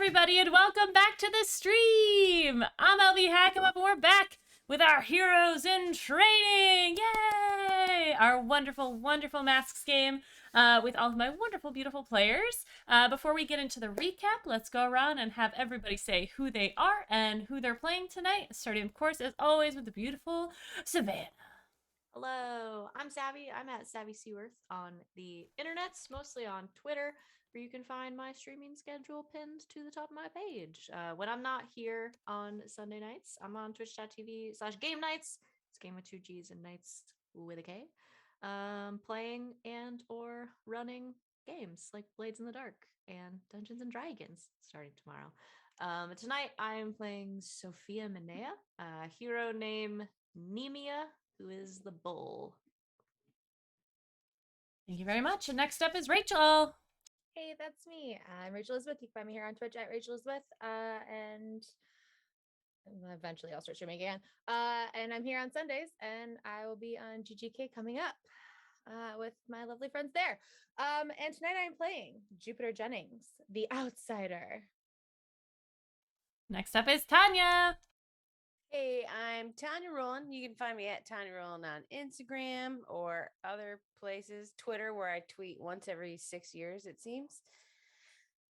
everybody, and welcome back to the stream! I'm LB Hackem Up, and we're back with our Heroes in Training! Yay! Our wonderful, wonderful Masks game with all of my wonderful, beautiful players. Before we get into the recap, let's go around and have everybody say who they are and who they're playing tonight. Starting, of course, as always, with the beautiful Savannah. Hello, I'm Savvy. I'm at Savvy Seaworth on the internets, mostly on Twitter, where you can find my streaming schedule pinned to the top of my page. When I'm not here on Sunday nights, I'm on twitch.tv/game nights. It's game with two G's and nights with a K. Playing and or running games like Blades in the Dark and Dungeons and Dragons starting tomorrow. Tonight I am playing Sophia Minea, hero name Nemia, who is the bull. Thank you very much. And next up is Rachel. Hey, that's me. I'm Rachel Elizabeth. You can find me here on Twitch at Rachel Elizabeth. And eventually I'll start streaming again. And I'm here on Sundays, and I will be on GGK coming up with my lovely friends there. And tonight I'm playing Jupiter Jennings, the outsider. Next up is Tanya. Hey, I'm Tanya Rowland. You can find me at Tanya Rowland on Instagram or other places, Twitter, where I tweet once every 6 years, it seems.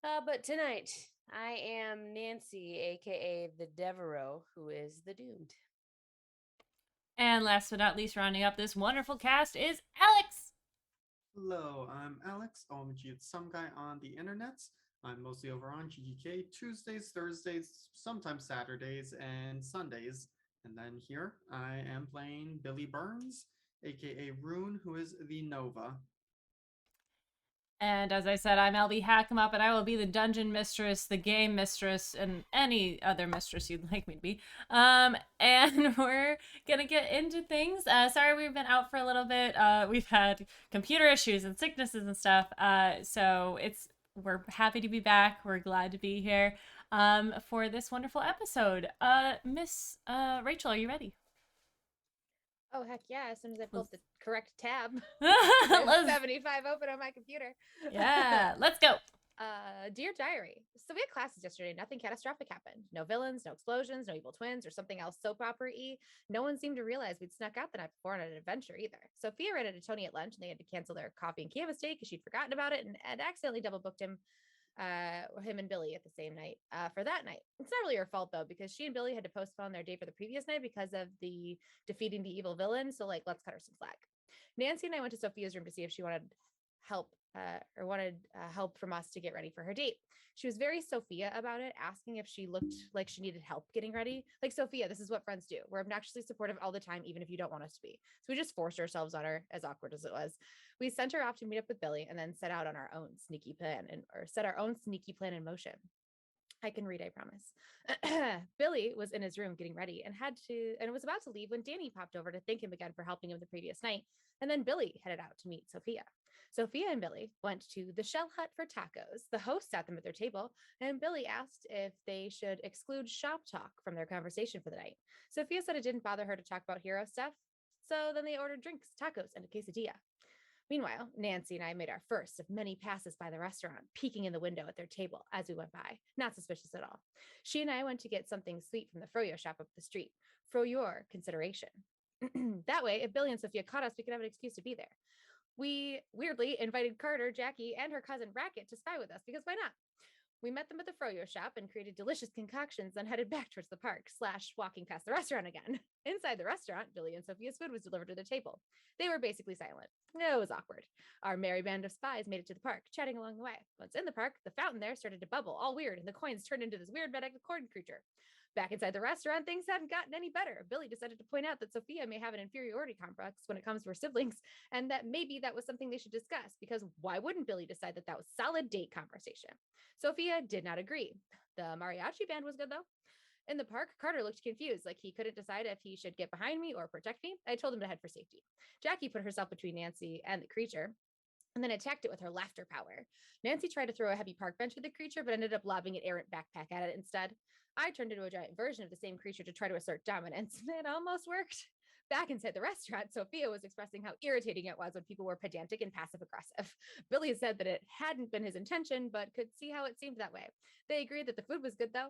But tonight, I am Nancy, aka the Devereaux, who is the Doomed. And last but not least, rounding up this wonderful cast is Alex. Hello, I'm Alex, OMG Some Guy on the internets. I'm mostly over on GGK Tuesdays, Thursdays, sometimes Saturdays, and Sundays. And then here I am playing Billy Burns, aka Rune, who is the Nova. And as I said, I'm LB Hackem Up, and I will be the dungeon mistress, the game mistress, and any other mistress you'd like me to be. And we're gonna get into things. Sorry we've been out for a little bit. We've had computer issues and sicknesses and stuff. So we're happy to be back. We're glad to be here for this wonderful episode. Miss Rachel, are you ready? Oh, heck yeah. As soon as I pull up the correct tab, 75 open on my computer. Yeah, let's go. Dear Diary. So we had classes yesterday. Nothing catastrophic happened. No villains, no explosions, no evil twins, or something else soap opera-y. No one seemed to realize we'd snuck out the night before on an adventure either. Sophia ran into Tony at lunch, and they had to cancel their coffee and canvas date because she'd forgotten about it and accidentally double booked him and Billy at the same night for that night. It's not really her fault though, because she and Billy had to postpone their date for the previous night because of the defeating the evil villain. So let's cut her some slack. Nancy and I went to Sophia's room to see if she wanted help help from us to get ready for her date. She was very Sophia about it, asking if she looked like she needed help getting ready. Like, Sophia, this is what friends do. We're obnoxiously supportive all the time, even if you don't want us to be. So we just forced ourselves on her, as awkward as it was. We sent her off to meet up with Billy and then set out on our own sneaky plan set our own sneaky plan in motion. I can read, I promise. Billy was in his room getting ready and was about to leave when Danny popped over to thank him again for helping him the previous night. And then Billy headed out to meet Sophia. Sophia and Billy went to the Shell Hut for tacos. The host sat them at their table, and Billy asked if they should exclude shop talk from their conversation for the night. Sophia said it didn't bother her to talk about hero stuff, so then they ordered drinks, tacos, and a quesadilla. Meanwhile, Nancy and I made our first of many passes by the restaurant, peeking in the window at their table as we went by. Not suspicious at all. She and I went to get something sweet from the froyo shop up the street, for your consideration. That way, if Billy and Sophia caught us, we could have an excuse to be there. We weirdly invited Carter, Jackie, and her cousin Brackett to spy with us, because why not? We met them at the froyo shop and created delicious concoctions, then headed back towards the park, walking past the restaurant again. Inside the restaurant, Billy and Sophia's food was delivered to the table. They were basically silent. It was awkward. Our merry band of spies made it to the park, chatting along the way. Once in the park, the fountain there started to bubble, all weird, and the coins turned into this weird red-egg corn creature. Back inside the restaurant, things hadn't gotten any better. Billy decided to point out that Sophia may have an inferiority complex when it comes to her siblings, and that maybe that was something they should discuss, because why wouldn't Billy decide that that was solid date conversation? Sophia did not agree. The mariachi band was good, though. In the park, Carter looked confused, like he couldn't decide if he should get behind me or protect me. I told him to head for safety. Jackie put herself between Nancy and the creature, and then attacked it with her laughter power. Nancy tried to throw a heavy park bench at the creature, but ended up lobbing an errant backpack at it instead. I turned into a giant version of the same creature to try to assert dominance. It almost worked. Back inside the restaurant, Sophia was expressing how irritating it was when people were pedantic and passive aggressive. Billy said that it hadn't been his intention, but could see how it seemed that way. They agreed that the food was good, though.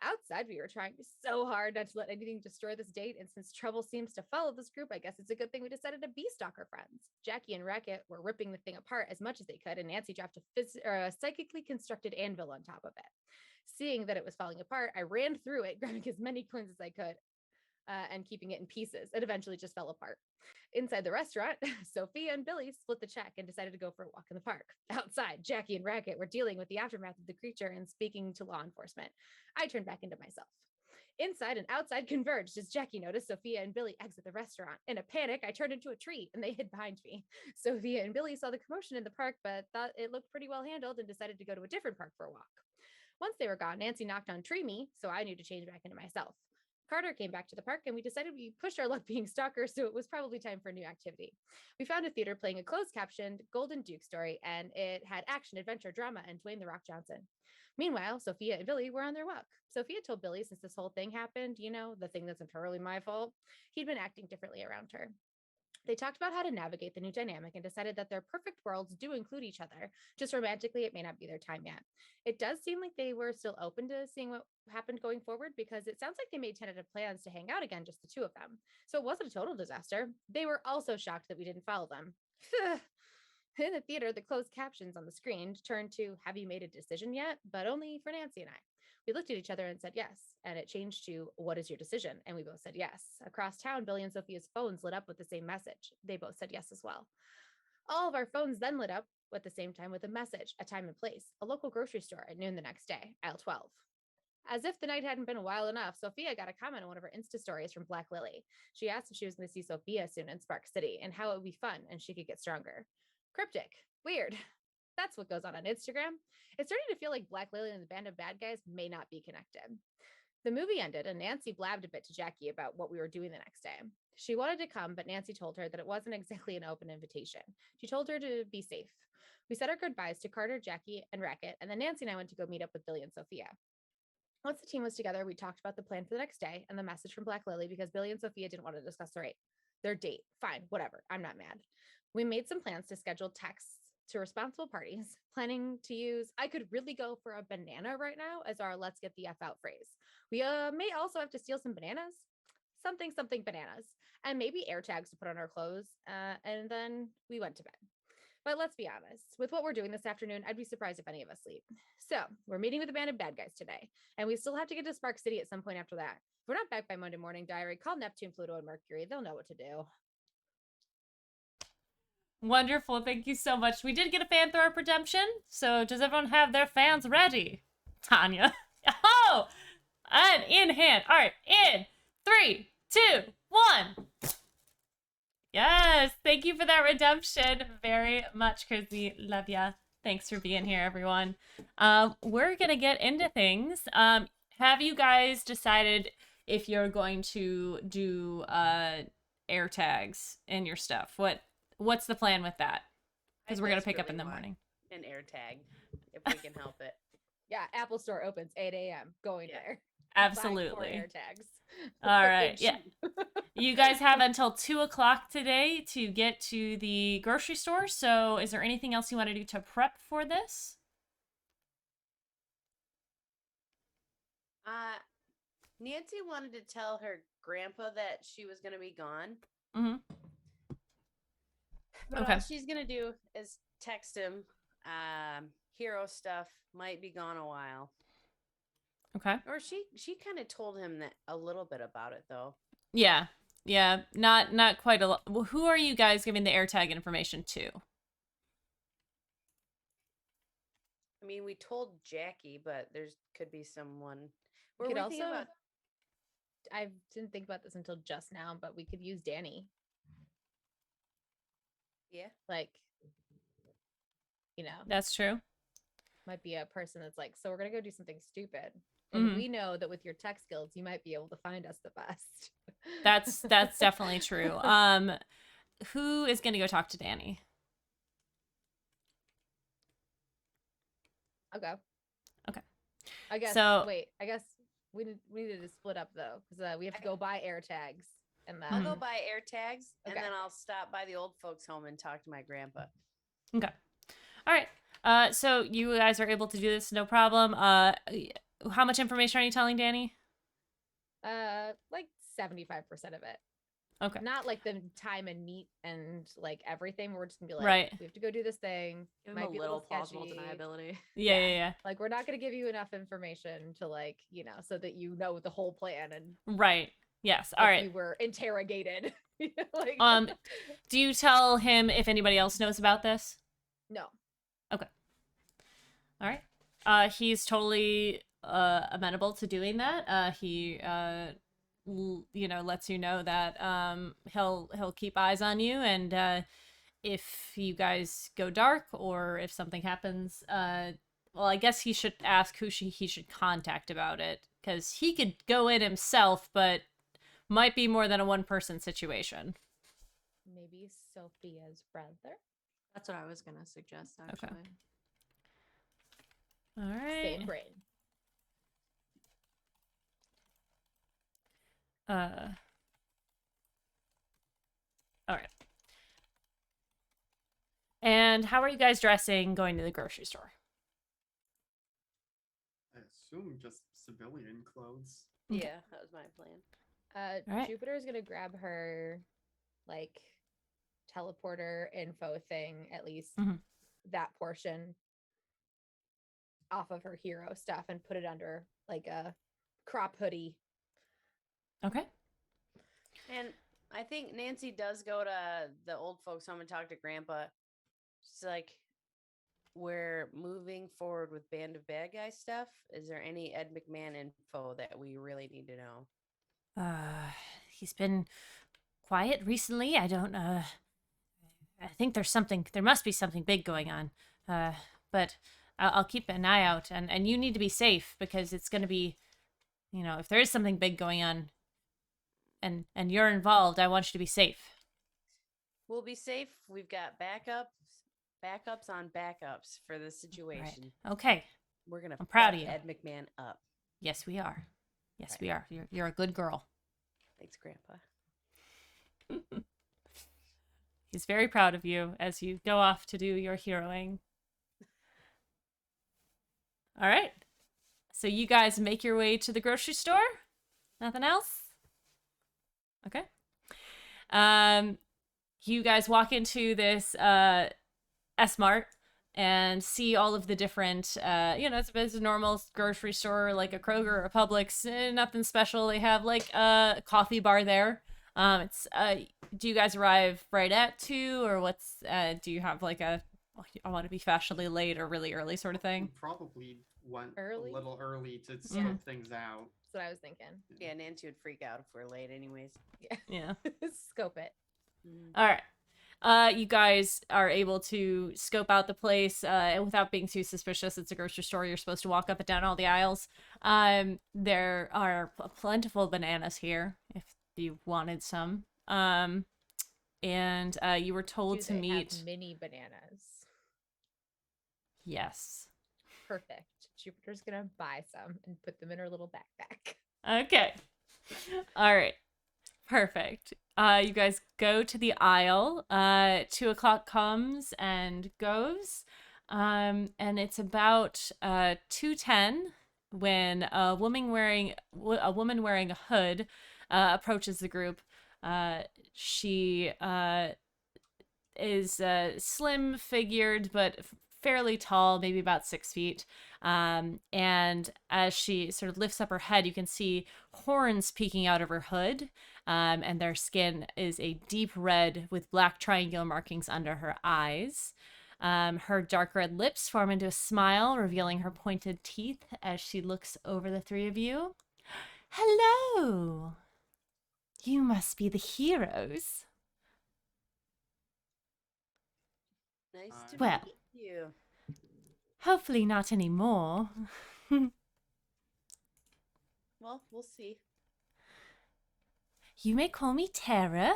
Outside, we were trying so hard not to let anything destroy this date, and since trouble seems to follow this group, I guess it's a good thing we decided to be stalker friends. Jackie and Racket were ripping the thing apart as much as they could, and Nancy dropped a psychically constructed anvil on top of it. Seeing that it was falling apart, I ran through it, grabbing as many coins as I could, and keeping it in pieces. It eventually just fell apart. Inside the restaurant, Sophia and Billy split the check and decided to go for a walk in the park. Outside, Jackie and Racket were dealing with the aftermath of the creature and speaking to law enforcement. I turned back into myself. Inside and outside converged as Jackie noticed Sophia and Billy exit the restaurant. In a panic, I turned into a tree and they hid behind me. Sophia and Billy saw the commotion in the park, but thought it looked pretty well handled and decided to go to a different park for a walk. Once they were gone, Nancy knocked on Tree Me, so I knew to change back into myself. Carter came back to the park and we decided we pushed our luck being stalkers, so it was probably time for a new activity. We found a theater playing a closed captioned Golden Duke story, and it had action, adventure, drama, and Dwayne The Rock Johnson. Meanwhile, Sophia and Billy were on their walk. Sophia told Billy since this whole thing happened, the thing that's entirely my fault, he'd been acting differently around her. They talked about how to navigate the new dynamic and decided that their perfect worlds do include each other. Just romantically, it may not be their time yet. It does seem like they were still open to seeing what happened going forward, because it sounds like they made tentative plans to hang out again, just the two of them. So it wasn't a total disaster. They were also shocked that we didn't follow them. In the theater, the closed captions on the screen turned to "Have you made a decision yet?" but only for Nancy and I. We looked at each other and said yes, and it changed to "What is your decision?" and we both said yes. Across town, Billy and Sophia's phones lit up with the same message. They both said yes as well. All of our phones then lit up at the same time with a message, a time and place, a local grocery store at noon the next day, aisle 12. As if the night hadn't been a while enough, Sophia got a comment on one of her Insta stories from Black Lily. She asked if she was going to see Sophia soon in Spark City and how it would be fun and she could get stronger. Cryptic. Weird. That's what goes on Instagram. It's starting to feel like Black Lily and the band of bad guys may not be connected. The movie ended and Nancy blabbed a bit to Jackie about what we were doing the next day. She wanted to come, but Nancy told her that it wasn't exactly an open invitation. She told her to be safe. We said our goodbyes to Carter, Jackie, and Racket, and then Nancy and I went to go meet up with Billy and Sophia. Once the team was together, we talked about the plan for the next day and the message from Black Lily because Billy and Sophia didn't want to discuss their date. Fine, whatever. I'm not mad. We made some plans to schedule texts to responsible parties, planning to use "I could really go for a banana right now" as our "let's get the F out" phrase. We may also have to steal some bananas, something bananas, and maybe air tags to put on our clothes. And then we went to bed. But let's be honest, with what we're doing this afternoon, I'd be surprised if any of us sleep. So we're meeting with a band of bad guys today, and we still have to get to Spark City at some point after that. If we're not back by Monday morning, diary, call Neptune, Pluto, and Mercury. They'll know what to do. Wonderful. Thank you so much. We did get a fan throw up redemption. So does everyone have their fans ready? Tanya. Oh, and in hand. All right. In 3, 2, 1. Yes. Thank you for that redemption very much, Chrissy. Love ya. Thanks for being here, everyone. We're going to get into things. Have you guys decided if you're going to do air tags in your stuff? What's the plan with that? Because we're going to pick up in the morning. An air tag, if we can help it. Yeah, Apple Store opens 8 a.m. Going there. Absolutely. Air tags. All right. Yeah. You guys have until 2:00 today to get to the grocery store. So is there anything else you want to do to prep for this? Nancy wanted to tell her grandpa that she was going to be gone. Mm-hmm. But Okay. all she's going to do is text him, hero stuff, might be gone a while. Okay. Or she kind of told him that a little bit about it, though. Yeah. Yeah. Not quite a lot. Well, who are you guys giving the AirTag information to? I mean, we told Jackie, but there's could be someone. We could thinking also, I didn't think about this until just now, but we could use Danny. Yeah. Like, That's true. might be a person that's like, so we're going to go do something stupid. And we know that with your tech skills, you might be able to find us the best. That's definitely true. Who is going to go talk to Danny? I'll go. Okay. I guess. So- Wait. I guess we needed to split up though, because we have to go buy air tags. And I'll then go buy air tags and Okay. then I'll stop by the old folks' home and talk to my grandpa. Okay. All right. So you guys are able to do this, no problem. How much information are you telling Danny? like 75% of it. Okay. Not like the time and meat and like everything. We're just gonna be like, Right. we have to go do this thing. Give him Might a be little little plausible sketchy. deniability. Yeah, Yeah. yeah, Like we're not gonna give you enough information to like, you know, so that you know the whole plan and yeah. Right. Yes. All like right. you were interrogated. like Do you tell him if anybody else knows about this? no. All right. He's totally amenable to doing that. He you know, lets you know that he'll keep eyes on you, and if you guys go dark or if something happens, well, I guess he should ask who he should contact about it, because he could go in himself, but might be more than a one-person situation. Maybe Sophia's brother. That's what I was gonna suggest, actually. All right. Same brain. All right. And how are you guys dressing going to the grocery store? I assume just civilian clothes. Okay. Yeah, that was my plan. Alright. Jupiter's gonna grab her like teleporter info thing, at least Mhm. that portion off of her hero stuff and put it under like a crop hoodie. Okay. And I think Nancy does go to the old folks' home and talk to Grandpa. She's like, we're moving forward with Band of Bad Guys stuff. Is there any Ed McMahon info that we really need to know? He's been quiet recently. I don't I think there must be something big going on. But I'll keep an eye out, and you need to be safe, because it's going to be, you know, if there is something big going on and you're involved, I want you to be safe. We'll be safe. We've got backups on backups for the situation. Right. Okay. We're gonna I'm proud of fuck you. Ed McMahon up. Yes, we are. Yes, Right. we are. You're a good girl. Thanks, Grandpa. He's very proud of you as you go off to do your heroing. All right. So you guys make your way to the grocery store? Nothing else? Okay. You guys walk into this S-Mart and see all of the different, you know, it's a normal grocery store, like a Kroger or a Publix, nothing special. They have like a coffee bar there. Do you guys arrive right at 2, or do you have like I want to be fashionably late or really early sort of We thing? probably went Early? a little early to Yeah. scope things out. That's what I was thinking. Yeah, Nancy would freak out if we're late, anyways. Yeah. Scope it. All right. You guys are able to scope out the place without being too suspicious. It's a grocery store. You're supposed to walk up and down all the aisles. There are plentiful bananas here if you wanted some. And you were told Do to they meet. have mini bananas? Yes. Perfect. Jupiter's gonna buy some and put them in her little backpack. Okay. All right. Perfect. You guys go to the aisle. 2 o'clock comes and goes. And it's about 2:10 when a woman wearing a hood approaches the group. She is slim figured but fairly tall, maybe about 6 feet. And as she sort of lifts up her head, you can see horns peeking out of her hood. And their skin is a deep red with black triangular markings under her eyes. Her dark red lips form into a smile, revealing her pointed teeth as she looks over the 3 of you. Hello! You must be the heroes. Nice to Well. meet you. Hopefully not anymore. Well, we'll see. You may call me Tara.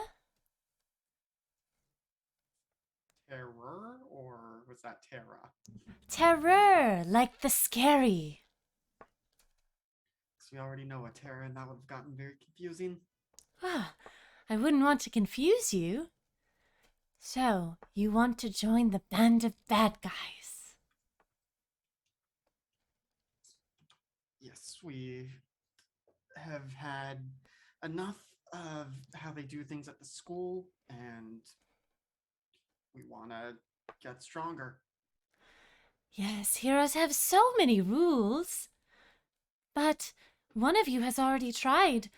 Terror, or was that Terra? Terror, like the scary. Because we already know a Terra, and that would have gotten very confusing. Ah, I wouldn't want to confuse you. So, you want to join the band of bad guys? Yes, we have had enough of how they do things at the school, and we want to get stronger. Yes, heroes have so many rules. But one of you has already tried.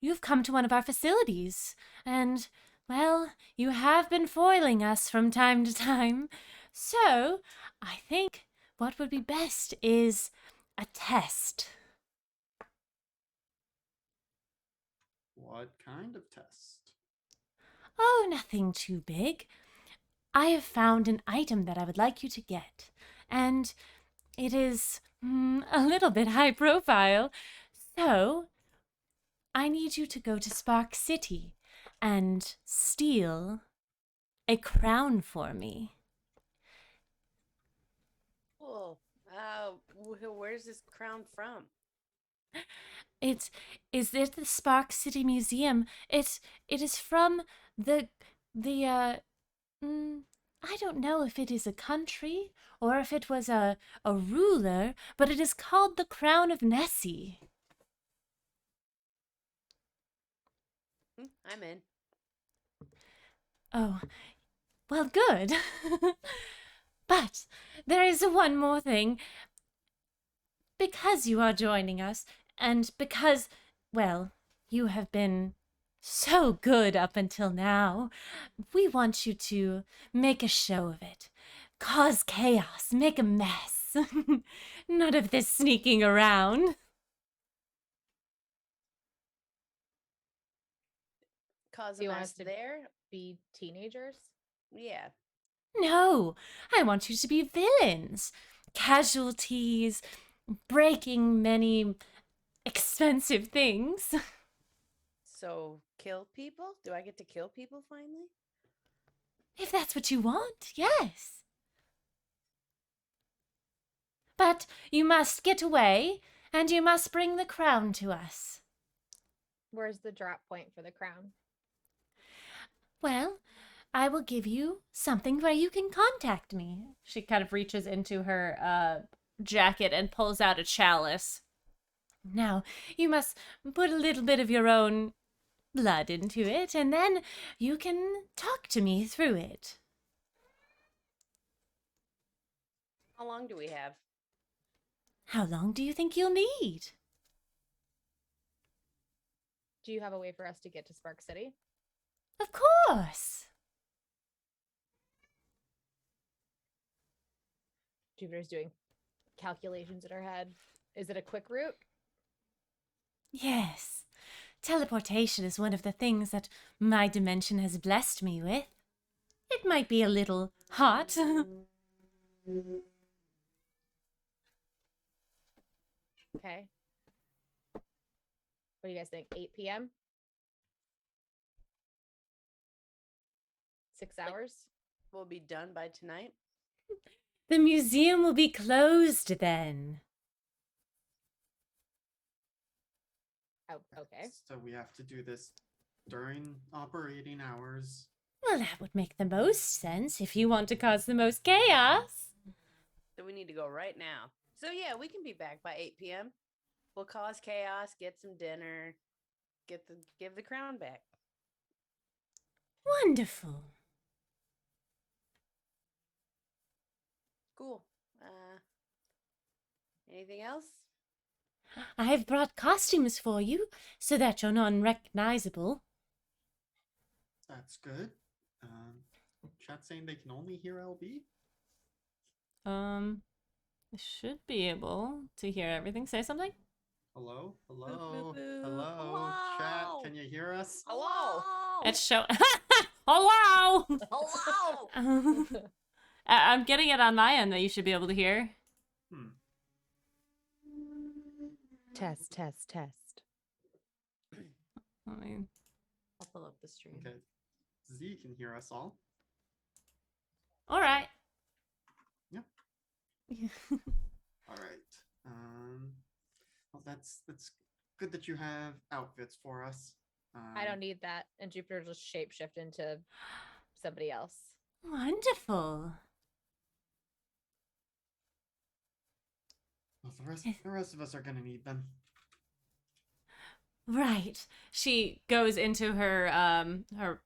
You've come to one of our facilities, and, well, you have been foiling us from time to time. So, I think what would be best is a test. What kind of test? Oh, nothing too big. I have found an item that I would like you to get, and it is a little bit high profile. So, I need you to go to Spark City and steal a crown for me. Cool. Where's this crown from? It is at the Spark City Museum. It is from the I don't know if it is a country or if it was a ruler, but it is called the Crown of Nessie. I'm in. Oh, well, good. But there is one more thing. Because you are joining us, and because, well, you have been so good up until now, we want you to make a show of it. Cause chaos, make a mess. None of this sneaking around. Cause Do you a want mess us to- there? Be teenagers? Yeah. No, I want you to be villains. Casualties, breaking many expensive things. So kill people? Do I get to kill people finally? If that's what you want, yes. But you must get away, and you must bring the crown to us. Where's the drop point for the crown? Well, I will give you something where you can contact me. She kind of reaches into her jacket and pulls out a chalice. Now, you must put a little bit of your own blood into it, and then you can talk to me through it. How long do we have? How long do you think you'll need? Do you have a way for us to get to Spark City? Of course. Jupiter's doing calculations in her head. Is it a quick route? Yes. Teleportation is one of the things that my dimension has blessed me with. It might be a little hot. Okay. What do you guys think? 8 p.m.? 6 hours? We'll be done by tonight. The museum will be closed then. Oh, okay. So we have to do this during operating hours. Well, that would make the most sense if you want to cause the most chaos. So we need to go right now. So yeah, we can be back by 8 p.m. We'll cause chaos, get some dinner, give the crown back. Wonderful. Cool. Anything else? I have brought costumes for you so that you're unrecognizable. That's good. Chat saying they can only hear LB. I should be able to hear everything. Say something. Hello? Hello? boo, boo. Hello? Chat, Hello? can you hear us? Hello. It's show. Hello. Hello. I'm getting it on my end that you should be able to hear. Test, test, test. Let me... I'll pull up the stream. Okay. Z can hear us all. All right. Yep. All right. Well, that's good that you have outfits for us. I don't need that. And Jupiter will just shapeshift into somebody else. Wonderful. Well, the rest of us are gonna need them. Right. She goes into her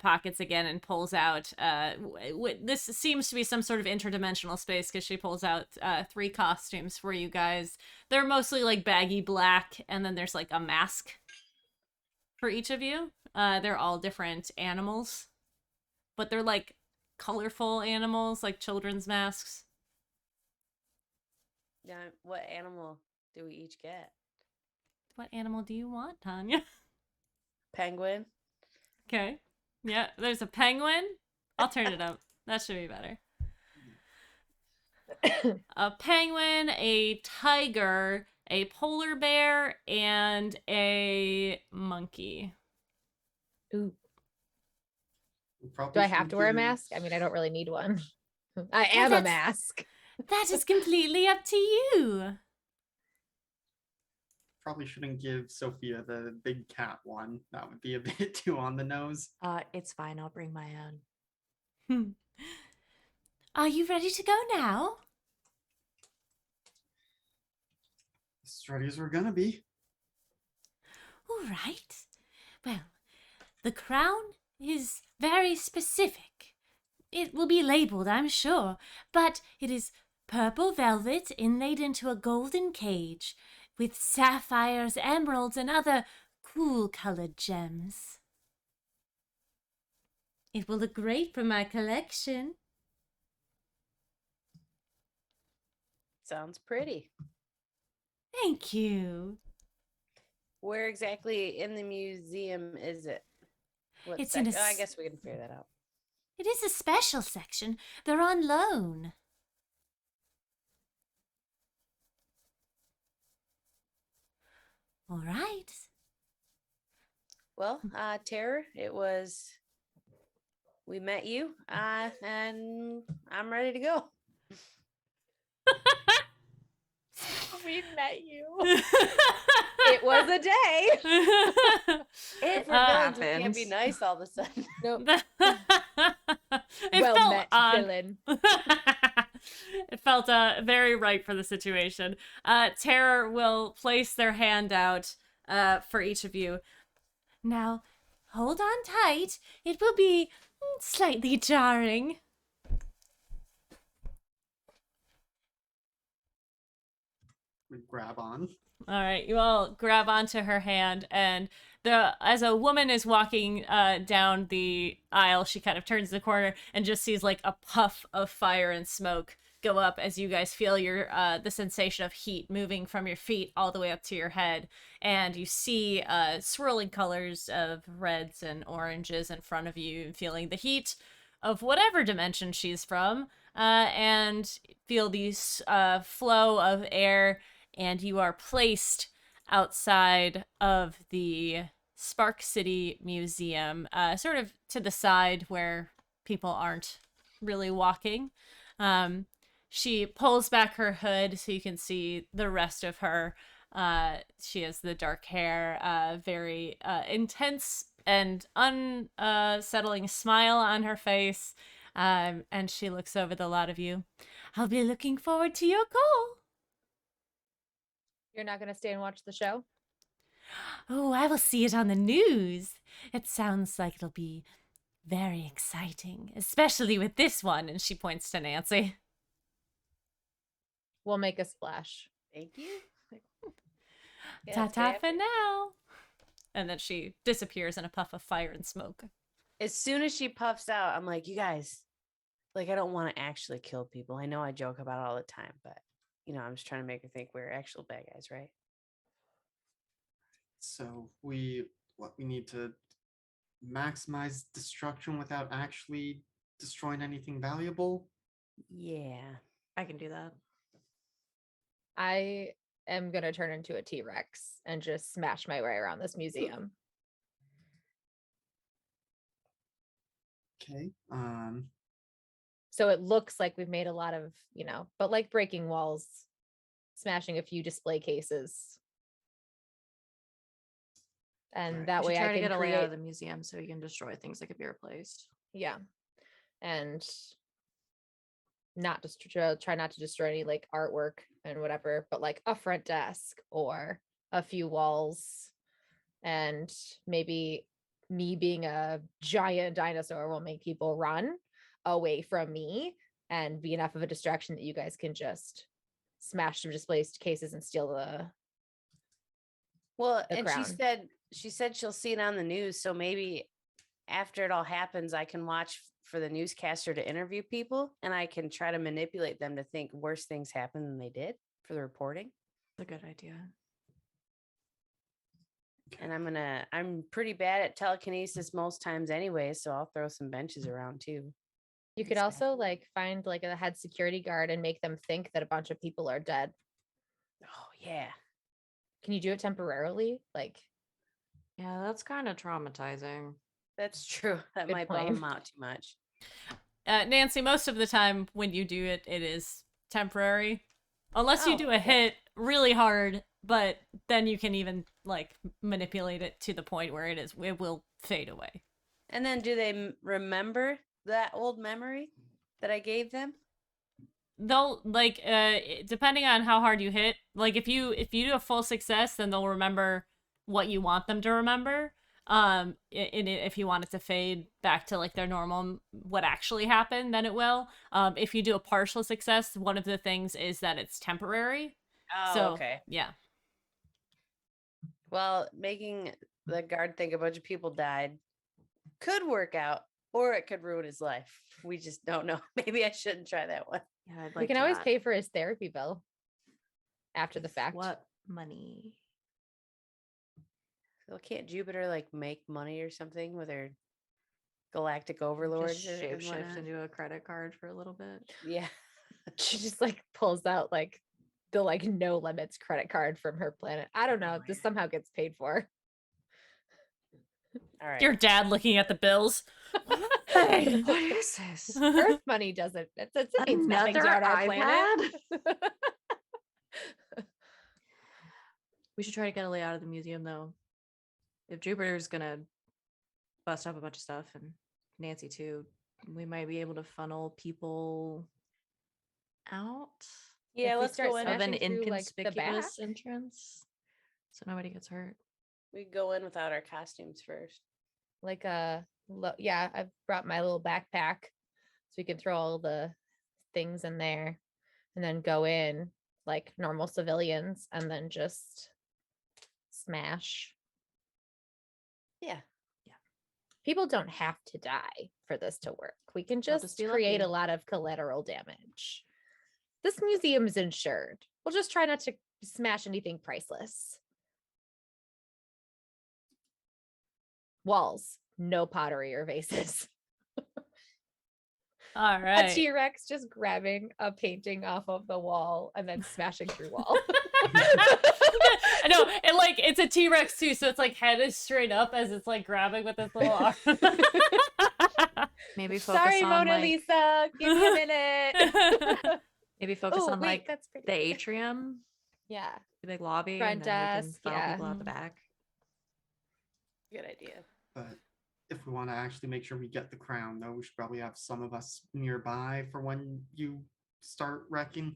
pockets again and pulls out this seems to be some sort of interdimensional space because she pulls out 3 costumes for you guys. They're mostly like baggy black, and then there's like a mask for each of you. They're all different animals, but they're like colorful animals, like children's masks. Yeah. What animal do we each get? What animal do you want, Tanya? Penguin. Okay. Yeah, there's a penguin. I'll turn it up. That should be better. A penguin, a tiger, a polar bear, and a monkey. Ooh. We probably Do I have shouldn't to wear a give- mask? I mean, I don't really need one. I am a that's- mask. That is completely up to you. Probably shouldn't give Sophia the big cat one. That would be a bit too on the nose. It's fine. I'll bring my own. Are you ready to go now? As ready as we're gonna be. All right. Well, the crown is very specific. It will be labeled, I'm sure, but it is purple velvet inlaid into a golden cage with sapphires, emeralds, and other cool-colored gems. It will look great for my collection. Sounds pretty. Thank you. Where exactly in the museum is it? What It's in a I s- guess we can figure that out. It is a special section. They're on loan. All right. Well, Terror, it was. We met you, and I'm ready to go. We met you. It was a day. If we're Uh, villains, we can't be happens. nice all of a sudden. Nope. It Well felt met, odd. villain. It felt very right for the situation. Terror will place their hand out for each of you. Now, hold on tight. It will be slightly jarring. We grab on. All right, you all grab onto her hand, and as a woman is walking down the aisle, she kind of turns the corner and just sees like a puff of fire and smoke go up as you guys feel your the sensation of heat moving from your feet all the way up to your head, and you see swirling colors of reds and oranges in front of you, feeling the heat of whatever dimension she's from, and feel these flow of air. And you are placed outside of the Spark City Museum, sort of to the side where people aren't really walking. She pulls back her hood so you can see the rest of her. She has the dark hair, very intense and unsettling smile on her face. And she looks over the lot of you. I'll be looking forward to your call. You're not going to stay and watch the show? Oh, I will see it on the news. It sounds like it'll be very exciting, especially with this one. And she points to Nancy. We'll make a splash. Thank you. Yeah, Ta stay ta up for here. now. And then she disappears in a puff of fire and smoke. As soon as she puffs out, I'm like, you guys, like, I don't want to actually kill people. I know I joke about it all the time, but I'm just trying to make her think we're actual bad guys, right? So we need to maximize destruction without actually destroying anything valuable. Yeah. I can do that. I am going to turn into a T-Rex and just smash my way around this museum. Okay. So it looks like we've made a lot of, but like breaking walls, smashing a few display cases. and Right. that We way should I try to can get a layout create. of the museum so we can destroy things that could be replaced. Yeah, and not just try not to destroy any like artwork and whatever, but like a front desk or a few walls, and maybe me being a giant dinosaur will make people run away from me and be enough of a distraction that you guys can just smash some displaced cases and steal the Well, the and crown. she said she'll see it on the news, so maybe after it all happens, I can watch for the newscaster to interview people, and I can try to manipulate them to think worse things happen than they did for the reporting. It's a good idea. And I'm pretty bad at telekinesis most times anyway, so I'll throw some benches around too. You could Exactly. also like find like a head security guard and make them think that a bunch of people are dead. Oh yeah. Can you do it temporarily? Like, Yeah, that's kind of traumatizing. That's true. That Good might bum point. them out too much. Nancy, most of the time when you do it, it is temporary. Unless you Oh, do a hit really hard, but then you can even like manipulate it to the point where it will fade away. And then do they remember that old memory that I gave them? They'll like depending on how hard you hit, like if you do a full success, then they'll remember what you want them to remember. If you want it to fade back to like their normal what actually happened, then it will. If you do a partial success, one of the things is that it's temporary. Oh, So okay. yeah. Well, making the guard think a bunch of people died could work out, or it could ruin his life. We just don't know. Maybe I shouldn't try that one. Yeah, I'd we like can to always not pay for his therapy bill after the fact. What money? So can't Jupiter like make money or something with her galactic overlords? Just or- and shapeshift whatnot? into a credit card for a little bit. Yeah. She just like pulls out like the like no limits credit card from her planet. I don't know. Oh, This yeah. somehow gets paid for. All right. Your dad looking at the bills. Hey. What is this? Earth money doesn't. It means nothing to Another our planet. iPad? We should try to get a layout of the museum though. If Jupiter's gonna bust up a bunch of stuff and Nancy too, we might be able to funnel people out Yeah, If we let's start go in. of an smashing through, like, the inconspicuous back? entrance so nobody gets hurt. We go in without our costumes first. Like yeah, I've brought my little backpack so we can throw all the things in there and then go in like normal civilians and then just smash. Yeah. People don't have to die for this to work. We can They'll just just be create a lucky. lot of collateral damage. This museum is insured. We'll just try not to smash anything priceless. Walls, no pottery or vases. All A right. T-Rex just grabbing a painting off of the wall and then smashing through wall. I know, and like it's a T-Rex too, so it's like head is straight up as it's like grabbing with its little arm. Maybe focus Sorry, on Mona like, Lisa. Give me a minute. maybe focus Oh, on wait, like that's pretty. the atrium, Yeah. the big lobby, Front and then we can desk, funnel yeah. people out the back. Good idea. But if we want to actually make sure we get the crown, though, we should probably have some of us nearby for when you start wrecking.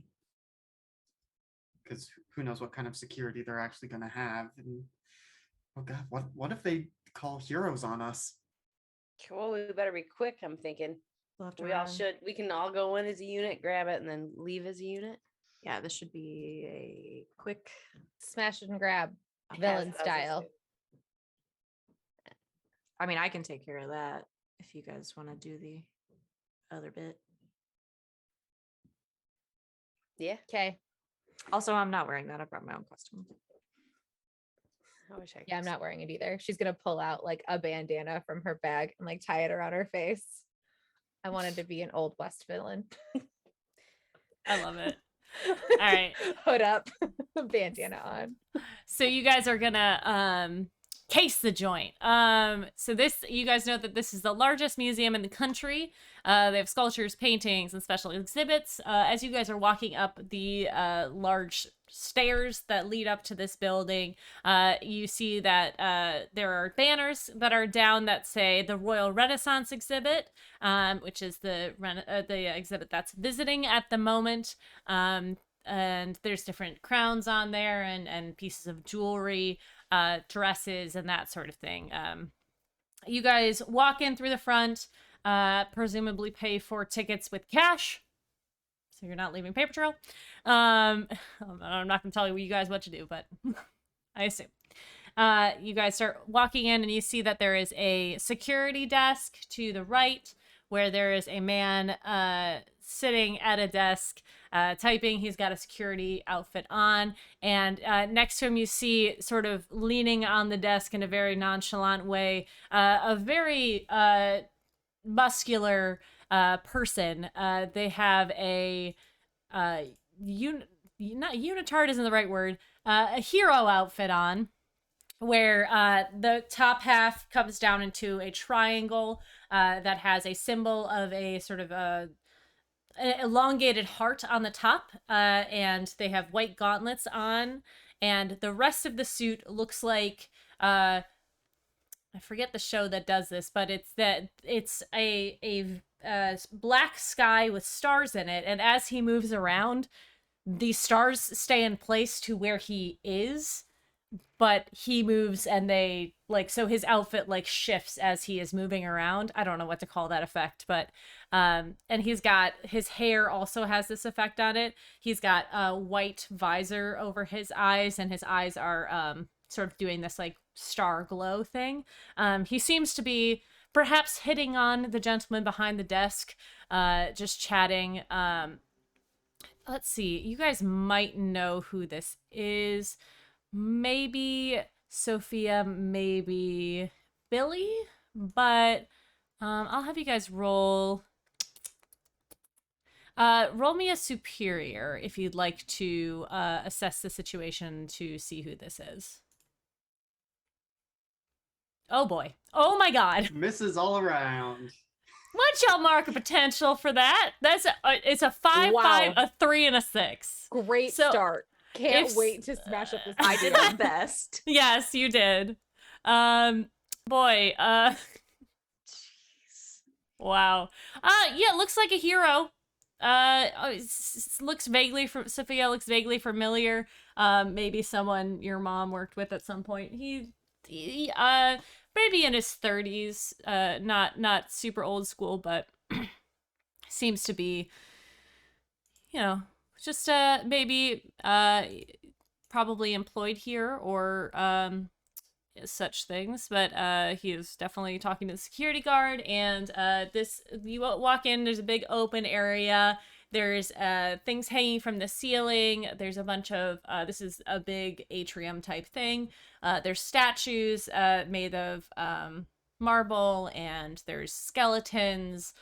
Because who knows what kind of security they're actually going to have. And oh god, what if they call heroes on us? Well, we better be quick, I'm thinking. We'll have to We all run. should. We can all go in as a unit, grab it, and then leave as a unit. Yeah, this should be a quick Smash and grab. Yeah, Villain That's what I was style. gonna say. I mean, I can take care of that if you guys want to do the other bit. Yeah. Okay. Also, I'm not wearing that. I brought my own costume. I wish I could. Yeah, I'm not wearing it either. She's gonna pull out like a bandana from her bag and like tie it around her face. I wanted to be an old West villain. I love it. All right. Hood up, bandana on. So you guys are gonna case the joint. So this, you guys know that this is the largest museum in the country. They have sculptures, paintings, and special exhibits. As you guys are walking up the large stairs that lead up to this building. You see that there are banners that are down that say the Royal Renaissance exhibit, which is the exhibit that's visiting at the moment. And there's different crowns on there and pieces of jewelry, dresses, and that sort of thing. You guys walk in through the front, presumably pay for tickets with cash, so you're not leaving paper trail. I'm not gonna tell you guys what to do, but I assume. You guys start walking in and you see that there is a security desk to the right where there is a man sitting at a desk typing. He's got a security outfit on, and next to him you see, sort of leaning on the desk in a very nonchalant way, a very muscular person. They have a not unitard isn't the right word, a hero outfit on, where the top half comes down into a triangle that has a symbol of a sort of an elongated heart on the top, and they have white gauntlets on, and the rest of the suit looks like I forget the show that does this, but it's a black sky with stars in it, and as he moves around, the stars stay in place to where he is, but he moves and they so his outfit shifts as he is moving around. I don't know what to call that effect, but and he's got his hair also has this effect on it. He's got a white visor over his eyes, and his eyes are sort of doing this star glow thing. He seems to be perhaps hitting on the gentleman behind the desk, just chatting. Let's see, you guys might know who this is. Maybe Sophia, maybe Billy, but I'll have you guys roll me a superior if you'd like to assess the situation to see who this is. Oh boy. Oh my god. Misses all around. What'd y'all mark a potential for that? It's a 5, Wow. 5, a 3, and a 6. Great So, start. Can't if- wait to smash up this. I did computer. my best. Yes, you did. Boy, wow. Yeah, looks like a hero. Looks vaguely Sophia looks vaguely familiar. Maybe someone your mom worked with at some point. He maybe in his 30s, not super old school, but seems to be, just maybe probably employed here or such things, but he is definitely talking to the security guard. And you walk in, there's a big open area. There's things hanging from the ceiling. There's a bunch of this is a big atrium type thing. There's statues made of marble, and there's skeletons.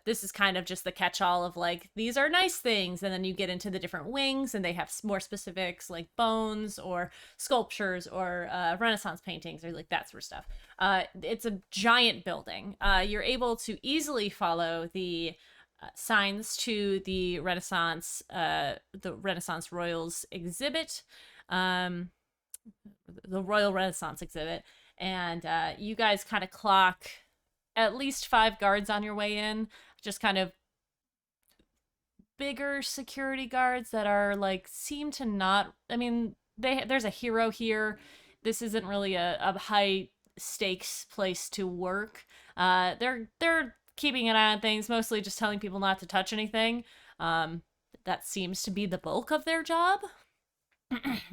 This is kind of just the catch-all of these are nice things, and then you get into the different wings and they have more specifics like bones or sculptures or Renaissance paintings or that sort of stuff. It's a giant building. You're able to easily follow the signs to the Renaissance Royals exhibit, the Royal Renaissance exhibit. And you guys kind of clock at least 5 guards on your way in, just kind of bigger security guards that are seem to not, there's a hero here. This isn't really a high stakes place to work. They're keeping an eye on things, mostly just telling people not to touch anything. That seems to be the bulk of their job.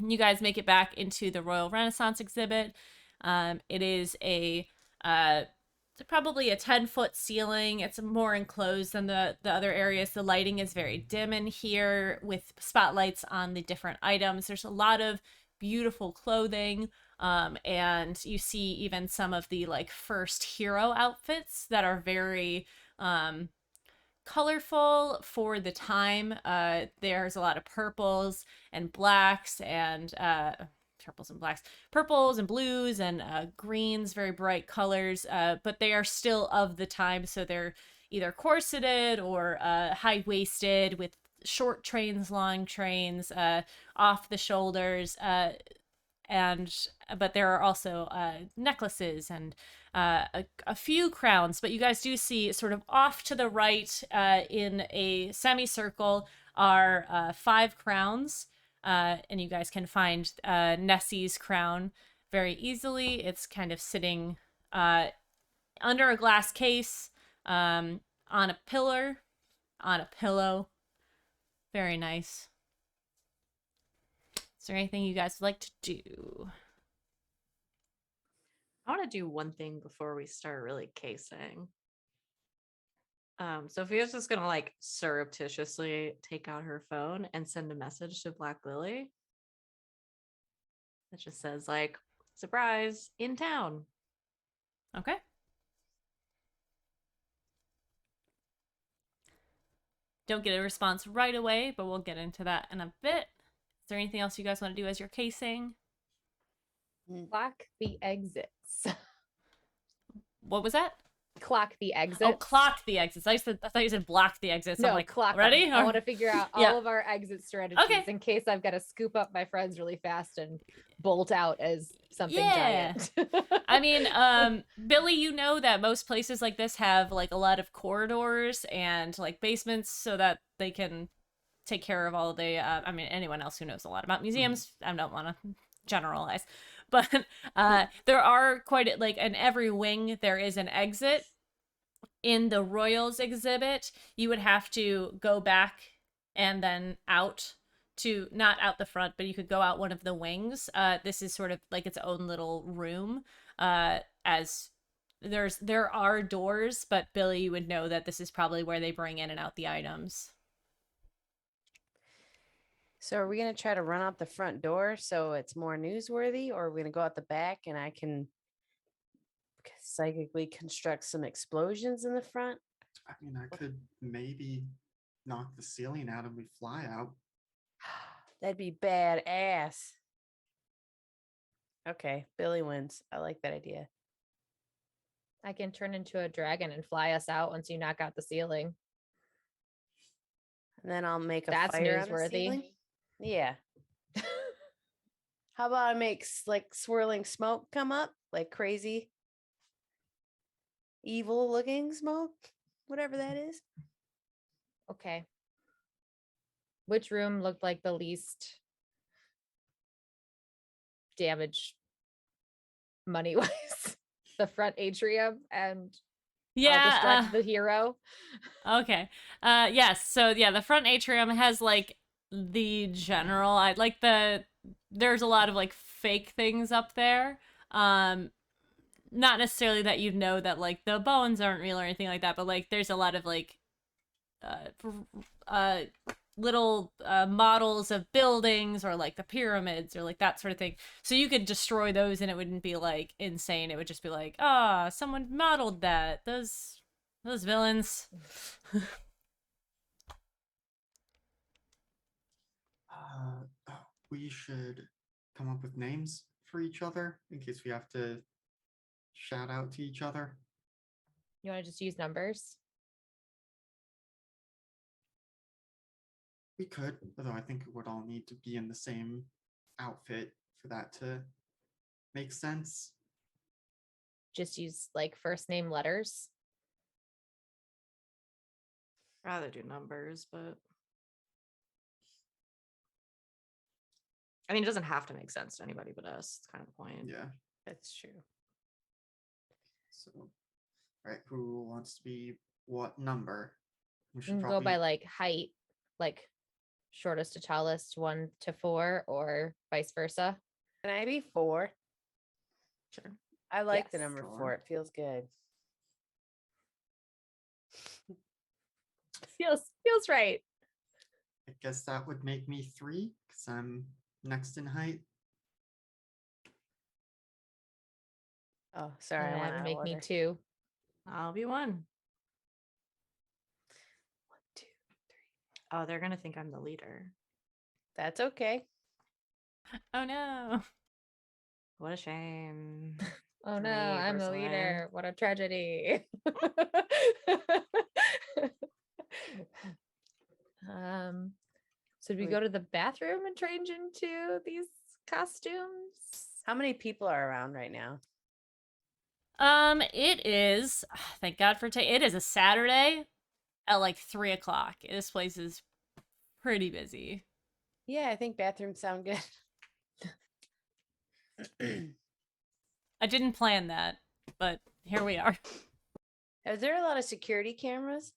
You guys make it back into the Royal Renaissance exhibit. It is probably a 10-foot ceiling. It's more enclosed than the other areas. The lighting is very dim in here with spotlights on the different items. There's a lot of beautiful clothing. And you see even some of the first hero outfits that are very colorful for the time. There's a lot of purples and blacks and purples and blues and greens, very bright colors, but they are still of the time, so they're either corseted or high-waisted with short trains, long trains, off the shoulders, but there are also necklaces and a few crowns. But you guys do see sort of off to the right, in a semicircle, are 5 crowns, and you guys can find Nessie's crown very easily. It's kind of sitting under a glass case, on a pillar, on a pillow. Very nice. Is there anything you guys would like to do? I want to do one thing before we start really casing. Sophia's just gonna like surreptitiously take out her phone and send a message to Black Lily that just says like, surprise, in town. Okay. Don't get a response right away, but we'll get into that in a bit. Is there anything else you guys want to do as you're casing? Clock the exits. What was that? Clock the exits. Oh, clock the exits. I thought you said block the exits. No, I'm like, clock. ready? I want to figure out Yeah. all of our exit strategies in case I've got to scoop up my friends really fast and bolt out as something giant. I mean, Billy, you know that most places like this have like a lot of corridors and like basements so that they can take care of all of the I mean, anyone else who knows a lot about museums, I don't want to generalize, but there are quite like in every wing there is an exit. In the Royals exhibit, you would have to go back and then out to, not out the front, but you could go out one of the wings. This is sort of like its own little room, as there are doors, but Billy, you would know that this is probably where they bring in and out the items. So are we going to try to run out the front door so it's more newsworthy, or are we going to go out the back and I can psychically construct some explosions in the front? I mean, I could maybe knock the ceiling out and we fly out. That'd be badass. Okay, Billy wins. I like that idea. I can turn into a dragon and fly us out once you knock out the ceiling. And then I'll make a That's fire on the newsworthy. ceiling. Yeah. How about I make like swirling smoke come up, like crazy evil looking smoke, whatever that is. Okay. Which room looked like the least damage money wise? The front atrium and I'll distract the hero. Okay. Yes. So yeah, the front atrium has like the general. I like there's a lot of like fake things up there. Not necessarily that you know that like the bones aren't real or anything like that, but like there's a lot of like little models of buildings or like the pyramids or like that sort of thing. So you could destroy those and it wouldn't be like insane. It would just be like, someone modeled that. Those villains. We should come up with names for each other in case we have to shout out to each other. You want to just use numbers? We could, although I think it would all need to be in the same outfit for that to make sense. Just use like first name letters. Rather do numbers, but I mean, it doesn't have to make sense to anybody but us. It's kind of the point. Yeah. That's true. So, all right, who wants to be what number? We You can go by like height, like shortest to tallest, 1 to 4, or vice versa. Can I be 4? Sure. I like the Yes. number Sure. 4. It feels good. Feels right. I guess that would make me 3 because I'm next in height. Oh, sorry. And I that went would out of make me order. 2. I'll be 1. 1, 2, 3. Oh, they're gonna think I'm the leader. That's okay. Oh no. What a shame. Oh For no, me, I'm the personally. leader. What a tragedy. So did we We- go to the bathroom and change into these costumes? How many people are around right now? It is. Thank God for it is a Saturday at like 3:00. This place is pretty busy. Yeah, I think bathrooms sound good. I didn't plan that, but here we are. Is there a lot of security cameras?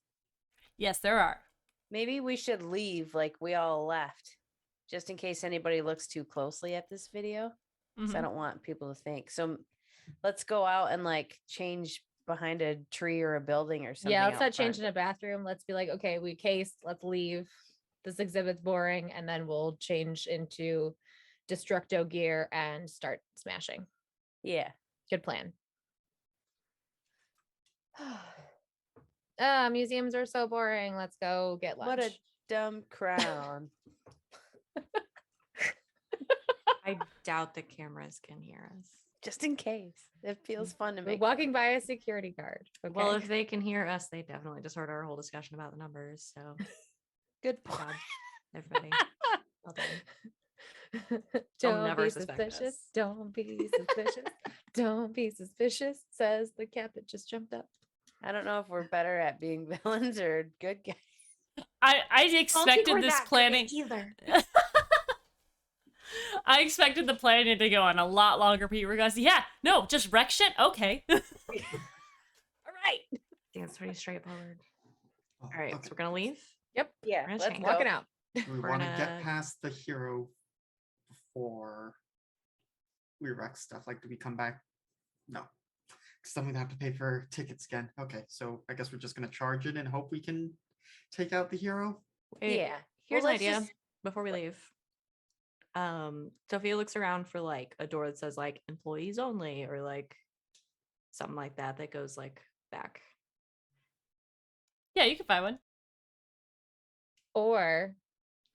Yes, there are. Maybe we should leave like we all left, just in case anybody looks too closely at this video. 'Cause I Mhm. don't want people to think. So let's go out and like change behind a tree or a building or something. Yeah, let's out not front. change in a bathroom. Let's be like, okay, we cased, let's leave. This exhibit's boring, and then we'll change into Destructo gear and start smashing. Yeah. Good plan. Museums are so boring. Let's go get lunch. What a dumb crowd. I doubt the cameras can hear us. Just in case. It feels fun to We're make. walking by a security guard. Okay. Well, if they can hear us, they definitely just heard our whole discussion about the numbers. So, Good good point. job, everybody. Well done. Don't never be suspect suspicious. us. Don't be suspicious. Don't be suspicious, says the cat that just jumped up. I don't know if we're better at being villains or good guys. I expected this planning. either. I expected the planning to go on a lot longer. People were going, yeah, no, just wreck shit. Okay. All right. I think it's pretty straightforward. Oh, All right, okay. so we're gonna leave. Yep. Yeah, Gonna let's change. go. Walking out. We We're want to gonna- get past the hero before we wreck stuff. Like, do we come back? No. Because then we'd have to pay for tickets again. Okay, so I guess we're just going to charge it and hope we can take out the hero. Wait, Yeah. here's an let's idea just- before we leave. Sophia looks around for like a door that says like employees only or like something like that that goes like back. Yeah, you can find one. Or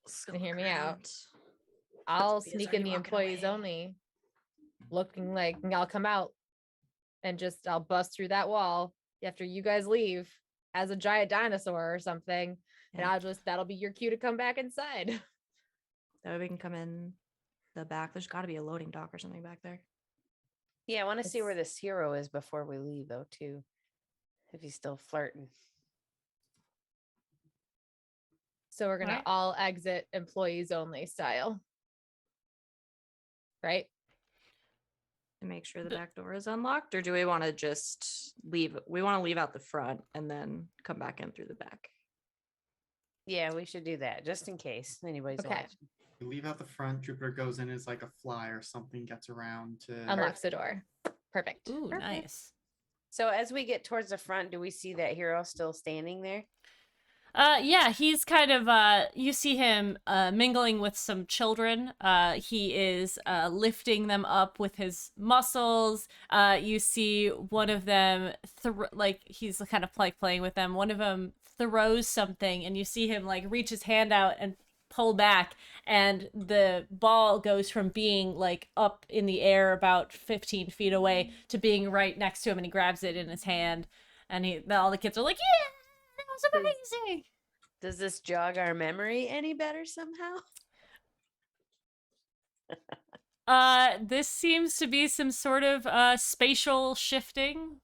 Let's Gonna go hear look me out. around. I'll Sophia's sneak in already the walking employees away. only, looking like I'll come out and just I'll bust through that wall after you guys leave as a giant dinosaur or something. And Yeah. that'll be your cue to come back inside. That way we can come in the back. There's got to be a loading dock or something back there. Yeah, I want to see where It's- this hero is before we leave, though, too. If he's still flirting. So we're gonna Alright. all exit employees only style. Right? To make sure the The- back door is unlocked, or do we want to just leave? We want to leave out the front and then come back in through the back. Yeah, we should do that just in case anybody's Okay. watching. We leave out the front. Jupiter goes in as like a fly or something, gets around to. Unlocks the door. Perfect. Ooh, Perfect. nice. So as we get towards the front, do we see that hero still standing there? Yeah, he's kind of you see him mingling with some children. He is lifting them up with his muscles. You see one of them like he's kind of like playing with them. One of them throws something and you see him like reach his hand out and pull back, and the ball goes from being like up in the air about 15 feet away to being right next to him, and he grabs it in his hand, and all the kids are like, yeah, that was amazing. Does this jog our memory any better somehow? This seems to be some sort of spatial shifting,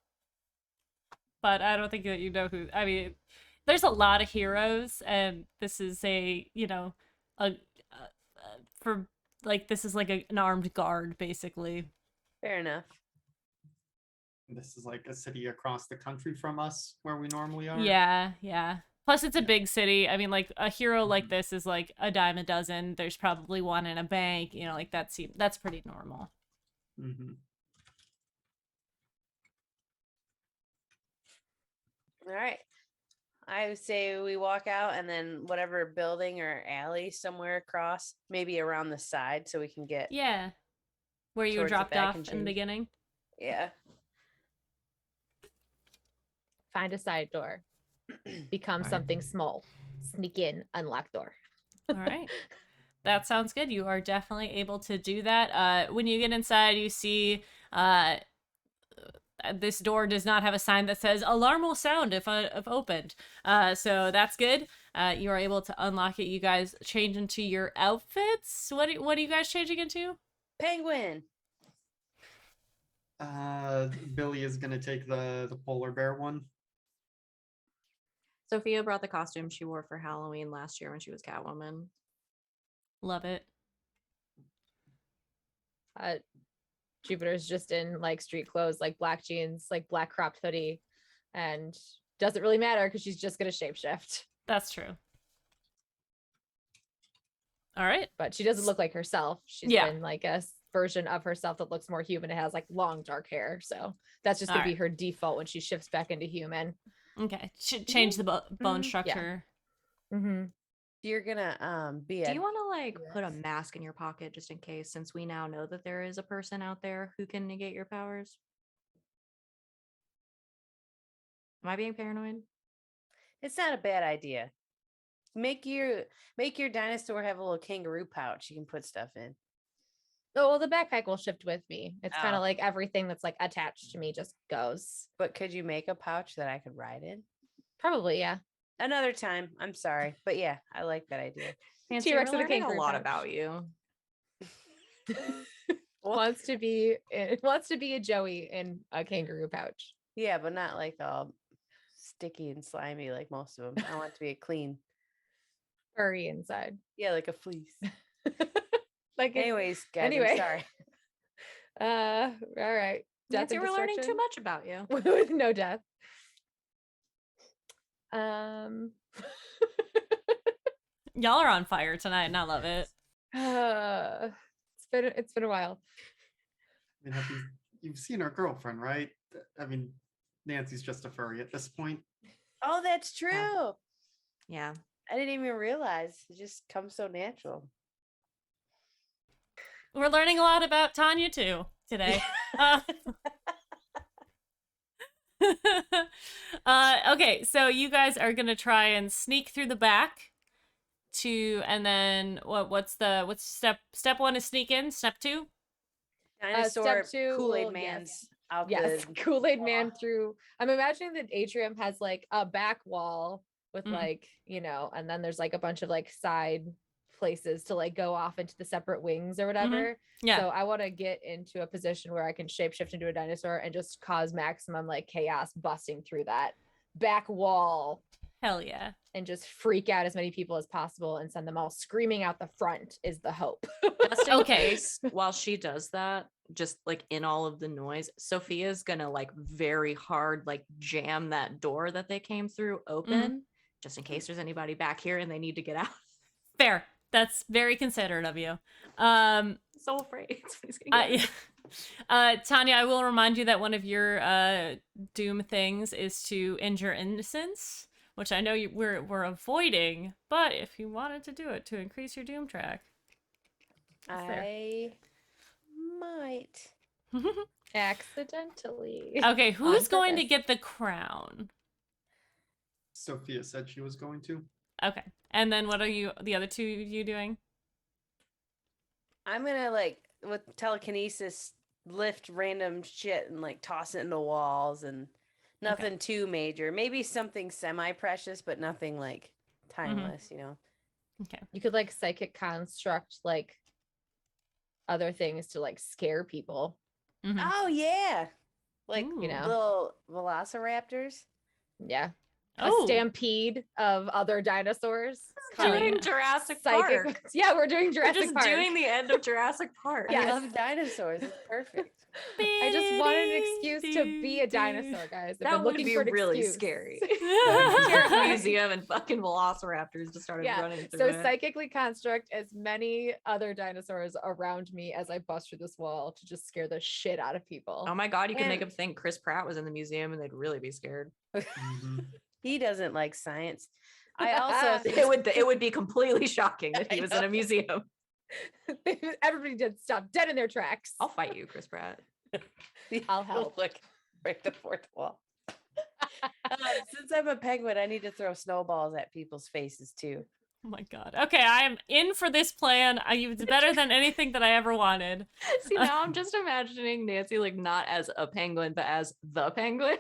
but I don't think that you know who. I mean, there's a lot of heroes, and this is a for like this is like an armed guard basically. Fair enough. This is like a city across the country from us where we normally are. Yeah, yeah. Plus, it's a big city. I mean, like a hero like this is like a dime a dozen. There's probably one in a bank. You know, like that's pretty normal. Mm-hmm. All right. I would say we walk out and then whatever building or alley somewhere across, maybe around the side so we can get. Yeah, where you were Towards the dropped back off and in the change. beginning. Yeah. Find a side door. Become Right. something small. Sneak in, unlock door. All right. That sounds good. You are definitely able to do that. When you get inside, you see this door does not have a sign that says alarm will sound if opened. So that's good. you are able to unlock it. You guys change into your outfits. What are you guys changing into? Penguin. Billy is gonna take the polar bear one. Sophia brought the costume she wore for Halloween last year when she was Catwoman. Love it. Jupiter's just in like street clothes, like black jeans, like black cropped hoodie, and doesn't really matter because she's just gonna shapeshift. That's true. All right. But she doesn't look like herself. She's Yeah. been like a version of herself that looks more human. It has like long dark hair, so that's just gonna be Alright. her default when she shifts back into human. Okay. Change the bone Mhm. Yeah. structure. Mm-hmm. You're gonna be Do a you want to like put a Yes. mask in your pocket just in case, since we now know that there is a person out there who can negate your powers? Am I being paranoid? It's not a bad idea. Make your dinosaur have a little kangaroo pouch you can put stuff in. Oh well, the backpack will shift with me. It's kind Oh. of like everything that's like attached to me just goes. But could you make a pouch that I could ride in? Probably, yeah. Another time. I'm sorry. But yeah, I like that idea. Nancy, T-Rex we're with a learning a kangaroo lot pouch. about you. wants to be a Joey in a kangaroo pouch. Yeah, but not like all sticky and slimy like most of them. I want it to be a clean. Furry inside. Yeah, like a fleece. Like it- Anyways, guys, anyway. I'm sorry. all right. Death Nancy, and we're learning too destruction much about you. with no death. Y'all are on fire tonight, and I love it. It's been a while. I mean, you've seen her girlfriend, right? I mean, Nancy's just a furry at this point. Oh, that's true. Yeah. I didn't even realize. It just comes so natural. We're learning a lot about Tanya too today. Okay, so you guys are gonna try and sneak through the back and then what's step one is sneak in, step two? Dinosaur step two, Kool-Aid well, Man's out Yes, the Kool-Aid Man through. I'm imagining that Atrium has like a back wall with Mhm. like, and then there's like a bunch of like side places to like go off into the separate wings or whatever. Yeah. So I want to get into a position where I can shapeshift into a dinosaur and just cause maximum like chaos busting through that back wall Hell yeah. and just freak out as many people as possible and send them all screaming out the front is the hope. Just in Okay. case, while she does that, just like in all of the noise, Sophia's gonna like very hard like jam that door that they came through open, just in case there's anybody back here and they need to get out. Fair. That's very considerate of you. So afraid. somebody's gonna get out. Tanya, I will remind you that one of your doom things is to injure innocence, which I know we're avoiding, but if you wanted to do it to increase your doom track, that's fair. I might. Accidentally. Okay, who's going to purpose. get the crown? Sophia said she was going to. Okay, and then what are the other two you doing? I'm gonna like with telekinesis lift random shit and like toss it into walls and nothing too major. Maybe something semi-precious, but nothing like timeless, you know. Okay. You could like psychic construct like other things to like scare people. Mhm. Oh yeah. Like Ooh. You know. little velociraptors. Yeah. Oh. A stampede of other dinosaurs. Hell Doing yeah. Jurassic Psychic- Park. Yeah, we're doing We're Jurassic just Park. doing the end of Jurassic Park. I Yes. love dinosaurs. It's perfect. I just wanted an excuse to be a dinosaur, guys. I've That been would looking be for an really excuse. scary. Terrifying. Terrifying museum and fucking velociraptors just started Yeah, running through so it. psychically construct as many other dinosaurs around me as I bust through this wall to just scare the shit out of people. Oh my god, you could make And- them think Chris Pratt was in the museum and they'd really be scared. Mhm. He doesn't like science. I also think It would be completely shocking if he I was in a know. museum. Everybody did stop dead in their tracks. I'll fight you, Chris Pratt. I'll help. Look, break the fourth wall. Since I'm a penguin, I need to throw snowballs at people's faces too. Oh my god. Okay, I am in for this plan. It's better than anything that I ever wanted. See, now I'm just imagining Nancy like not as a penguin, but as the penguin.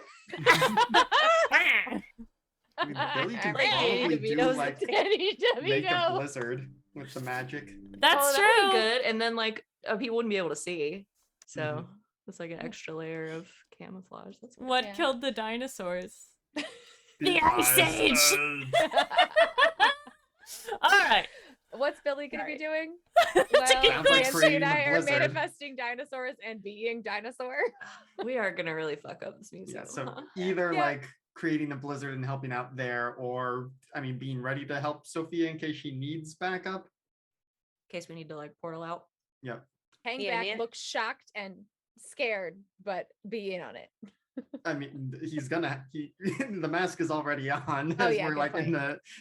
I mean, Billy can Like Danny probably do DeVito's like Danny make a DeVito. blizzard with the magic. That's Oh, true. that would be good. And then like people wouldn't be able to see. So Mhm. it's like an extra layer of camouflage. That's good. What Yeah. killed the dinosaurs? The Ice Age. All right. What's Billy gonna All be right. doing? That's a Well, good Sounds like Nancy creating and a I are blizzard. manifesting dinosaurs and being dinosaur. We are gonna really fuck up this museum. Yeah, so huh? either Yeah. like creating a blizzard and helping out there, or I mean, being ready to help Sophia in case she needs backup. In case we need to like portal out. Yep. Hang Yeah, back, Nan- look shocked and scared, but be in on it. I mean, he's gonna. The mask is already on. Oh, as yeah, we're good like point.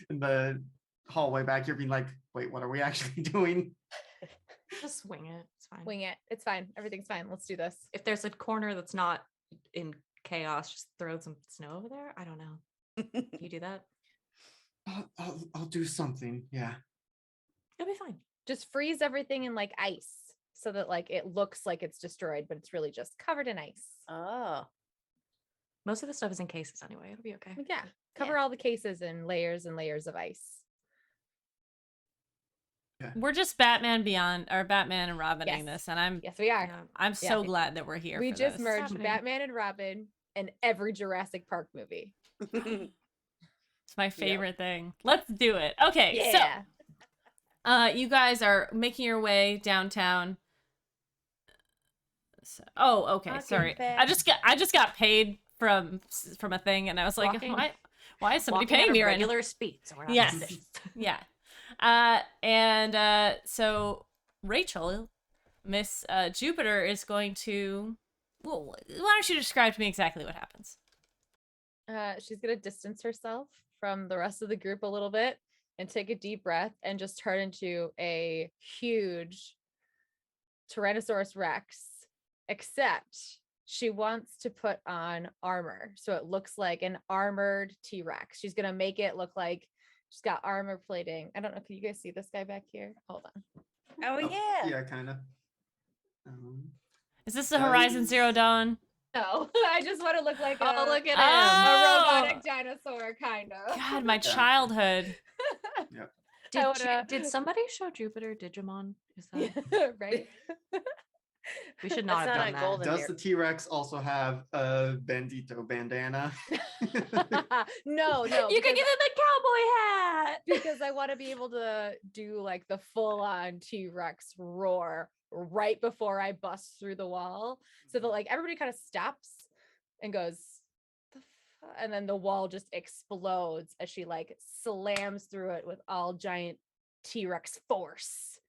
in the hallway back here, being like, "Wait, what are we actually doing?" Just wing it. It's fine. Wing it. It's fine. Everything's fine. Let's do this. If there's a corner that's not in chaos, just throw some snow over there. I don't know. Can you do that? I'll do something. Yeah. It'll be fine. Just freeze everything in like ice so that like it looks like it's destroyed, but it's really just covered in ice. Oh. Most of the stuff is in cases anyway. It'll be okay. Like, yeah. Cover all the cases in layers and layers of ice. We're just Batman Beyond or Batman and Robining Yes. this, and I'm Yes, we are. Yeah. I'm Yeah. so glad that we're here. We for just this. merged happening. Batman and Robin and every Jurassic Park movie. It's my favorite thing. Let's do it. Okay, Yeah. so you guys are making your way downtown. Okay, Walking sorry. fast. I just got paid from a thing, and I was like, Walking- why is somebody Walking at paying a me right now? regular speed. So we're not Yes. missing. Yeah. So Rachel, Miss Jupiter is going to. Well, why don't you describe to me exactly what happens? She's gonna distance herself from the rest of the group a little bit and take a deep breath and just turn into a huge Tyrannosaurus Rex, except she wants to put on armor. So it looks like an armored T-Rex. She's gonna make it look like she's got armor plating. I don't know. Can you guys see this guy back here? Hold on. Oh yeah. Yeah, kind of. Is this the Horizon Zero Dawn? No, I just want to look like Oh, look at him. Oh! a robotic dinosaur, kind of. God, my Yeah. childhood. Did somebody show Jupiter Digimon? Is that right? we should not That's have not done a that. golden- Does the T-Rex also have a Bandito bandana? no, You could because- give him the cowboy hat. because I want to be able to do like the full on T-Rex roar right before I bust through the wall so that like everybody kind of stops and goes and then the wall just explodes as she like slams through it with all giant T-Rex force.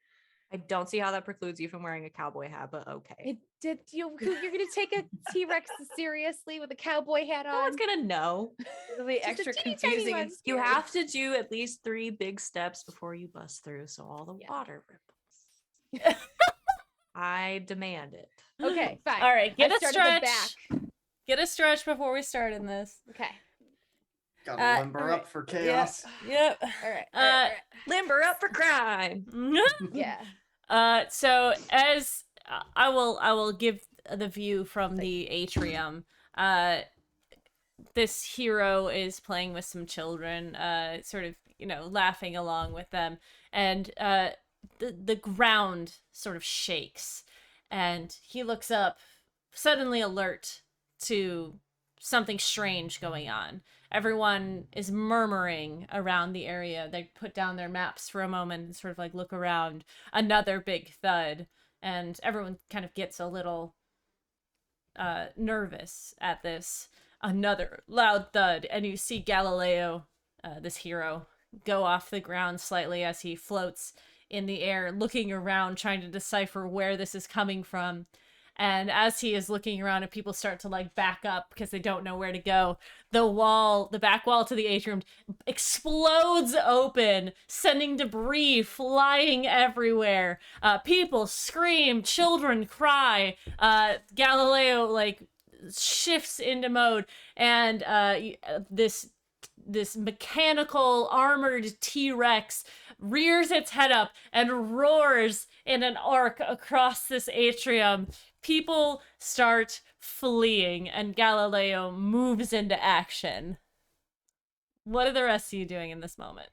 I don't see how that precludes you from wearing a cowboy hat, but okay. It did you're gonna take a T-Rex seriously with a cowboy hat No on? one's gonna know. It'll be Just a extra teeny tiny confusing one. and You scary. have to do at least 3 big steps before you bust through, so all the Yeah. water ripples. I demand it. Okay, fine. All right, get I a start at the stretch. Get a stretch before we start in this. Okay. Gotta limber alright. up for chaos. Yep. All right. Limber up for crime. Yeah. So as I will give the view from the atrium. This hero is playing with some children, sort of, laughing along with them, and the ground sort of shakes, and he looks up, suddenly alert to something strange going on. Everyone is murmuring around the area. They put down their maps for a moment and sort of like look around. Another big thud, and everyone kind of gets a little nervous at this. Another loud thud, and you see Galileo, this hero, go off the ground slightly as he floats in the air, looking around, trying to decipher where this is coming from. And as he is looking around and people start to like back up because they don't know where to go, the back wall to the atrium explodes open, sending debris flying everywhere. People scream, children cry. Galileo like shifts into mode, and this mechanical armored T-Rex rears its head up and roars in an arc across this atrium. People start fleeing, and Galileo moves into action. What are the rest of you doing in this moment?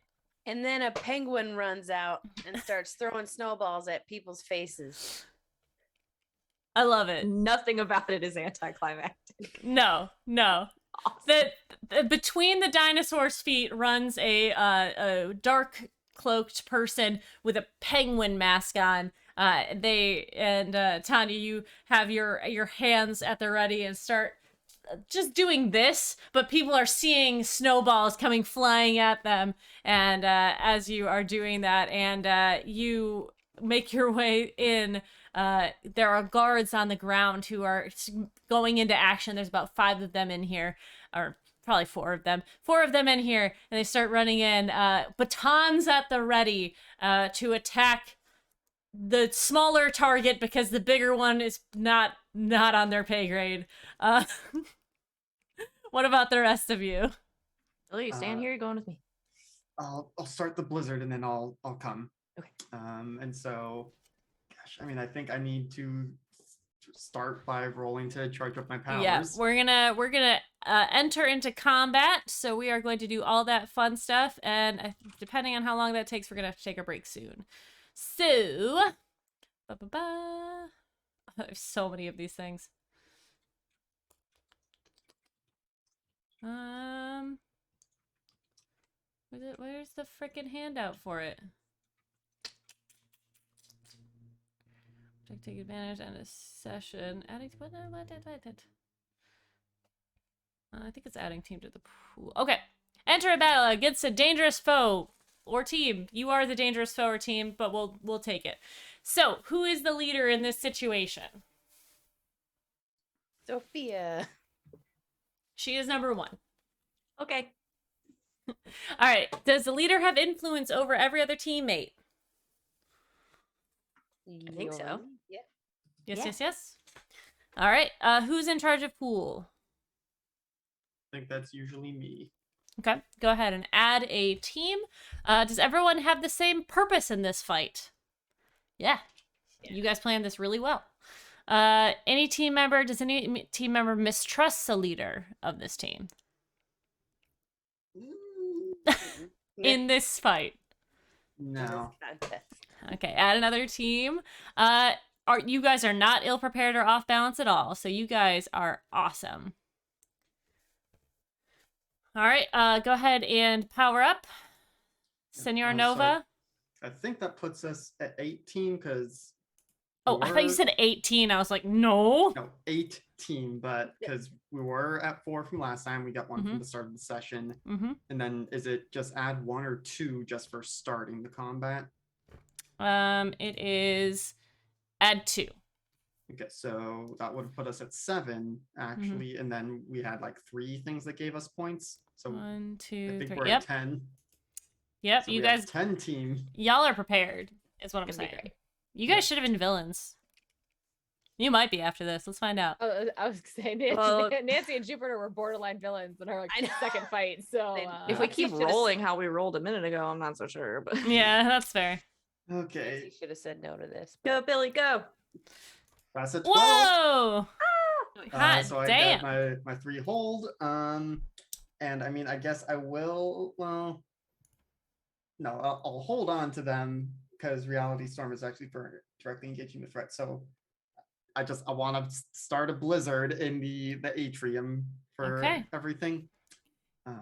And then a penguin runs out and starts throwing snowballs at people's faces. I love it. Nothing about it is anticlimactic. No. Between the dinosaur's feet runs a dark cloaked person with a penguin mask on. Tanya, you have your hands at the ready and start just doing this, but people are seeing snowballs coming flying at them. And as you are doing that, and you make your way in, there are guards on the ground who are going into action. There's about 5 of them in here, or probably 4 of them. 4 of them in here, and they start running in, batons at the ready, to attack the smaller target because the bigger one is not on their pay grade. What about the rest of you? Lily, you stand here. You're going with me. I'll start the blizzard and then I'll come. Okay. And so, gosh, I mean, I think I need to start by rolling to charge up my powers. Yeah, we're gonna enter into combat. So we are going to do all that fun stuff, and depending on how long that takes, we're gonna have to take a break soon. So, there's so many of these things. Where's the frickin' handout for it? Take advantage on a session. Adding what? I think it's adding team to the pool. Okay. Enter a battle against a dangerous foe or team. You are the dangerous foe or team, but we'll take it. So, who is the leader in this situation? Sophia. She is number 1. Okay. All right. Does the leader have influence over every other teammate? I think so. Yeah. Yes. All right. Who's in charge of pool? I think that's usually me. Okay. Go ahead and add a team. Does everyone have the same purpose in this fight? Yeah. You guys planned this really well. Does any team member mistrust the leader of this team in this fight? No. Okay, add another team. You guys are not ill prepared or off balance at all, so you guys are awesome. All right, go ahead and power up. Senor Nova. I think that puts us at 18 because. Oh, I thought you said 18. I was like, no. No, 18, but because we were at 4 from last time, we got 1 from the start of the session. And then is it just add 1 or 2 just for starting the combat? It is add 2. Okay, so that would put us at 7 actually, and then we had like 3 things that gave us points. So 1, 2, I think 3. we're Yep. at 10. Yep, So you we have guys 10 team. y'all are prepared, is what I'm Gonna be saying. great. You guys should have been villains. You might be after this. Let's find out. Oh, I was saying Nancy, Well- Nancy and Jupiter were borderline villains in our I know. second fight. So If we Nancy keep should've rolling how we rolled a minute ago, I'm not so sure. But Yeah, that's fair. Okay, You should have said no to this. go, Billy, go. that's at 12. Whoa! Hot So I damn. get my 3 hold. And I mean, I guess I will. Well, no, I'll hold on to them because Reality Storm is actually for directly engaging the threat. So I want to start a blizzard in the atrium for Okay. everything.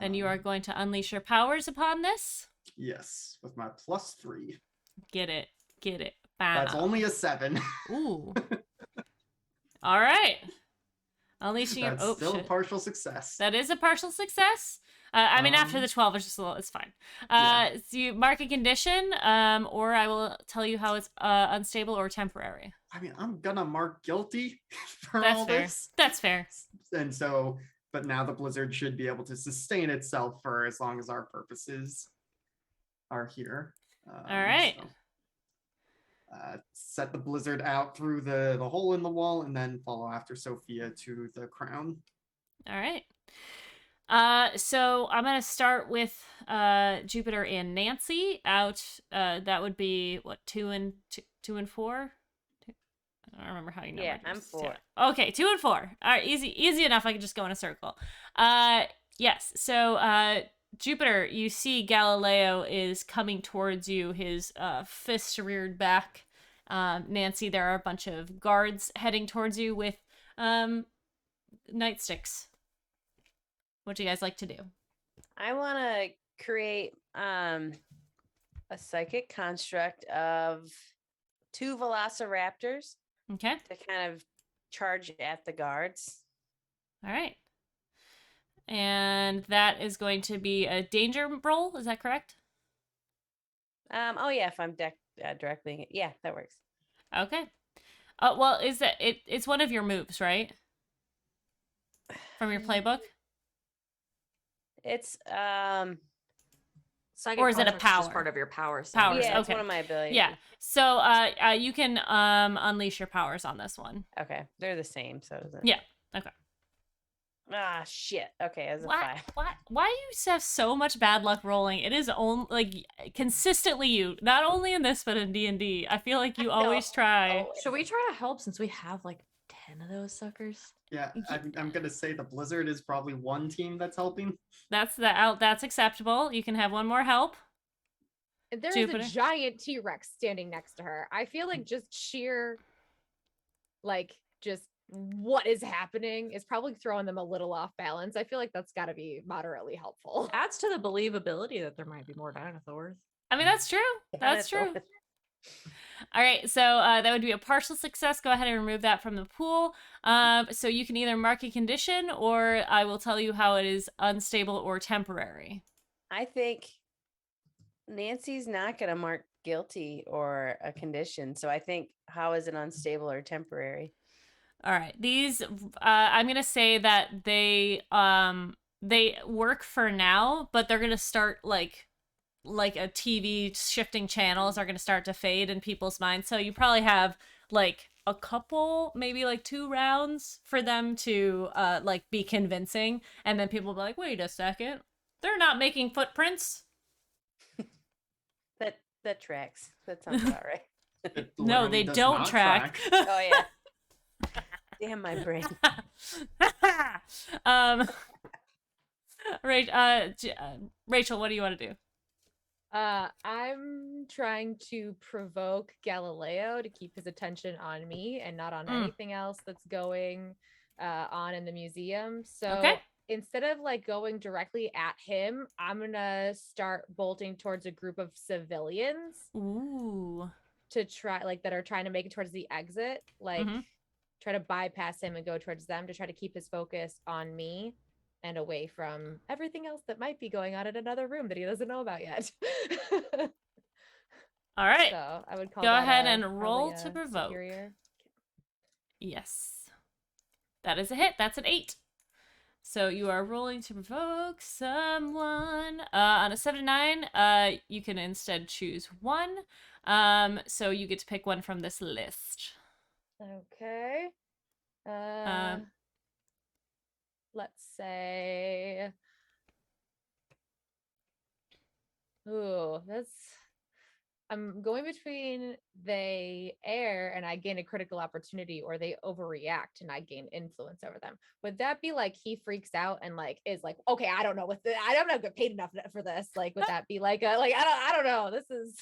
And you are going to unleash your powers upon this? Yes, with my +3. Get it. That's Bow. only a 7. Ooh. All right. Unleashing your. That's Oh, still a shit. partial success. That is a partial success. I mean, after the 12, it's just a little. It's fine. Yeah. So you mark a condition, or I will tell you how it's unstable or temporary. I mean, I'm gonna mark guilty for That's all fair. this. That's fair. And so, but now the blizzard should be able to sustain itself for as long as our purposes are here. All right. Set the blizzard out through the hole in the wall and then follow after Sophia to the crown. All right. So I'm gonna start with Jupiter and Nancy out. That would be what, 2 and 4. I don't remember how you know. Yeah, I'm 4. Okay, 2 and 4. All right, easy enough. I can just go in a circle. Yes. So Jupiter, you see Galileo is coming towards you, his fist reared back. Nancy, there are a bunch of guards heading towards you with nightsticks. What do you guys like to do? I want to create a psychic construct of 2 velociraptors Okay. to kind of charge at the guards. All right. And that is going to be a danger roll. Is that correct? Oh yeah, if I'm directly, yeah, that works. Okay. Well, is that it's one of your moves, right? From your playbook? It's Psychic Or is it a construct's just power? part of your power set. Powers, yeah, it's okay. one of my abilities. Yeah. So you can unleash your powers on this one. Okay, they're the same, so it doesn't. Yeah. Okay. Ah, shit. Okay, as a Why? 5. Why you have so much bad luck rolling? It is only like consistently you. Not only in this, but in D&D. I feel like you always try. Should we try to help since we have like 10 of those suckers? Yeah, I'm gonna say the Blizzard is probably one team that's helping. That's acceptable. You can have one more help. And there is Jupiter. a giant T-Rex standing next to her. I feel like just sheer, like, just what is happening is probably throwing them a little off balance. I feel like that's got to be moderately helpful. Adds to the believability that there might be more dinosaurs. I mean, that's true. That's true. All right, so that would be a partial success. Go ahead and remove that from the pool. So you can either mark a condition, or I will tell you how it is unstable or temporary. I think Nancy's not going to mark guilty or a condition. So I think, how is it unstable or temporary? All right, these I'm gonna say that they work for now, but they're gonna start like a TV shifting channels are gonna start to fade in people's minds. So you probably have like a couple, maybe like 2 rounds for them to like be convincing, and then people will be like, wait a second, they're not making footprints. That tracks. That sounds about right. It No, literally they does don't not track. Oh yeah. Damn my brain. Rachel, what do you want to do? I'm trying to provoke Galileo to keep his attention on me and not on anything else that's going on in the museum. So Okay. instead of like going directly at him, I'm gonna start bolting towards a group of civilians Ooh. to try like that are trying to make it towards the exit, like Mhm. try to bypass him and go towards them to try to keep his focus on me and away from everything else that might be going on in another room that he doesn't know about yet. All right. So I would call Go that ahead a- and probably roll a to provoke. superior. Yes. That is a hit. That's an 8. So you are rolling to provoke someone. On a 7 to 9, you can instead choose one. So you get to pick one from this list. Okay. Um, Let's say. Ooh, that's. I'm going between they err and I gain a critical opportunity, or they overreact and I gain influence over them. Would that be like he freaks out and like is like, okay, I don't know what I'm not get paid enough for this. Like, would that be like a like I don't know. This is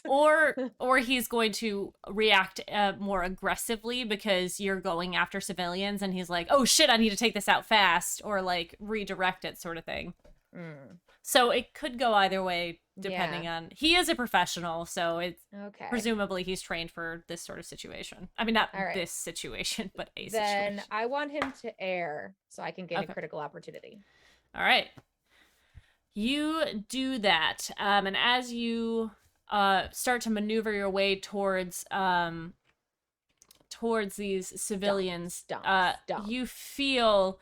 or he's going to react more aggressively because you're going after civilians, and he's like, oh shit, I need to take this out fast, or like redirect it, sort of thing. Mm, So it could go either way depending Yeah. on. He is a professional, so it's okay. presumably he's trained for this sort of situation. I mean, not All right. this situation, but a Then situation. I want him to err so I can gain Okay. a critical opportunity. All right. You do that, and as you start to maneuver your way towards these civilians, stomp, stomp. you feel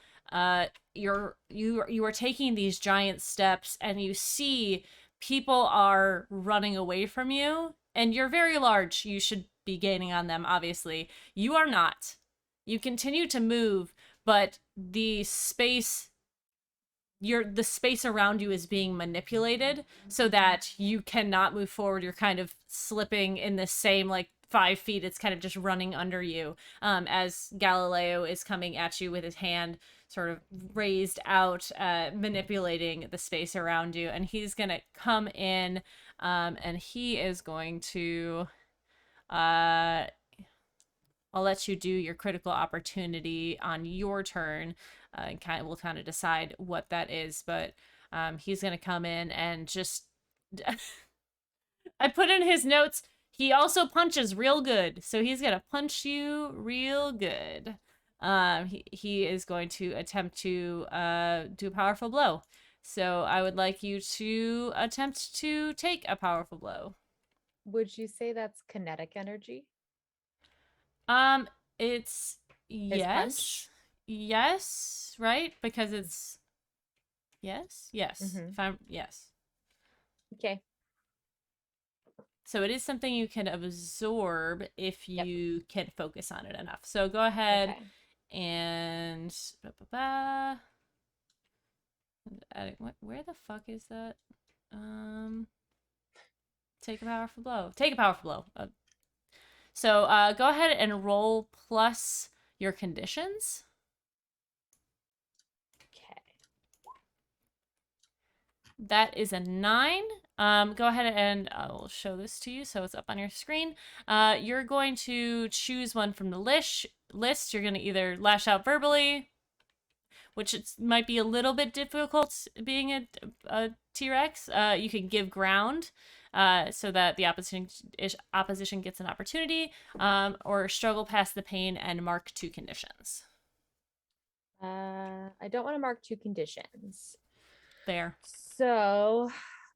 you are taking these giant steps, and you see people are running away from you, and you're very large. You should be gaining on them, obviously. You are not. You continue to move, but the space around you is being manipulated so that you cannot move forward. You're kind of slipping in the same like 5 feet. It's kind of just running under you as Galileo is coming at you with his hand sort of raised out, manipulating the space around you. And he's going to come in and he is going to... I'll let you do your critical opportunity on your turn. And we'll kind of decide what that is, but he's gonna come in and just. I put in his notes. He also punches real good, so he's gonna punch you real good. He is going to attempt to do a powerful blow. So I would like you to attempt to take a powerful blow. Would you say that's kinetic energy? It's His yes. punch? Yes, right? Because it's yes. Mhm. If I'm yes. Okay. So it is something you can absorb if Yep. you can focus on it enough. So go ahead Okay. and where the fuck is that? Take a powerful blow. Take a powerful blow. So go ahead and roll plus your conditions. Okay. That is a 9. Go ahead and I will show this to you so it's up on your screen. You're going to choose one from the list. You're going to either lash out verbally, which might be a little bit difficult being a T-Rex. You can give ground. So that the opposition gets an opportunity, or struggle past the pain and mark 2 conditions. I don't want to mark 2 conditions. There. So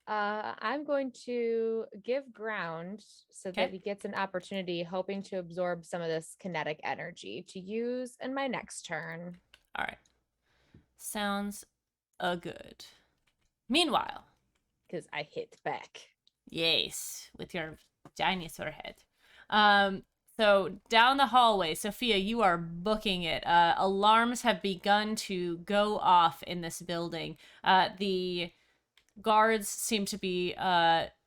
I'm going to give ground so that Okay. he gets an opportunity, hoping to absorb some of this kinetic energy to use in my next turn. All right. Sounds good. Meanwhile. Because I hit back. Yes, with your dinosaur head. So down the hallway, Sophia, you are booking it. Alarms have begun to go off in this building. The guards seem to be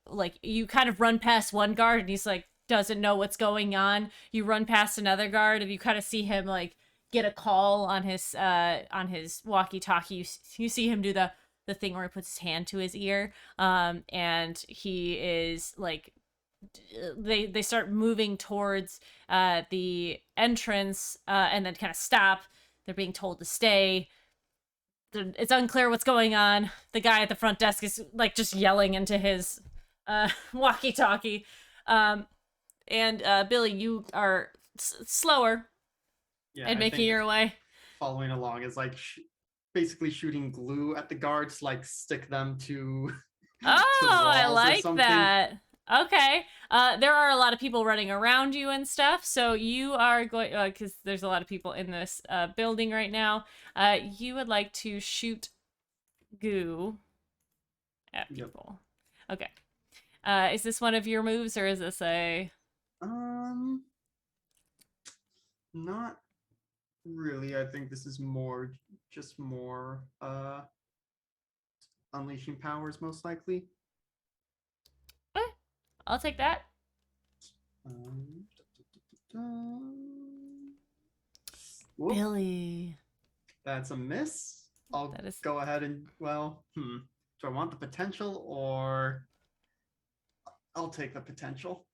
like, you kind of run past one guard and he's like doesn't know what's going on. You run past another guard and you kind of see him like get a call on his walkie-talkie. You see him do the thing where he puts his hand to his ear, and he is like, they start moving towards the entrance, and then kind of stop. They're being told to stay. It's unclear what's going on. The guy at the front desk is like just yelling into his walkie-talkie, and Billy, you are slower Yeah, and I making think your way. following along is like basically shooting glue at the guards, like stick them to. Oh, I walls or like something. that. Okay. There are a lot of people running around you and stuff, so you are going, because there's a lot of people in this building right now. You would like to shoot goo at Yep. people. Okay. Is this one of your moves, or is this a... Not really. I think this is more unleashing powers, most likely. I'll take that. Whoop, Billy. that's a miss. I'll That is- go ahead and do I want the potential, or I'll take the potential.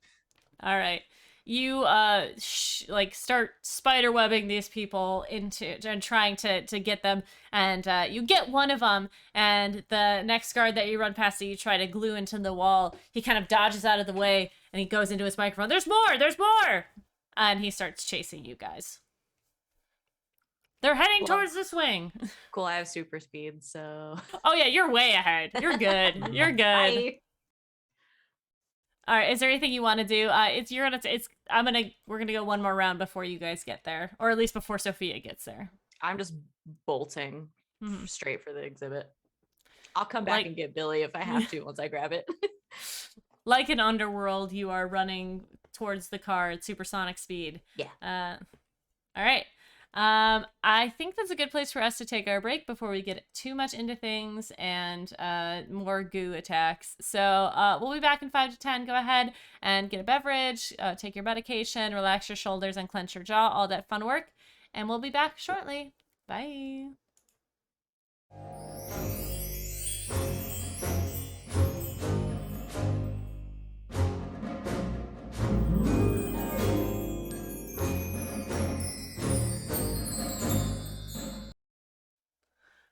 All right. You like start spider webbing these people into and trying to get them, and you get one of them, and the next guard that you run past that you try to glue into the wall, he kind of dodges out of the way and he goes into his microphone. There's more, and he starts chasing you guys. They're heading Well- towards the swing. Cool, I have super speed, so Oh yeah, you're way ahead. You're good. You're good. Bye. All right. Is there anything you want to do? We're gonna go one more round before you guys get there, or at least before Sophia gets there. I'm just bolting Mhm. straight for the exhibit. I'll come back Like- and get Billy if I have to once I grab it. Like an underworld, you are running towards the car at supersonic speed. Yeah. All right. I think that's a good place for us to take our break before we get too much into things and more goo attacks. So we'll be back in 5 to 10. Go ahead and get a beverage, take your medication, relax your shoulders and clench your jaw, all that fun work. And we'll be back shortly. Bye.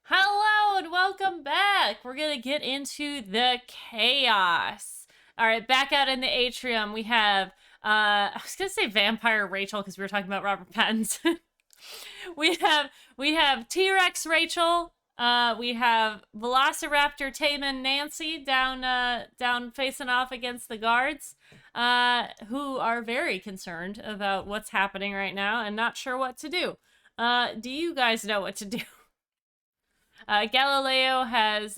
Hello and welcome back. We're going to get into the chaos. All right, back out in the atrium, we have, I was going to say Vampire Rachel because we were talking about Robert Pattinson. we have T-Rex Rachel. We have Velociraptor Taman Nancy down facing off against the guards, who are very concerned about what's happening right now and not sure what to do. Do you guys know what to do? Galileo has,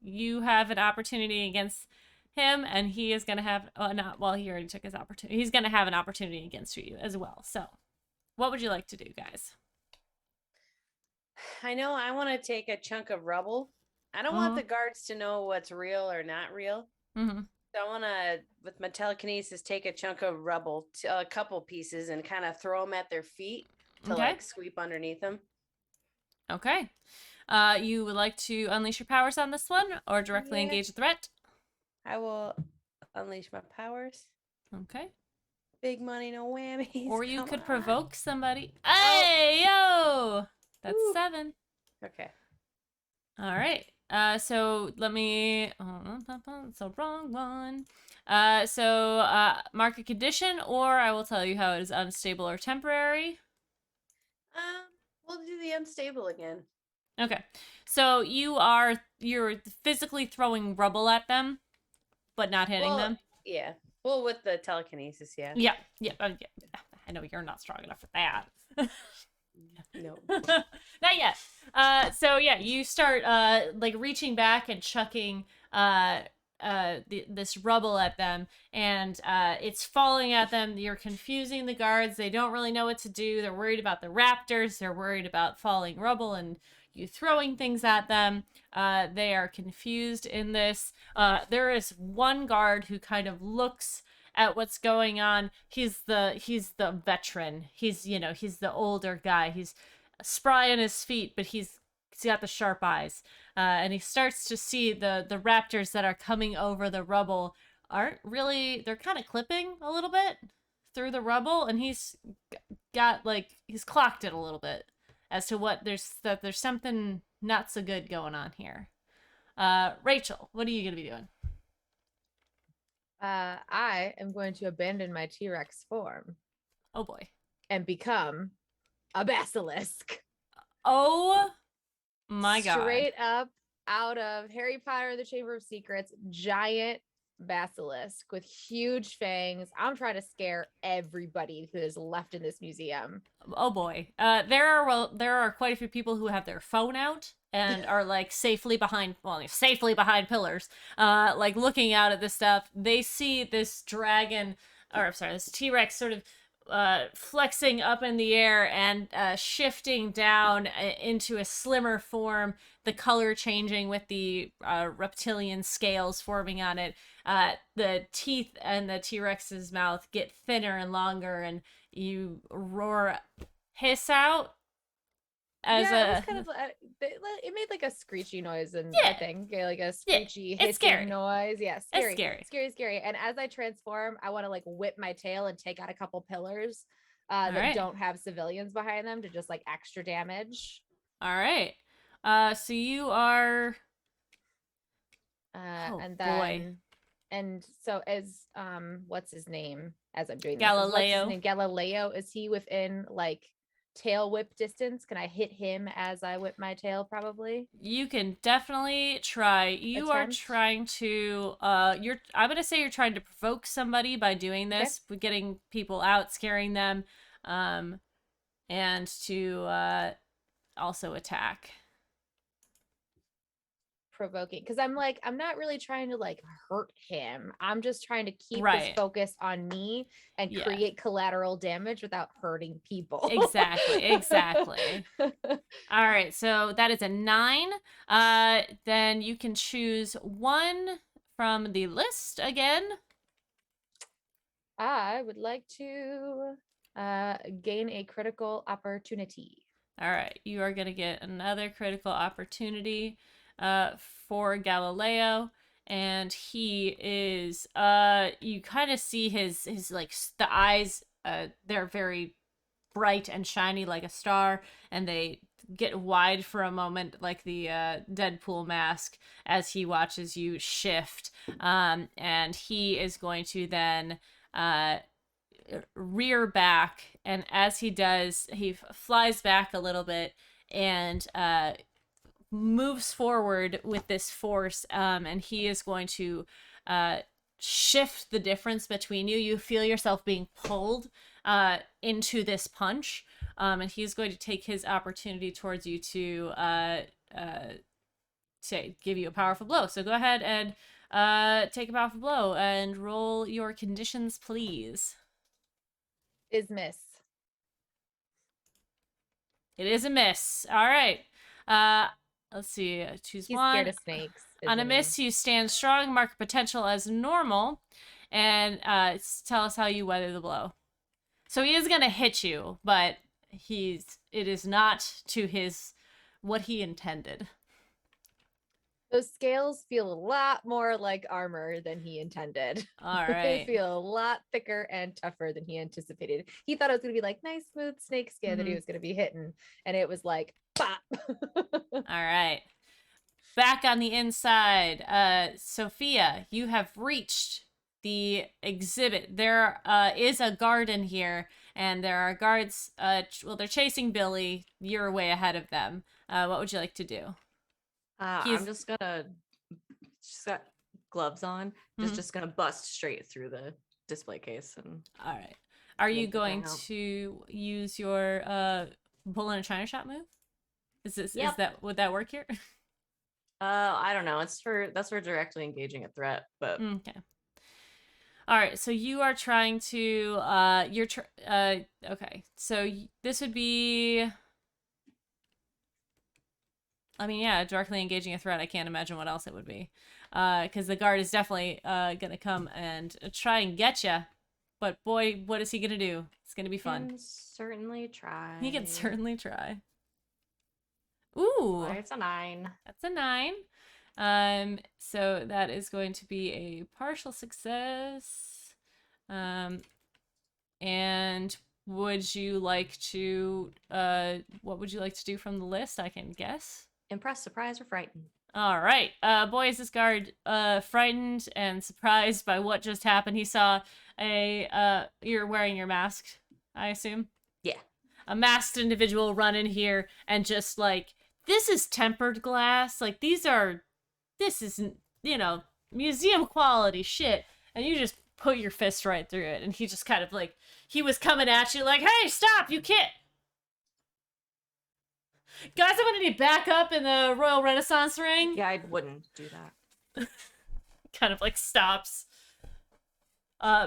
you have an opportunity against him, and he is going to have, he already took his opportunity. He's going to have an opportunity against you as well. So, what would you like to do, guys? I know I want to take a chunk of rubble. I don't want the guards to know what's real or not real. Mm-hmm. So I want to, with my telekinesis, take a chunk of rubble, a couple pieces, and kind of throw them at their feet to like sweep underneath them. Okay. You would like to unleash your powers on this one or directly engage the threat? I will unleash my powers. Okay. Big money, no whammies. Or you Come could on. provoke somebody. Hey, yo! That's Woo. 7. Okay. All right. So let me. So wrong one. Mark a condition, or I will tell you how it is unstable or temporary. We'll do the unstable again. Okay. So you're physically throwing rubble at them, but not hitting them. Yeah. Well, with the telekinesis, yeah. Yeah. I know you're not strong enough for that. No. Not yet. So yeah, you start like reaching back and chucking this rubble at them, and it's falling at them. You're confusing the guards. They don't really know what to do. They're worried about the raptors. They're worried about falling rubble and you throwing things at them. They are confused in this. There is one guard who kind of looks at what's going on. He's the veteran. He's the older guy. He's spry on his feet, but he's got the sharp eyes. And he starts to see the raptors that are coming over the rubble aren't really, they're kind of clipping a little bit through the rubble, and he's clocked it a little bit as to there's something not so good going on here. Rachel, what are you gonna be doing? I am going to abandon my T-Rex form. Oh boy. And become a basilisk. Oh my god. Straight up out of Harry Potter and the Chamber of Secrets, giant basilisk with huge fangs. I'm trying to scare everybody who is left in this museum. Oh boy. There are quite a few people who have their phone out and are like safely behind pillars, like looking out at this stuff. They see this this T-Rex sort of flexing up in the air and shifting down into a slimmer form, the color changing with the reptilian scales forming on it. The teeth and the T-Rex's mouth get thinner and longer, and you hiss out as it was kind of it made like a screechy noise, and I think like a screechy hissing noise. Yeah, scary. It's scary. And as I transform, I want to like whip my tail and take out a couple pillars that don't have civilians behind them to just like extra damage. All right. So you are. And then, and so as what's his name? As I'm doing Galileo. This, Galileo, is he within like tail whip distance? Can I hit him as I whip my tail? Probably. You can definitely try. You are trying to I'm gonna say you're trying to provoke somebody by doing this, getting people out, scaring them, and to also attack. provoking because I'm not really trying to like hurt him. I'm just trying to keep Right. his focus on me and Yeah. create collateral damage without hurting people. Exactly. All right, so that is a 9. Then you can choose one from the list again. I would like to gain a critical opportunity. All right, you are going to get another critical opportunity for Galileo, and he is you kind of see his like the eyes they're very bright and shiny like a star, and they get wide for a moment like the Deadpool mask as he watches you shift, and he is going to then rear back, and as he does, he flies back a little bit and moves forward with this force, and he is going to shift the difference between you. You feel yourself being pulled into this punch, and he's going to take his opportunity towards you to give you a powerful blow. So go ahead and take a powerful blow and roll your conditions, please. Is miss. It is a miss. All right. Let's see. Choose He's one. scared of snakes. On a isn't miss, he? you stand strong, mark potential as normal, and tell us how you weather the blow. So he is gonna hit you, but it is not to what he intended. Those scales feel a lot more like armor than he intended. All They right. feel a lot thicker and tougher than he anticipated. He thought it was going to be like nice, smooth snake skin that he Mhm. was going to be hitting. And it was like, pop. All right. Back on the inside, Sophia, you have reached the exhibit. There is a guard in here, and there are guards. They're chasing Billy. You're way ahead of them. What would you like to do? He's- I'm just gonna. She's got gloves on. Mhm. Just gonna bust straight through the display case and. All right. Are you Make the going thing out. to use your bull in a china shop move? Yep. Would that work here? I don't know. That's for directly engaging a threat, but Okay. All right. So you are trying to okay. So this would be. I mean, yeah, directly engaging a threat. I can't imagine what else it would be, because the guard is definitely gonna come and try and get you. But boy, what is he gonna do? It's gonna be fun. can certainly try. He can certainly try. Ooh, It's a 9. that's a 9. So that is going to be a partial success. And would you like to what would you like to do from the list? I can guess. Impressed, surprised, or frightened. All right. Boy, is this guard frightened and surprised by what just happened. He saw you're wearing your mask, I assume. Yeah. A masked individual run in here and just like, this is tempered glass. Like this isn't, museum quality shit. And you just put your fist right through it. And he just kind of like, he was coming at you like, hey, stop, you can't. Guys, I'm gonna need backup in the Royal Renaissance ring. Yeah, I wouldn't do that. Kind of like stops.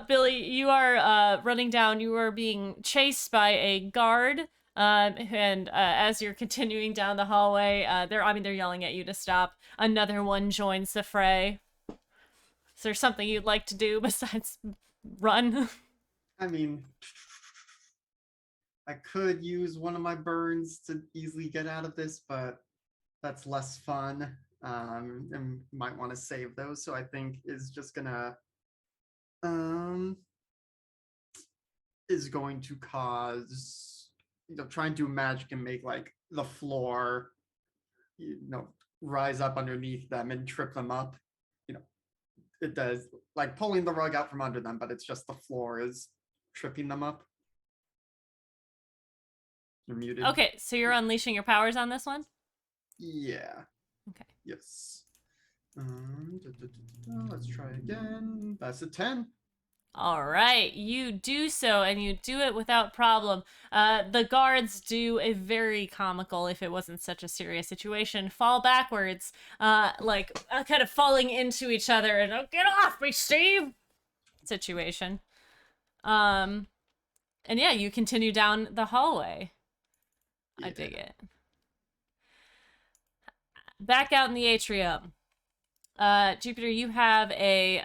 Billy, you are running down. You are being chased by a guard. And as you're continuing down the hallway, they're yelling at you to stop. Another one joins the fray. Is there something you'd like to do besides run? I mean, I could use one of my burns to easily get out of this, but that's less fun. And might want to save those. So I think is just gonna is going to cause, try and do magic and make like the floor, rise up underneath them and trip them up. It does, like pulling the rug out from under them, but it's just the floor is tripping them up. You're muted. Okay, so you're unleashing your powers on this one? Yeah. Okay. Yes. Let's try again. That's a 10. All right, you do so, and you do it without problem. The guards do a very comical, if it wasn't such a serious situation, fall backwards, kind of falling into each other, and oh, get off me, Steve! Situation. And yeah, you continue down the hallway. I dig it. Back out in the atrium. Jupiter, you have a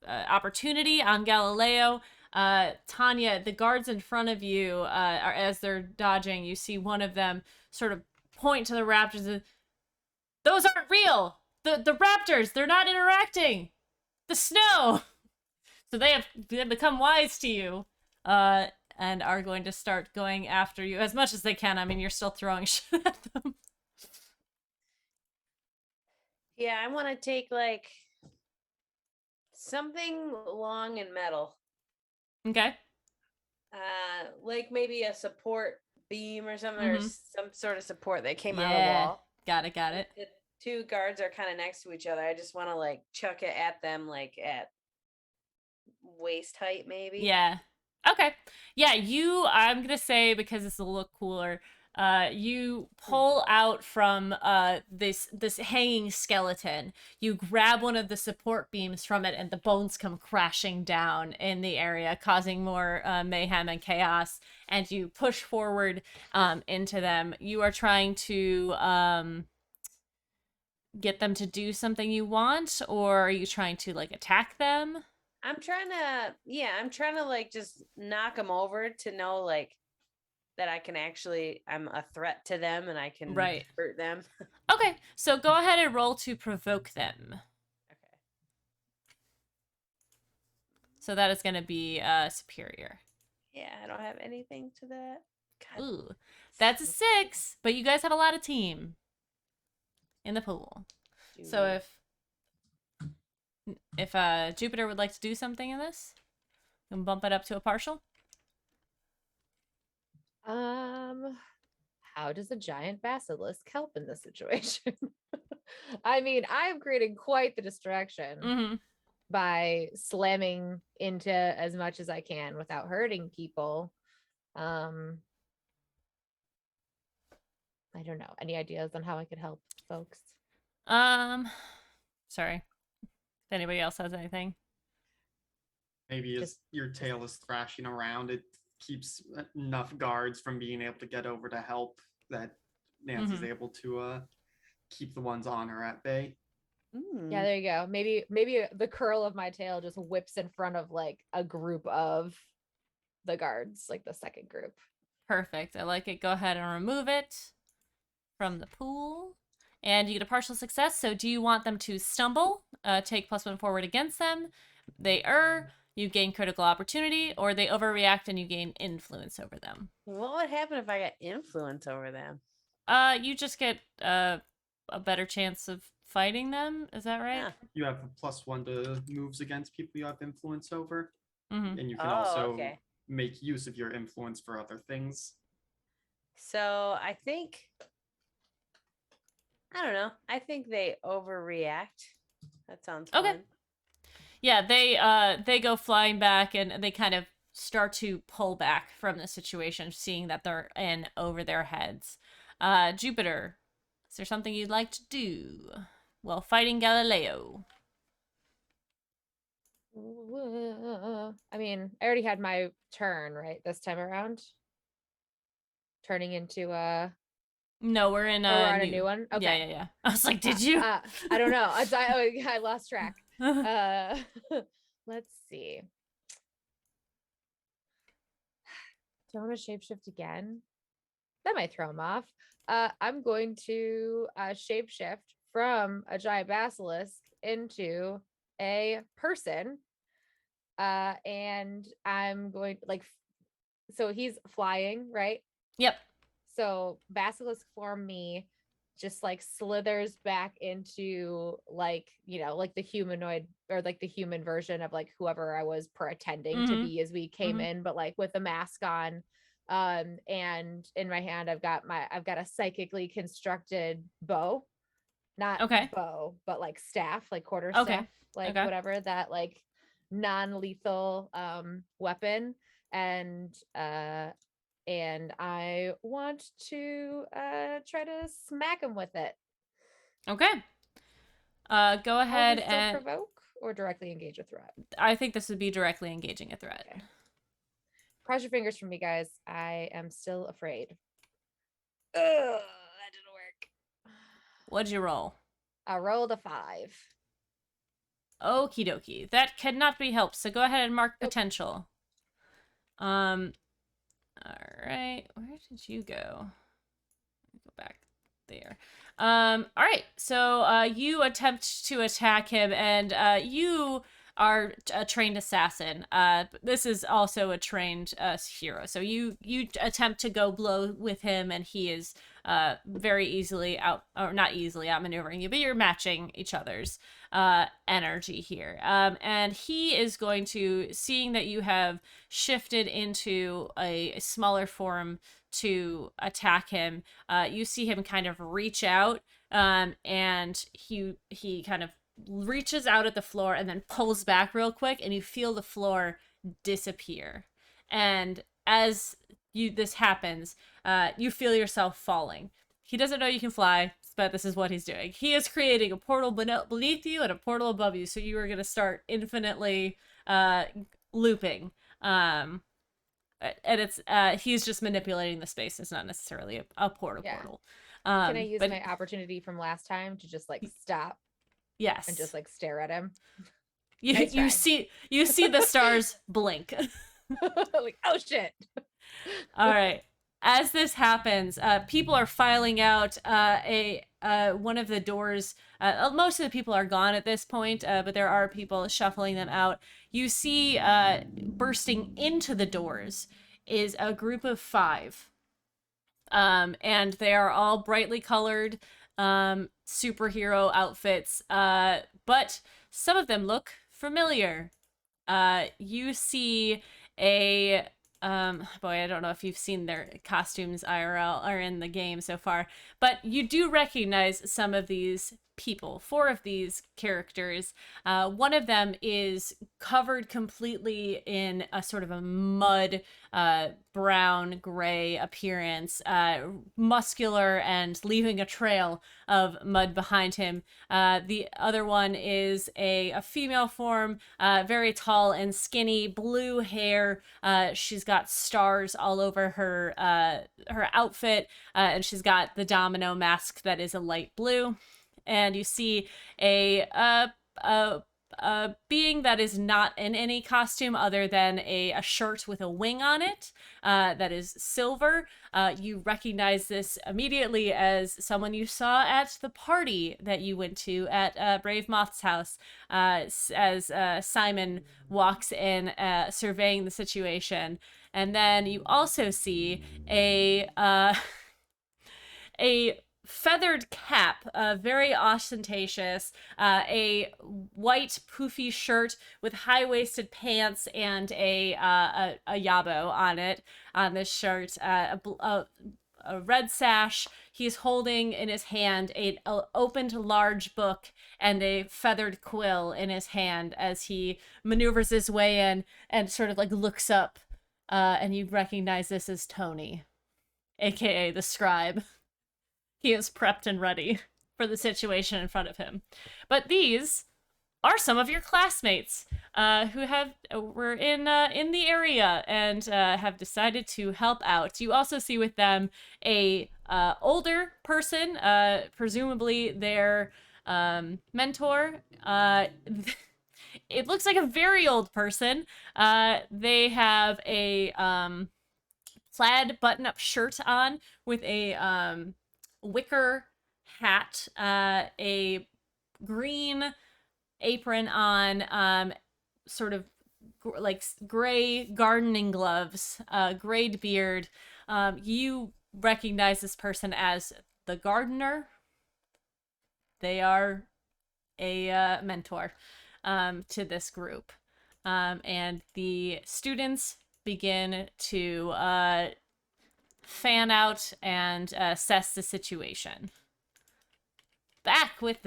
opportunity on Galileo. Tanya, the guards in front of you, as they're dodging, you see one of them sort of point to the raptors. And, those aren't real. The raptors, they're not interacting. The snow. So they've become wise to you, and are going to start going after you as much as they can. I mean, you're still throwing shit at them. Yeah, I want to take like something long and metal. Okay. Like maybe a support beam or something, or some sort of support that came out of the Yeah. wall. Got it. The two guards are kind of next to each other. I just want to like chuck it at them, like at waist height, maybe. Yeah. Okay. Yeah, I'm gonna say, because this will look cooler, you pull out from this hanging skeleton. You grab one of the support beams from it, and the bones come crashing down in the area, causing more mayhem and chaos. And you push forward into them. You are trying to get them to do something you want, or are you trying to like attack them? I'm trying to like just knock them over to know like that I'm a threat to them and I can hurt them. Okay, so go ahead and roll to provoke them. Okay. So that is going to be superior. Yeah, I don't have anything to that. God. Ooh, that's a 6, but you guys have a lot of team in the pool. So if Jupiter would like to do something in this, you can bump it up to a partial. How does a giant basilisk help in this situation? I mean, I'm creating quite the distraction by slamming into as much as I can without hurting people. I don't know. Any ideas on how I could help folks? Sorry. If anybody else has anything. Maybe as your tail is thrashing around, it keeps enough guards from being able to get over to help that Nancy's able to keep the ones on her at bay. Yeah, there you go. Maybe the curl of my tail just whips in front of like a group of the guards, like the second group. Perfect. I like it. Go ahead and remove it from the pool. And you get a partial success. So do you want them to stumble, take +1 forward against them? They you gain critical opportunity, or they overreact and you gain influence over them. What would happen if I got influence over them? You just get a better chance of fighting them. Is that right? Yeah. You have a +1 to moves against people you have influence over. And you can also make use of your influence for other things. So I think, I don't know. I think they overreact. That sounds fun. Yeah, they go flying back, and they kind of start to pull back from the situation, seeing that they're in over their heads. Jupiter, is there something you'd like to do while fighting Galileo? I mean, I already had my turn, right? This time around, turning into No, we're in a new one. Okay. Yeah. I was like, did you? I don't know. I lost track. Let's see. Do I want to shapeshift again? That might throw him off. I'm going to shapeshift from a giant basilisk into a person. And I'm going so he's flying, right? Yep. So basilisk form me just like slithers back into like, like the humanoid or like the human version of like whoever I was pretending to be as we came in, but like with a mask on. And in my hand, I've got a psychically constructed bow. not Okay. bow, but like staff, like quarter Okay. staff, like Okay. whatever that like non-lethal weapon, and I want to try to smack him with it. Okay. Go How ahead would this still and provoke or directly engage a threat? I think this would be directly engaging a threat. Okay. Cross your fingers for me, guys. I am still afraid. Ugh, that didn't work. What'd you roll? I rolled a 5. Okie dokie. That cannot be helped. So go ahead and mark Nope. potential. All right. Where did you go? Let me go back there. All right. So you attempt to attack him, and you are a trained assassin. This is also a trained hero. So you attempt to go blow with him, and he is very easily outmaneuvering you, but you're matching each other's energy here. And he is going to, seeing that you have shifted into a smaller form to attack him, you see him kind of reach out, and he kind of reaches out at the floor and then pulls back real quick, and you feel the floor disappear. And as this happens, you feel yourself falling. He doesn't know you can fly, but this is what he's doing. He is creating a portal beneath you and a portal above you, so you are going to start infinitely looping. And it's he's just manipulating the space. It's not necessarily a portal. Can I use my opportunity from last time to just like stop? Yes. And just like stare at him. You Nice try. you see the stars blink. Like, oh shit. All right. As this happens, people are filing out. One of the doors. Most of the people are gone at this point, but there are people shuffling them out. You see, bursting into the doors is a group of 5, and they are all brightly colored superhero outfits. But some of them look familiar. You see a boy, I don't know if you've seen their costumes IRL or in the game so far, but you do recognize some of these people. 4 of these characters. One of them is covered completely in a sort of a mud, brown gray appearance, muscular and leaving a trail of mud behind him. The other one is a female form, very tall and skinny, blue hair. She's got stars all over her outfit, and she's got the domino mask that is a light blue. And you see a being that is not in any costume other than a shirt with a wing on it, that is silver. You recognize this immediately as someone you saw at the party that you went to at Brave Moth's house, as Simon walks in, surveying the situation. And then you also see a feathered cap, very ostentatious, a white poofy shirt with high-waisted pants and a yabo on it, on this shirt, a red sash. He's holding in his hand an opened large book and a feathered quill in his hand as he maneuvers his way in and sort of like looks up, and you recognize this as Tony, aka the scribe. He is prepped and ready for the situation in front of him. But these are some of your classmates who were in the area and have decided to help out. You also see with them a older person, presumably their mentor. It looks like a very old person. They have a plaid button-up shirt on with a wicker hat, a green apron on, sort of like gray gardening gloves, grayed beard. You recognize this person as the gardener. They are a mentor to this group. And the students begin to fan out and assess the situation. back with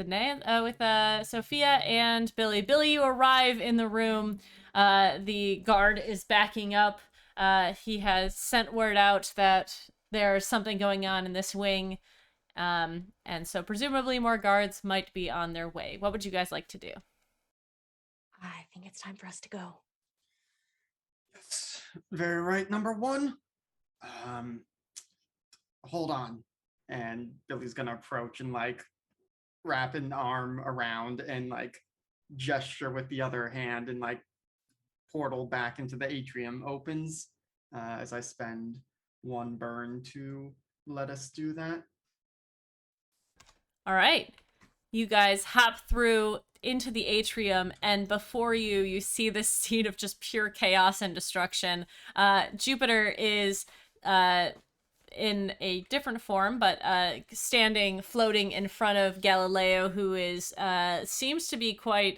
Sophia and Billy. Billy, you arrive in the room. The guard is backing up. He has sent word out that there's something going on in this wing. And so presumably more guards might be on their way. What would you guys like to do? I think it's time for us to go. Yes, very right. Number one. Hold on. And Billy's gonna approach and like wrap an arm around and like gesture with the other hand, and like portal back into the atrium opens as I spend one burn to let us do that. All right. You guys hop through into the atrium, and before you see this scene of just pure chaos and destruction. Jupiter is in a different form, but floating in front of Galileo, who is seems to be quite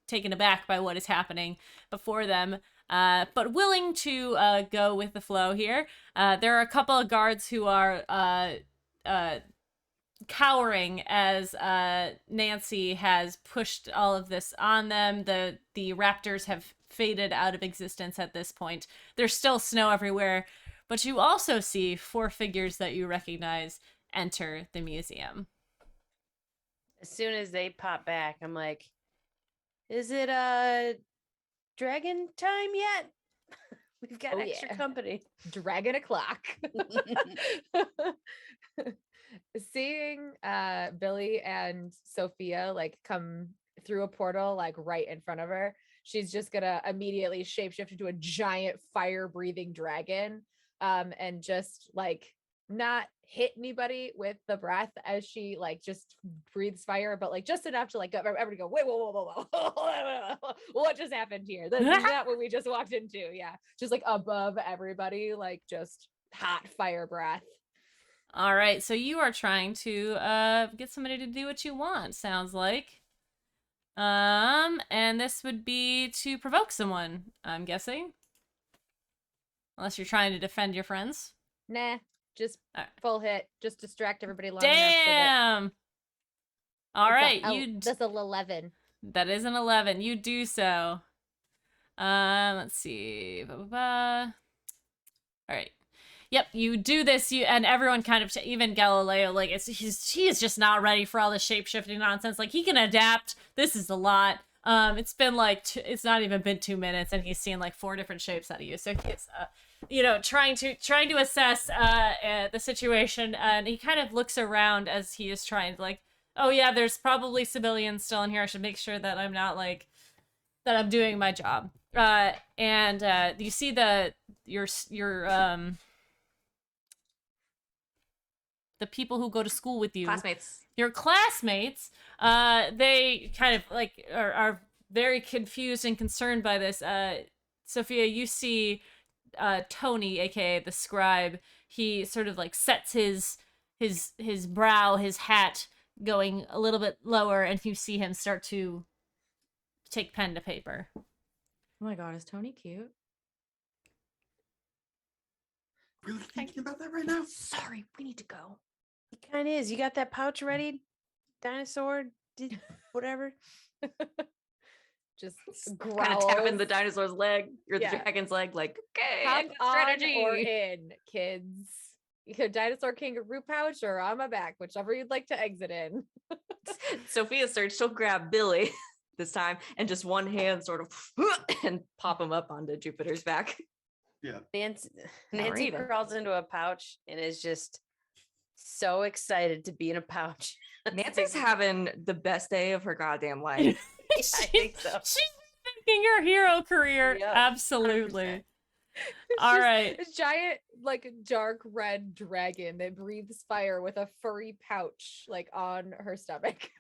taken aback by what is happening before them, but willing to go with the flow here. There are a couple of guards who are cowering as Nancy has pushed all of this on them. The raptors have faded out of existence at this point. There's still snow everywhere, but you also see 4 figures that you recognize enter the museum. As soon as they pop back, I'm like, is it dragon time yet? We've got extra company. Dragon o'clock. Seeing Billy and Sophia like come through a portal like right in front of her, she's just gonna immediately shapeshift into a giant fire-breathing dragon, and just like not hit anybody with the breath as she like just breathes fire, but like just enough to like everybody go, wait, whoa, what just happened here? This is not what we just walked into. Yeah, just like above everybody, like just hot fire breath. All right, so you are trying to get somebody to do what you want, sounds like. And this would be to provoke someone, I'm guessing. Unless you're trying to defend your friends. Nah, just right. Full hit. Just distract everybody long Damn! enough. All right, that's an 11. That is an 11. You do so. Let's see. All right. Yep, you do this, and everyone kind of, even Galileo, like, he is just not ready for all this shape-shifting nonsense. Like, he can adapt. This is a lot. It's been like, it's not even been 2 minutes, and he's seen like 4 different shapes out of you. So he's, trying to assess the situation, and he kind of looks around as he is trying to like, oh yeah, there's probably civilians still in here. I should make sure that I'm not like, that I'm doing my job. And you see the people who go to school with you, your classmates, they kind of like are very confused and concerned by this. Sophia, you see Tony, aka the scribe. He sort of like sets his brow, his hat going a little bit lower, and you see him start to take pen to paper. Oh my god, is Tony cute? Really thinking about that right now? Sorry, we need to go. He kind of is. You got that pouch ready? Dinosaur? Whatever. Just kind of tapping the dinosaur's leg or the dragon's leg, like, okay, hop strategy. On or in, kids. You could dinosaur kangaroo pouch or on my back, whichever you'd like to exit in. Sophia starts, she'll grab Billy this time and just one hand sort of and pop him up onto Jupiter's back. Yeah. Nancy crawls into a pouch and is just so excited to be in a pouch. Nancy's having the best day of her goddamn life. I think so. She's thinking her hero career. Yep, absolutely. All right. A giant, like, dark red dragon that breathes fire with a furry pouch, like, on her stomach.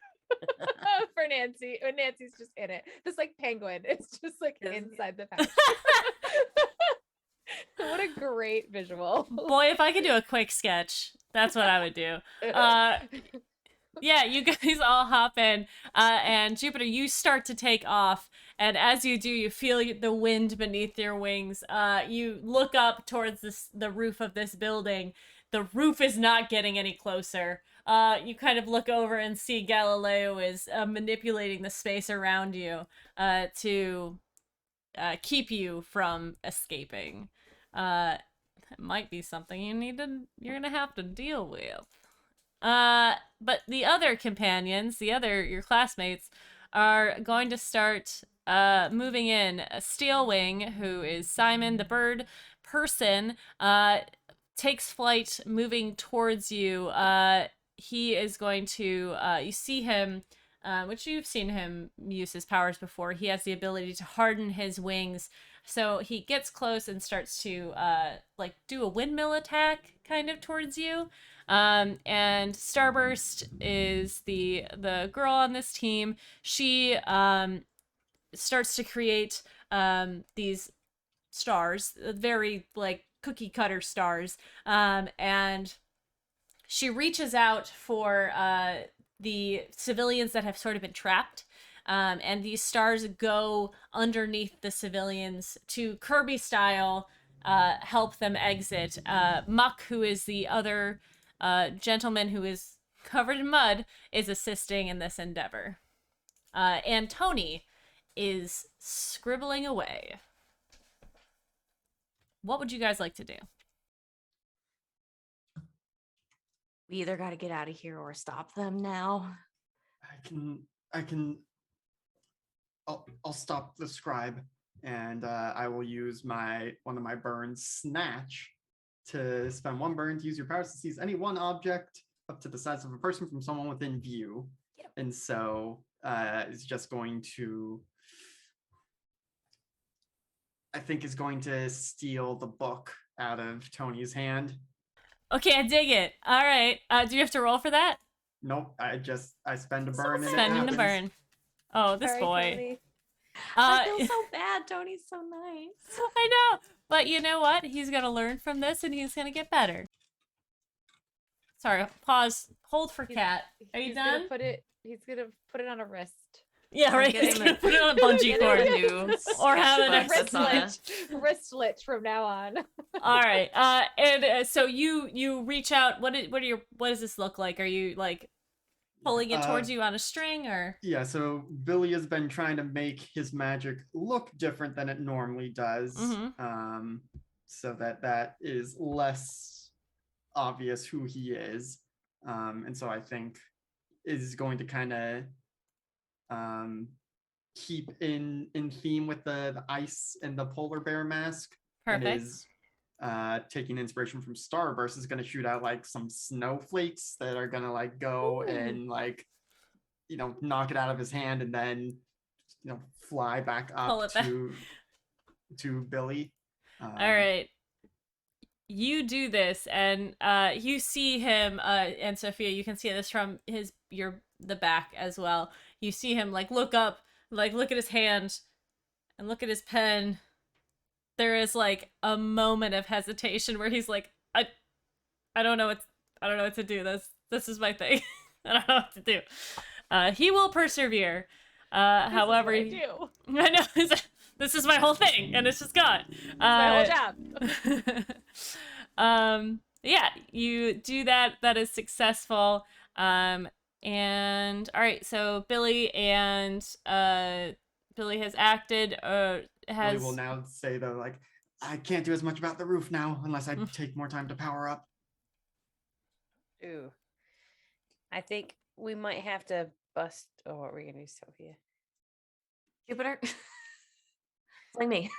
For Nancy. When Nancy's just in it. This, like, penguin. It's just, like, inside the pouch. What a great visual. Boy, if I could do a quick sketch, that's what I would do. Yeah, you guys all hop in, and Jupiter, you start to take off, and as you do, you feel the wind beneath your wings. You look up towards the roof of this building. The roof is not getting any closer. You kind of look over and see Galileo is manipulating the space around you to keep you from escaping. It might be something you're gonna have to deal with. But the other companions, your classmates, are going to start moving in. Steelwing, who is Simon, the bird person, takes flight, moving towards you. He is going to, you see him, which you've seen him use his powers before. He has the ability to harden his wings. So he gets close and starts to, like, do a windmill attack kind of towards you. And Starburst is the girl on this team. She starts to create these stars, very like cookie cutter stars, and she reaches out for the civilians that have sort of been trapped. And these stars go underneath the civilians to Kirby style help them exit. Muck, who is the other gentleman who is covered in mud, is assisting in this endeavor. And Tony is scribbling away. What would you guys like to do? We either got to get out of here or stop them now. I'll stop the scribe, and I will use one of my burns, snatch, to spend one burn to use your powers to seize any one object up to the size of a person from someone within view. Yep. And so it's just going to, I think, is going to steal the book out of Tony's hand. Okay, I dig it. All right. Do you have to roll for that? Nope, I spend a burn. and it Spending a happens. burn. Oh, this Sorry, boy. Tony. I feel so bad. Tony's so nice. I know. But you know what? He's going to learn from this and he's going to get better. Sorry, pause. Hold for cat. Are you He's done? He's gonna put it on a wrist. Yeah, right. Get He's him going to put it on a bungee Get him cord. a new Or have an sketchbook extra that's on a- Wristlet from now on. All right. And so you reach out. What does this look like? Are you like pulling it towards you on a string or? Yeah, so Billy has been trying to make his magic look different than it normally does, so that is less obvious who he is, and so I think is going to kind of keep in theme with the ice and the polar bear mask. Perfect. And is taking inspiration from Starburst, is going to shoot out like some snowflakes that are going to like go and like, knock it out of his hand and then, fly back Pull up it back. to Billy. All right. You do this, and you see him, and Sophia, you can see this from the back as well. You see him like look up, like look at his hand, and look at his pen. There is like a moment of hesitation where he's like, I don't know what to do. This is my thing. I don't know what to do. He will persevere. However, This is what I do. I know this is my whole thing, and it's just gone. My whole job. Yeah, you do that. That is successful. And all right, so Billy has acted. Billy will now say though, like, I can't do as much about the roof now unless I take more time to power up. Ooh. I think we might have to bust. Oh, what were we gonna do, Sophia? Jupiter. Like me.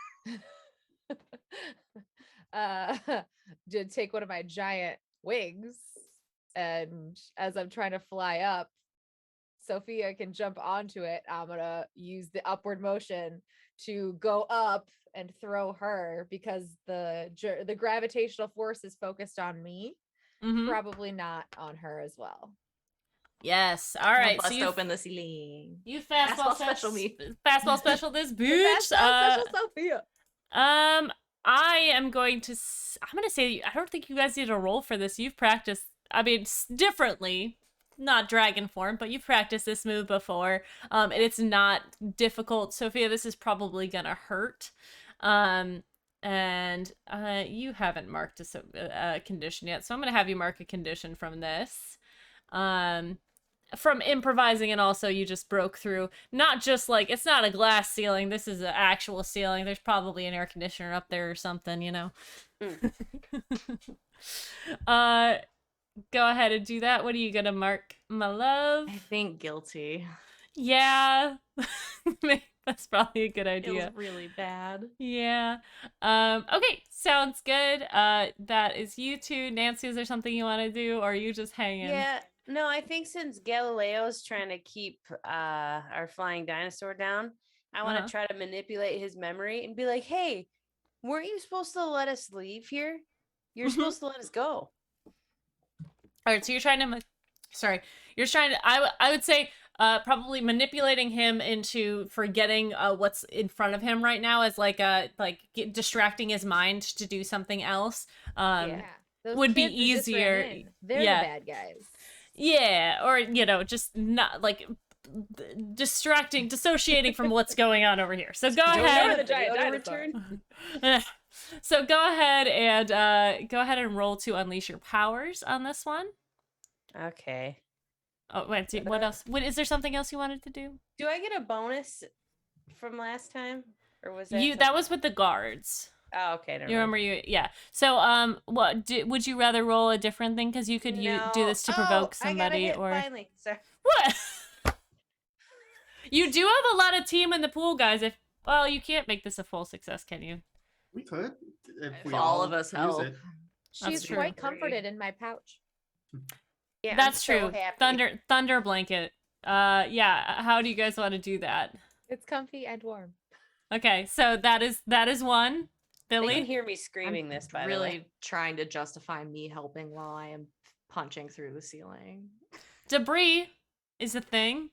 To take one of my giant wings, and as I'm trying to fly up, Sophia can jump onto it. I'm gonna use the upward motion to go up and throw her because the gravitational force is focused on me, Mhm. probably not on her as well. Yes. All I'll right. So bust you open the ceiling. you Fastball special me. Fastball special this The bitch. special Sophia. I am going to. I'm going to say I don't think you guys need a roll for this. You've practiced. I mean, differently, not dragon form, but you've practiced this move before. And it's not difficult. Sophia, this is probably gonna hurt. And you haven't marked a condition yet, so I'm gonna have you mark a condition from this. From improvising, and also you just broke through, not just like, it's not a glass ceiling, this is an actual ceiling. There's probably an air conditioner up there or something, you know. Go ahead and do that. What are you gonna mark, my love? I think guilty. Yeah. That's probably a good Feels idea. really bad. Yeah. Okay, sounds good. That is you two. Nancy, is there something you want to do, or are you just hanging? Yeah, no, I think since Galileo's trying to keep our flying dinosaur down, I want to try to manipulate his memory and be like, hey, weren't you supposed to let us leave here? You're supposed to let us go. All right, so you're trying to, you're trying to, I would say, probably manipulating him into forgetting what's in front of him right now, as like distracting his mind to do something else. Yeah. Those Would be kids that just ran easier. in, they're Yeah. the bad guys. Yeah, or just not like dissociating from what's going on over here. So go Don't ahead. know the giant Yoda dinosaur. So go ahead and roll to unleash your powers on this one. Okay. Oh wait, what else? Is there something else you wanted to do? Do I get a bonus from last time, or was that That was with the guards. Oh, okay. Never You remember yeah. So would you rather roll a different thing, because you could do this to provoke somebody, I got a hit, or finally. Sorry. what? You do have a lot of team in the pool, guys. Well, you can't make this a full success, can you? We could if we all of us use help. it. She's true. quite comforted in my pouch. Yeah, That's I'm true. so happy. Thunder blanket. Yeah. How do you guys want to do that? It's comfy and warm. Okay, so that is one. They can Billy. hear me screaming this, by the way. Really trying to justify me helping while I am punching through the ceiling. Debris is a thing.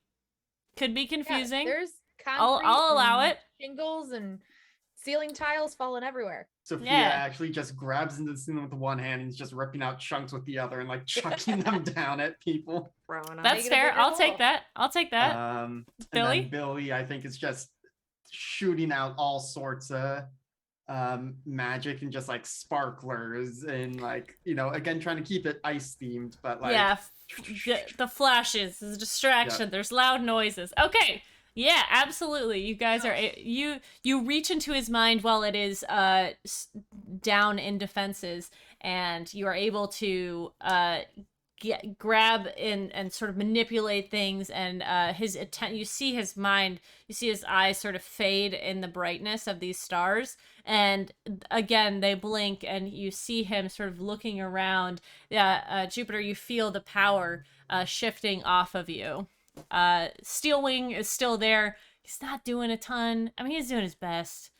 Could be confusing. Yeah, there's I'll concrete allow and it. Shingles and ceiling tiles falling everywhere. Sophia Yeah. actually just grabs into the ceiling with one hand and is just ripping out chunks with the other and like chucking them down at people. Throwing That's Make it a fair. bigger I'll hole. take that. I'll take that. And Billy? then Billy, I think, is just shooting out all sorts of magic and just like sparklers and like, again, trying to keep it ice themed, but like Yeah. The flashes, the distraction. There's loud noises. Okay. Yeah, absolutely. You guys are you reach into his mind while it is down in defenses, and you are able to grab and sort of manipulate things, and his you see his mind, you see his eyes sort of fade in the brightness of these stars, and again they blink and you see him sort of looking around. Jupiter, you feel the power shifting off of you. Steelwing is still there. He's not doing a ton. I mean, he's doing his best.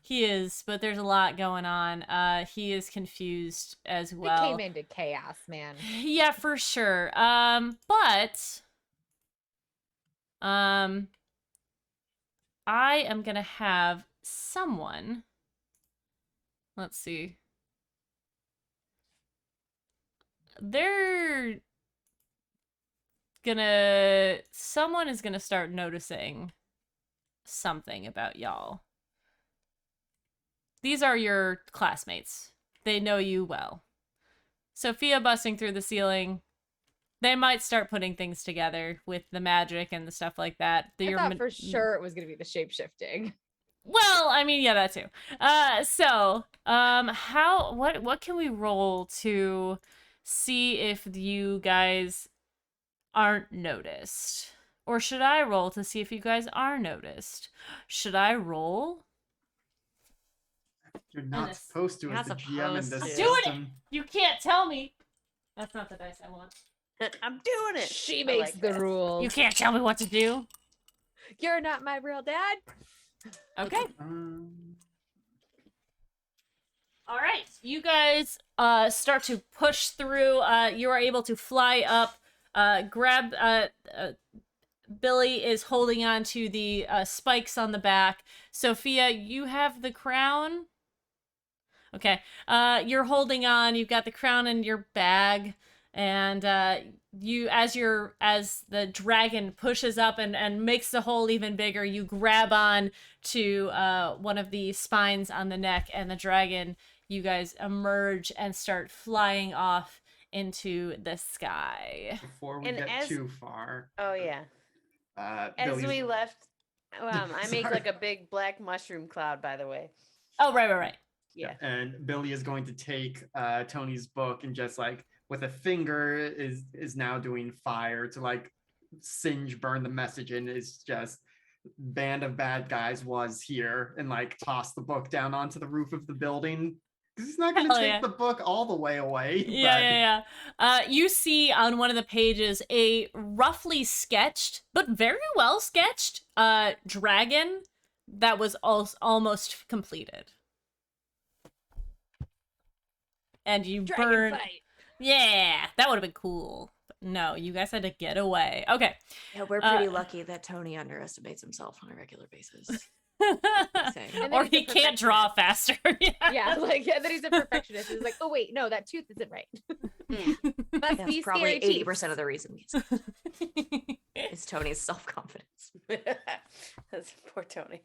He is, but there's a lot going on. He is confused as well. It came into chaos, man. Yeah, for sure. But I am gonna have someone. Let's see. Someone is gonna start noticing something about y'all. These are your classmates. They know you well. Sophia busting through the ceiling. They might start putting things together with the magic and the stuff like that. I thought for sure it was going to be the shape shifting. Well, I mean, yeah, that too. What can we roll to see if you guys aren't noticed? Or should I roll to see if you guys are noticed? Should I roll? you're not Goodness. supposed to You're as not the GM in this supposed to. I'm doing it! system. You can't tell me. That's not the dice I want. I'm doing it. She I makes like the that. rules. You can't tell me what to do. You're not my real dad. Okay. Um, All right. You guys start to push through. You are able to fly up. Grab. Billy is holding on to the spikes on the back. Sophia, you have the crown. Okay. You're holding on. You've got the crown in your bag. And you, as the dragon pushes up and makes the hole even bigger, you grab on to one of the spines on the neck, and the dragon, you guys emerge and start flying off into the sky. Before we And get as- too far, Oh yeah. As Billy's- we left, I make Sorry. like a big black mushroom cloud. By the way. Oh, right. Yeah. And Billy is going to take Tony's book and just like with a finger is now doing fire to like burn the message, and it's just band of bad guys was here, and like toss the book down onto the roof of the building. 'Cause he's not going to Hell take yeah. the book all the way away. Yeah. You see on one of the pages a roughly sketched, but very well sketched, dragon that was almost completed. And you burn. Yeah, that would have been cool. But no, you guys had to get away. Okay. Yeah, we're pretty lucky that Tony underestimates himself on a regular basis. Saying. And then Or he's a he can't draw faster. Yeah, like then he's a perfectionist. He's like, oh wait, no, that tooth isn't right. Must That's be probably scary 80% of the reason is Tony's self-confidence. That's poor Tony.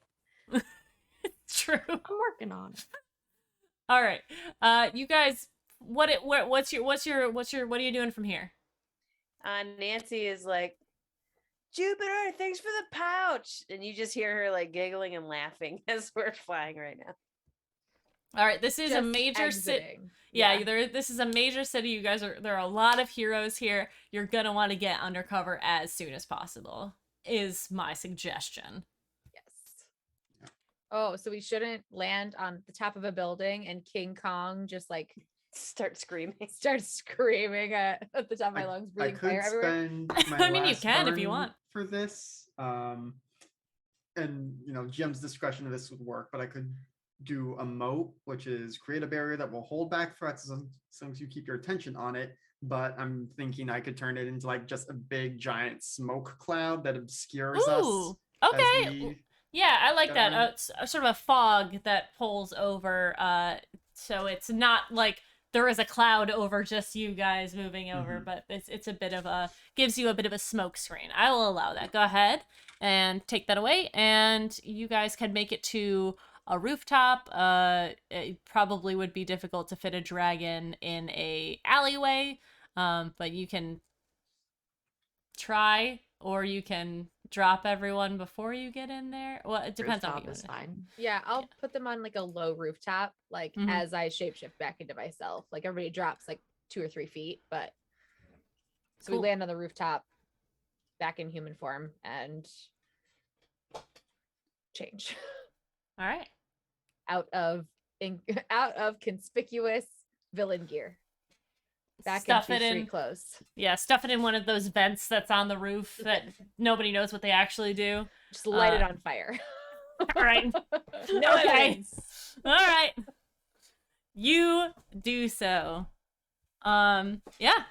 True. I'm working on it. All right. You guys, what are you doing from here? Nancy is like, Jupiter, thanks for the pouch, and you just hear her like giggling and laughing as we're flying right now. All right, this is a Just major city. exiting. Yeah, this is a major city. You guys there are a lot of heroes here. You're gonna want to get undercover as soon as possible, is my suggestion. Yes. Oh, so we shouldn't land on the top of a building and King Kong just like Start screaming. starts screaming at the top of my lungs, I breathing could fire everywhere. spend my I mean, you last can if you burn want. for this. And Jim's discretion of this would work, but I could do a moat, which is create a barrier that will hold back threats as long as you keep your attention on it. But I'm thinking I could turn it into like just a big giant smoke cloud that obscures us. Ooh, as okay. we- Yeah, I like that. Um, It's a sort of a fog that pulls over, so it's not like there is a cloud over just you guys moving over, Mhm. but it's a bit of gives you a bit of a smoke screen. I will allow that. Go ahead and take that away, and you guys can make it to a rooftop. It probably would be difficult to fit a dragon in a alleyway, but you can try, or you can drop everyone before you get in there. Well, it depends on Rooftop you. is fine. Yeah, I'll put them on like a low rooftop, like Mhm. as I shapeshift back into myself. Like everybody drops like 2 or 3 feet, but so Cool. we land on the rooftop back in human form and change All right. out of out of conspicuous villain gear. Back Stuff into it street in. clothes. Yeah, stuff it in one of those vents that's on the roof that nobody knows what they actually do. Just light it Uh, on fire. All right. No Okay. evidence. All right. You do so. Yeah.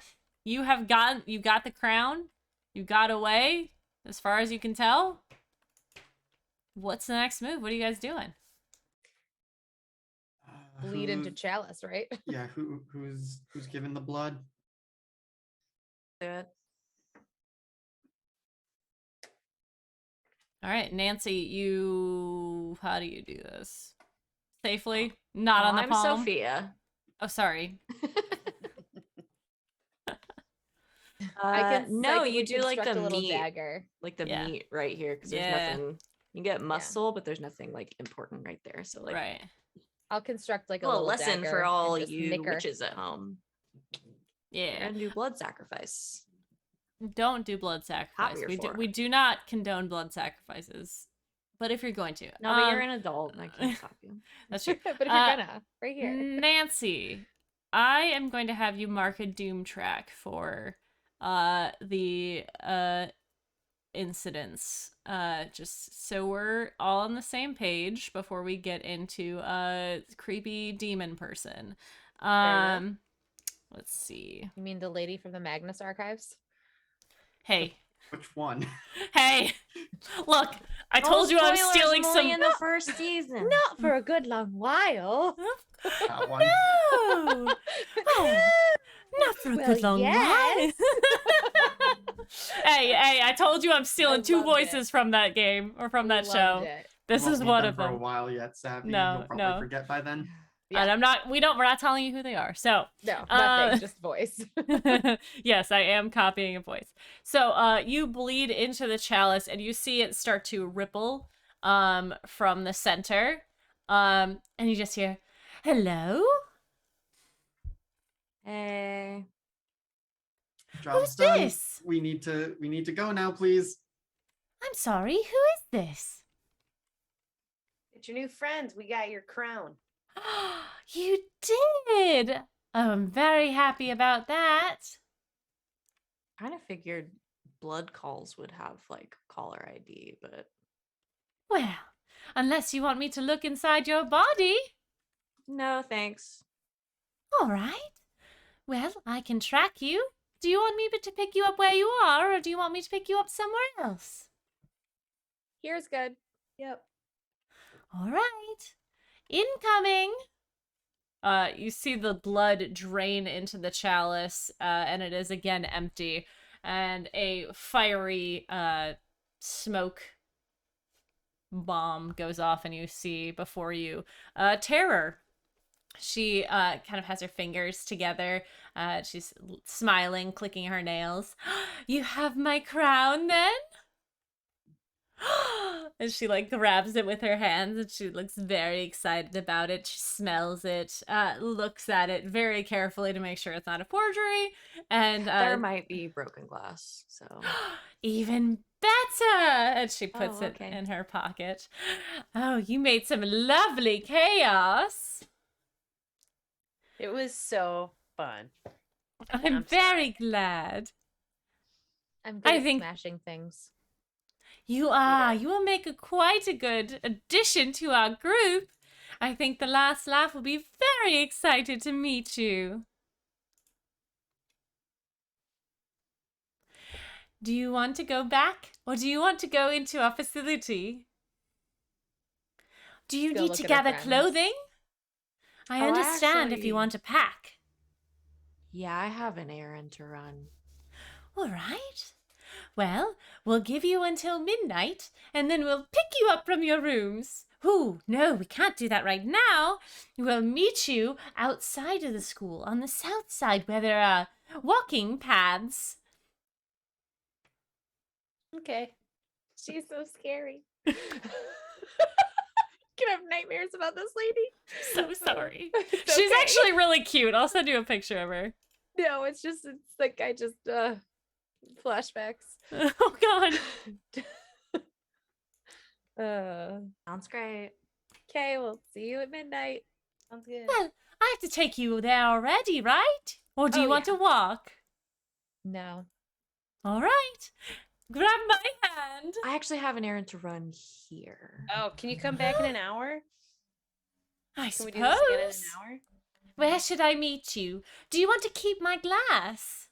You got the crown. You got away as far as you can tell. What's the next move? What are you guys doing? Bleed into who- chalice, right? yeah, who's giving the blood? Do it. All right, Nancy, how do you do this? Safely? Not on the I'm palm? Sophia. Oh, sorry. No, psychically you do like construct the a little meat, dagger. like the Yeah. meat right here, because there's Yeah. nothing. You get muscle, but there's nothing like important right there. So like, Right. I'll construct like a a little little lesson dagger for all and just you nick her. witches at home. Yeah. And do blood sacrifice. Don't do blood sacrifice. you're We do, for. we do not condone blood sacrifices. But if you're going to. No, but you're an adult, and I can't stop you. That's true. But if you're Uh, gonna, right here. Nancy, I am going to have you mark a doom track for the incidents. Just so we're all on the same page before we get into creepy demon person. enough. Let's see. You mean the lady from the Magnus archives? Hey. Which one? Hey. Look, I told you I was stealing some in the first season. Not for a good long while. That one. No. Oh, not For a Well, good long while. yes. Hey, I told you I'm stealing two loved it. voices from that game or from that Loved show. it. This Won't is meet one them of for a them. while yet, Savvy. No, You'll probably no. forget by then. Yeah. And we're not telling you who they are. So, No, Uh, nothing, just voice. yes, I am copying a voice. So, you bleed into the chalice and you see it start to ripple from the center. And you just hear, "Hello? Hey. Job's Who's done. this? We need to go now, please. I'm sorry, who is this?" It's your new friends. We got your crown. You did. Oh, I'm very happy about that. Kind of figured blood calls would have like caller ID, but Well, unless you want me to look inside your body. no, thanks. All right. Well, I can track you. Do you want me to pick you up where you are, or do you want me to pick you up somewhere else? Here's good. Yep. All right. Incoming. You see the blood drain into the chalice, and it is again empty, and a fiery smoke bomb goes off, and you see before you Terror. She kind of has her fingers together. She's smiling, clicking her nails. You have my crown then? And she like grabs it with her hands and she looks very excited about it. She smells it, looks at it very carefully to make sure it's not a forgery. And There might be broken glass, so even better. And she puts Oh, it okay. in her pocket. Oh, you made some lovely chaos. It was so fun. I'm I'm very glad. I'm good I at think- smashing things. You are. You will make quite a good addition to our group. I think the last laugh will be very excited to meet you. Do you want to go back, or do you want to go into our facility? Do you Go need look to at our gather friends. clothing? I Oh, understand if you actually- want to pack. yeah, I have an errand to run. All right. Well, we'll give you until midnight, and then we'll pick you up from your rooms. Ooh, no, we can't do that right now. We'll meet you outside of the school on the south side where there are walking paths. Okay. She's so scary. Can I have nightmares about this lady? So sorry. It's She's okay. actually really cute. I'll send you a picture of her. No, it's like I just flashbacks. Oh, God. Sounds great. Okay, we'll see you at midnight. Sounds good. Well, I have to take you there already, right? Or do Oh, you want yeah. to walk? No. All right. Grab my hand. I actually have an errand to run here. Oh, can you come back in an hour? I Can we suppose. do this again in an hour? Where should I meet you? Do you want to keep my glass?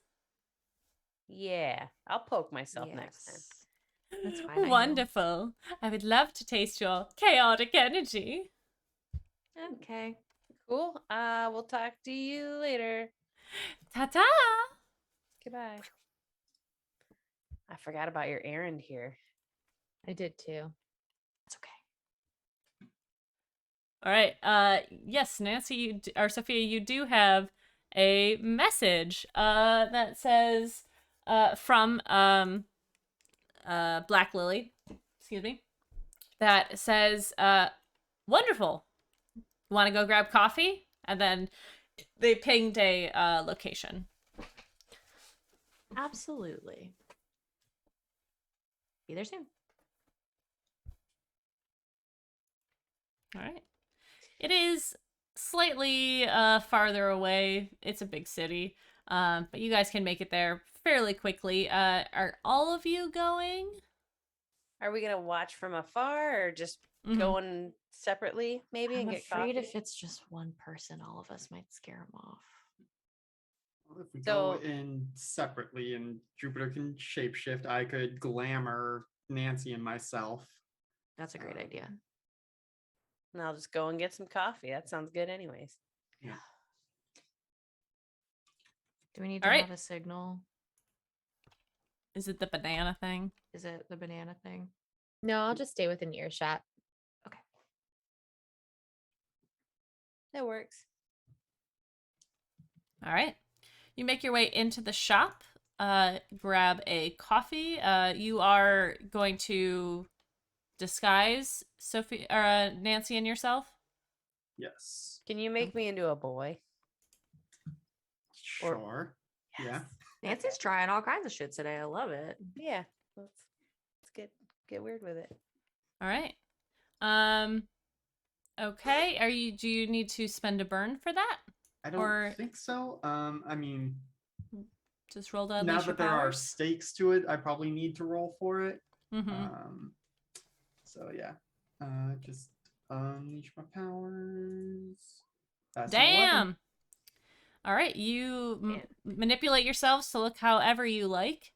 Yeah, I'll poke myself next time. Yes. That's fine. I know. Wonderful. I would love to taste your chaotic energy. Okay. Cool. We'll talk to you later. Ta-ta! Goodbye. I forgot about your errand here. I did too. It's okay. All right. Yes, Nancy or Sophia, you do have a message that says from Black Lily, excuse me, that says wonderful. Want to go grab coffee? And then they pinged a location. Absolutely. Be there soon. All right. It is slightly farther away. It's a big city, but you guys can make it there fairly quickly. Are all of you going? Are we gonna watch from afar or just Mhm. going separately maybe I'm and get afraid coffee? if it's just one person, all of us might scare him off. Well, if we So- go in separately and Jupiter can shapeshift, I could glamour Nancy and myself. That's a great idea. And I'll just go and get some coffee. That sounds good anyways. Do we need to All right. have a signal? Is it the banana thing? Is it the banana thing? No, I'll just stay within earshot. Okay. That works. All right. You make your way into the shop, grab a coffee. You are going to disguise Sophie or Nancy and yourself. Yes. Can you make me into a boy? Or- Sure. Yeah. Nancy's trying all kinds of shit today. I love it. Yeah. Let's get weird with it. All right. Okay. Do you need to spend a burn for that? I don't Or- think so. I mean, Just roll to now unleash your that there are powers? stakes to it, I probably need to roll for it. Mm-hmm. So yeah. Just unleash my powers. That's an 11. Damn. All right, you manipulate yourselves to look however you like.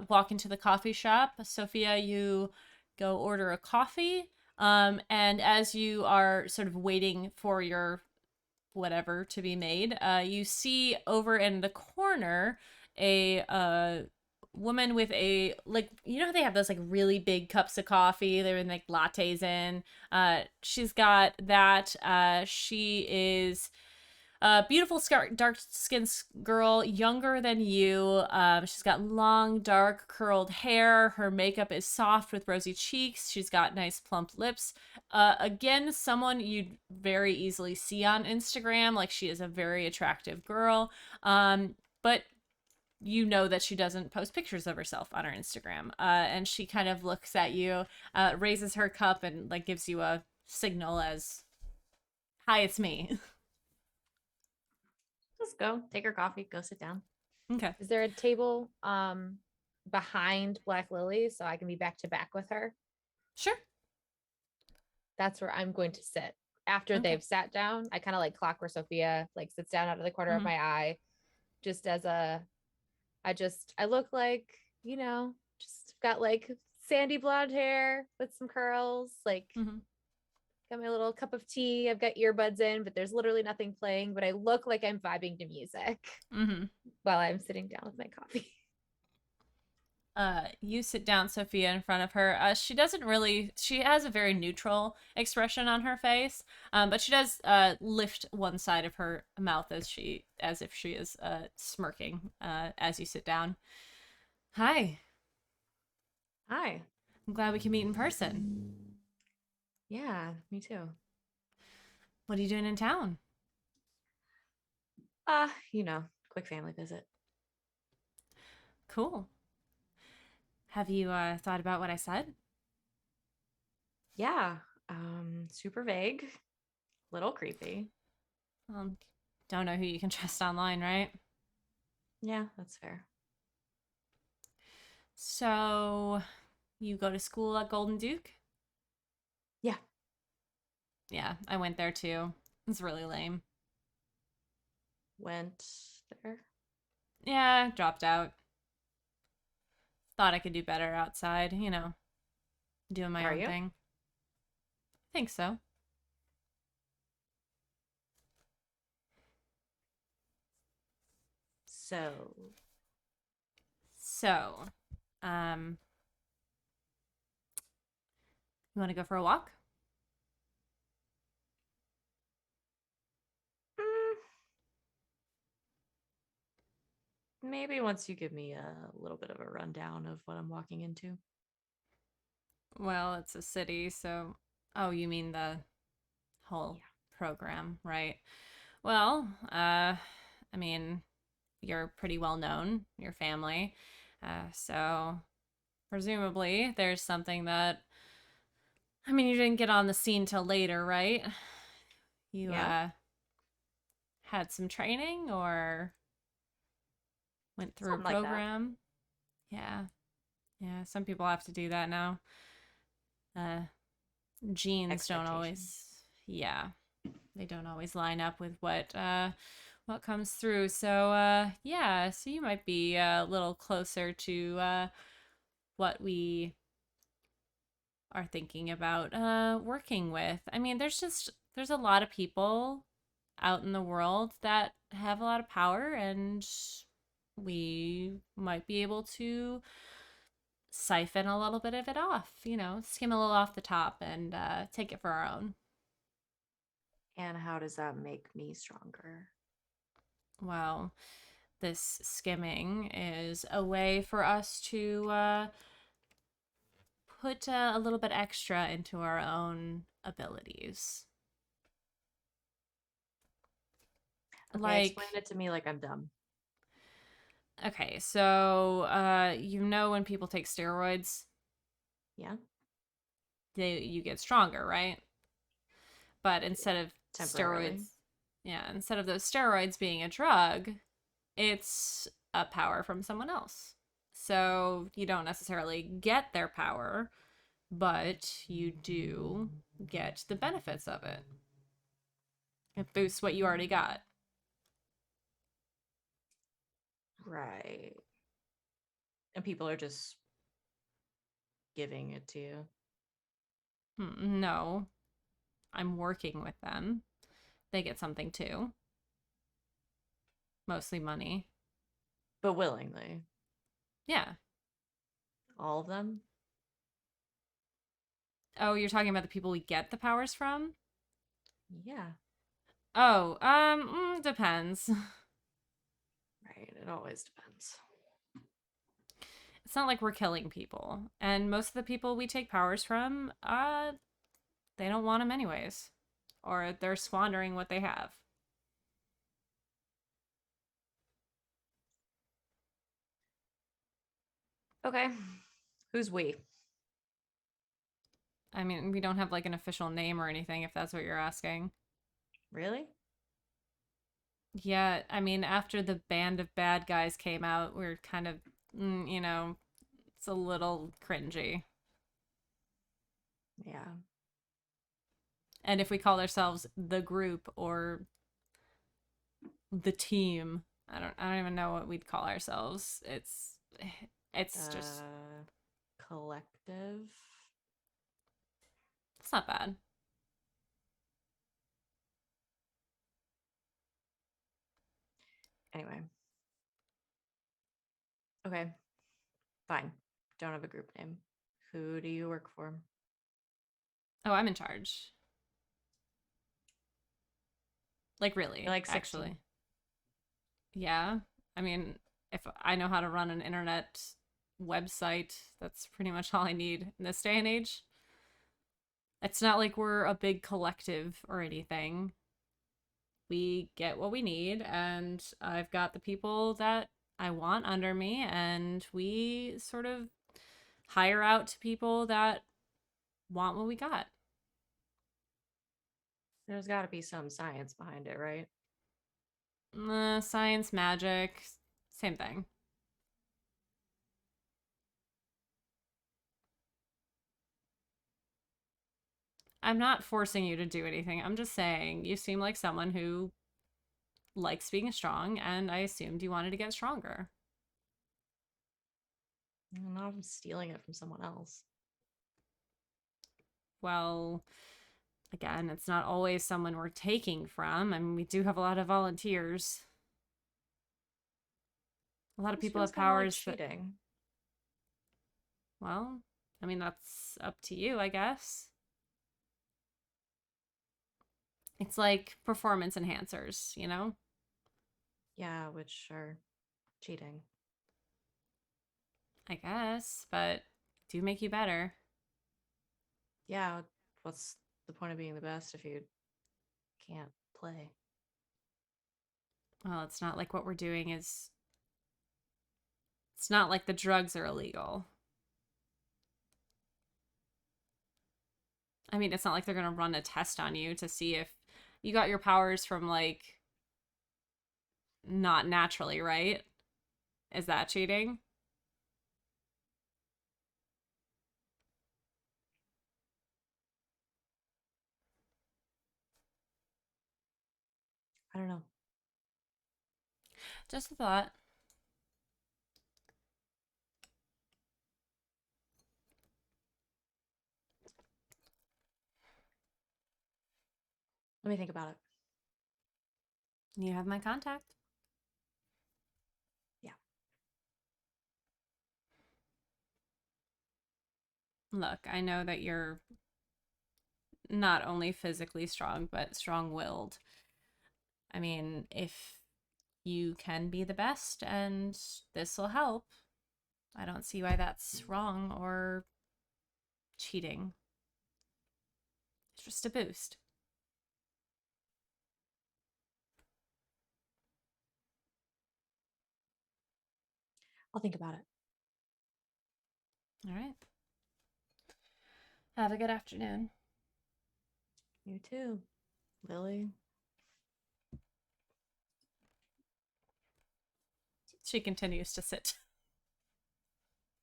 Walk into the coffee shop. Sophia, you go order a coffee. And as you are sort of waiting for your whatever to be made, you see over in the corner a woman with a, like, you know how they have those like really big cups of coffee they're in like lattes in. She's got that. She is a beautiful dark skinned girl, younger than you. She's got long dark curled hair. Her makeup is soft with rosy cheeks. She's got nice plump lips. Again, someone you'd very easily see on Instagram. Like, she is a very attractive girl. But you know that she doesn't post pictures of herself on her Instagram. And she kind of looks at you, raises her cup, and like gives you a signal as, "Hi, it's me." Just go take her coffee. Go sit down. Okay. Is there a table behind Black Lily so I can be back to back with her? Sure. That's where I'm going to sit. After Okay. they've sat down, I kind of like clock where Sophia like sits down out of the corner of Mhm. my eye. Just as I look like, just got like sandy blonde hair with some curls, like Mhm. got my little cup of tea. I've got earbuds in, but there's literally nothing playing, but I look like I'm vibing to music Mm-hmm. while I'm sitting down with my coffee. You sit down, Sophia, in front of her. She has a very neutral expression on her face, but she does lift one side of her mouth as if she is smirking as you sit down. Hi, Hi. I'm glad we can meet in person. Yeah, me too. What are you doing in town? Quick family visit. Cool. Have you thought about what I said? Yeah. Super vague. Little creepy. Don't know who you can trust online, right? Yeah, that's fair. So, you go to school at Golden Duke? Yeah. Yeah, I went there too. It's really lame. Went there. Yeah, dropped out. Thought I could do better outside, doing my Are own you? thing. I think so. So, you want to go for a walk? maybe once you give me a little bit of a rundown of what I'm walking into. Well, it's a city, so... Oh, you mean the whole program, right? Well, I mean, you're pretty well known, your family. So presumably there's something that... I mean, you didn't get on the scene till later, right? You, Yeah. had some training or went through Something a like that. program? Yeah. Yeah, some people have to do that now. Genes don't always, yeah, they don't always line up with what comes through. So yeah, so you might be a little closer to what we are thinking about working with. I mean, there's a lot of people out in the world that have a lot of power, and we might be able to siphon a little bit of it off, skim a little off the top and take it for our own. And how does that make me stronger? Well, this skimming is a way for us to put a little bit extra into our own abilities. Okay, explain it to me like I'm dumb. Okay, so when people take steroids, Yeah. you get stronger, right? But instead of Temporarily. instead of those steroids being a drug, it's a power from someone else. So you don't necessarily get their power, but you do get the benefits of it. It boosts what you already got. Right. And people are just giving it to you. No, I'm working with them. They get something too. Mostly money. But willingly. Yeah. All of them? Oh, you're talking about the people we get the powers from? Yeah. Oh, depends. Right. It always depends. It's not like we're killing people. And most of the people we take powers from, they don't want them anyways. Or they're squandering what they have. Okay. Who's we? I mean, we don't have like an official name or anything, if that's what you're asking. Really? Yeah, I mean, after the Band of Bad Guys came out, we're kind of, it's a little cringy. Yeah. And if we called ourselves the group or the team, I don't even know what we'd call ourselves. It's just Collective. it's not bad. Anyway. Okay. Fine. Don't have a group name. Who do you work for? Oh, I'm in charge. Like really, You're like 16. actually. Yeah. I mean, if I know how to run an internet website, that's pretty much all I need in this day and age. It's not like we're a big collective or anything. We get what we need, and I've got the people that I want under me, and we sort of hire out to people that want what we got. There's got to be some science behind it, right? Science, magic, same thing. I'm not forcing you to do anything. I'm just saying you seem like someone who likes being strong, and I assumed you wanted to get stronger. Now I'm stealing it from someone else. Well, again, it's not always someone we're taking from. I mean, we do have a lot of volunteers. A lot of people have powers like cheating. Well, I mean, that's up to you, I guess. It's like performance enhancers, you know? Yeah, which are cheating. I guess, but do make you better. Yeah, what's the point of being the best if you can't play? Well, it's not like what we're doing is. It's not like the drugs are illegal. I mean, it's not like they're going to run a test on you to see if you got your powers from, like, not naturally, right? Is that cheating? I don't know. Just a thought. Let me think about it. You have my contact. Yeah. Look, I know that you're not only physically strong, but strong-willed. I mean, if you can be the best and this will help, I don't see why that's wrong or cheating. It's just a boost. I'll think about it. All right. Have a good afternoon. You too, Lily. She continues to sit.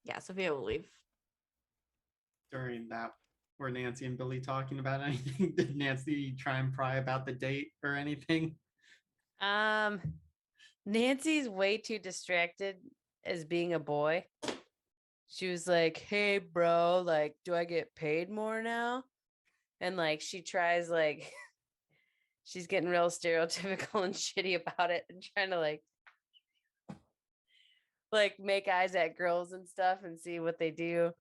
Yeah, Sophia will leave. During that, were Nancy and Billy talking about anything? Did Nancy try and pry about the date or anything? Nancy's way too distracted as being a boy. She was like, "Hey, bro, like, do I get paid more now?" And like, she tries like, she's getting real stereotypical and shitty about it, and trying to like make eyes at girls and stuff and see what they do.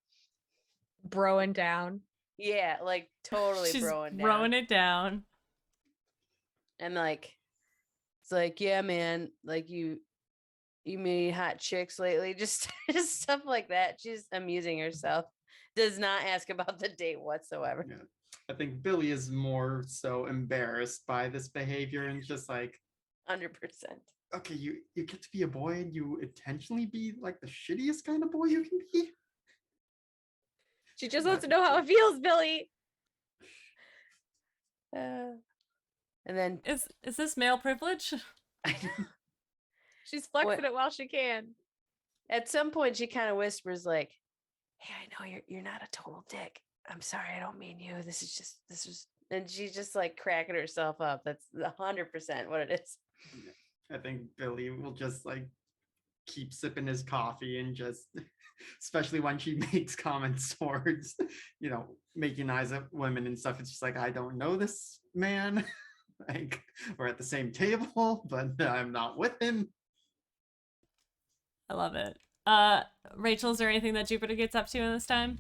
Broing down. Yeah, like totally She's broing down. throwing it down. And like, it's like, yeah, man, like you made hot chicks lately, just stuff like that. She's amusing herself. Does not ask about the date whatsoever. Yeah. I think Billy is more so embarrassed by this behavior and just like, 100%. okay, you get to be a boy and you intentionally be like the shittiest kind of boy you can be. She just wants to know how it feels, Billy. And then Is this male privilege? She's flexing What- it while she can. at some point she kind of whispers like, "Hey, I know you're not a total dick. I'm sorry, I don't mean you. This is," and she's just like cracking herself up. That's 100% what it is. I think Billy will just like keep sipping his coffee and just, especially when she makes comments towards, making eyes at women and stuff. It's just like, I don't know this man. Like, we're at the same table, but I'm not with him. I love it. Rachel, is there anything that Jupiter gets up to in this time?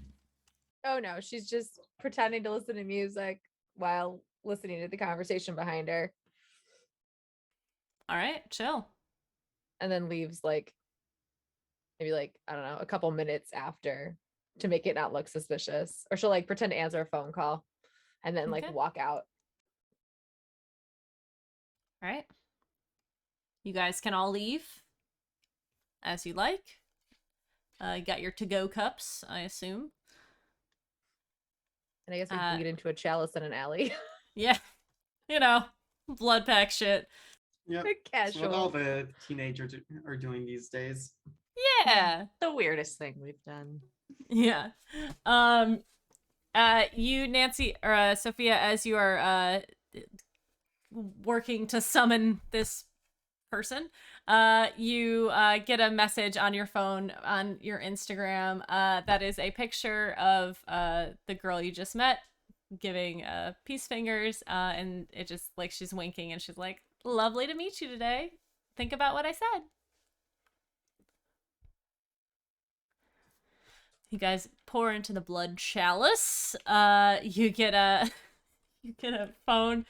Oh no, she's just pretending to listen to music while listening to the conversation behind her, All right, chill. and then leaves like maybe like, I don't know, a couple minutes after to make it not look suspicious. Or she'll like pretend to answer a phone call and then like Okay. walk out. All right. You guys can all leave as you like. You got your to-go cups, I assume. And I guess we Uh, lead into a chalice in an alley. Yeah. Blood pack shit. Yep. That's what all Casual. the teenagers are doing these days. Yeah. The weirdest thing we've done. Yeah. You, Nancy, or Sophia, as you are working to summon this person, you get a message on your phone, on your Instagram, that is a picture of the girl you just met giving peace fingers, and it just like she's winking and she's like, "Lovely to meet you today. Think about what I said." You guys pour into the blood chalice. You get a phone,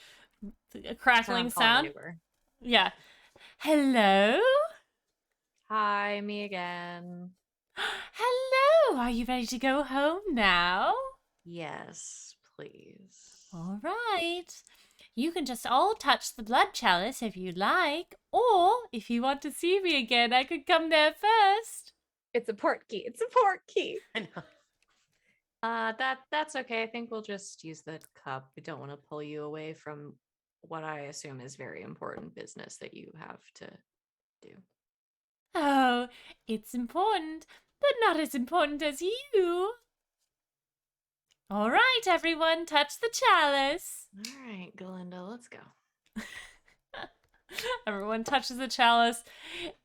a crackling sound. Yeah. Hello? Hi, me again. Hello. Are you ready to go home now? Yes, please. All right. You can just all touch the blood chalice if you like, or if you want to see me again, I could come there first. It's a port key. It's a port key. I know. That's okay. I think we'll just use the cup. We don't want to pull you away from what I assume is very important business that you have to do. Oh, it's important, but not as important as you. All right, everyone, touch the chalice. All right, Galinda, let's go. Everyone touches the chalice.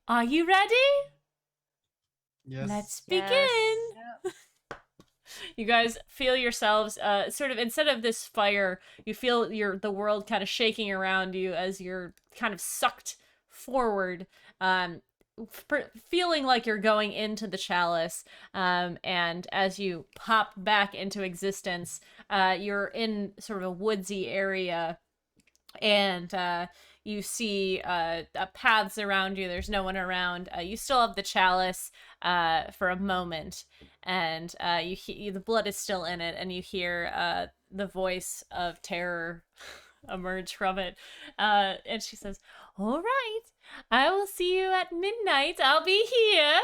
Are you ready? Yes. Let's Yes. begin. You guys feel yourselves sort of, instead of this fire, you feel the world kind of shaking around you as you're kind of sucked forward, feeling like you're going into the chalice. And as you pop back into existence, you're in sort of a woodsy area, and you see paths around you. There's no one around. You still have the chalice for a moment, and the blood is still in it, and you hear the voice of terror emerge from it, and she says, "All right, I will see you at midnight. I'll be here."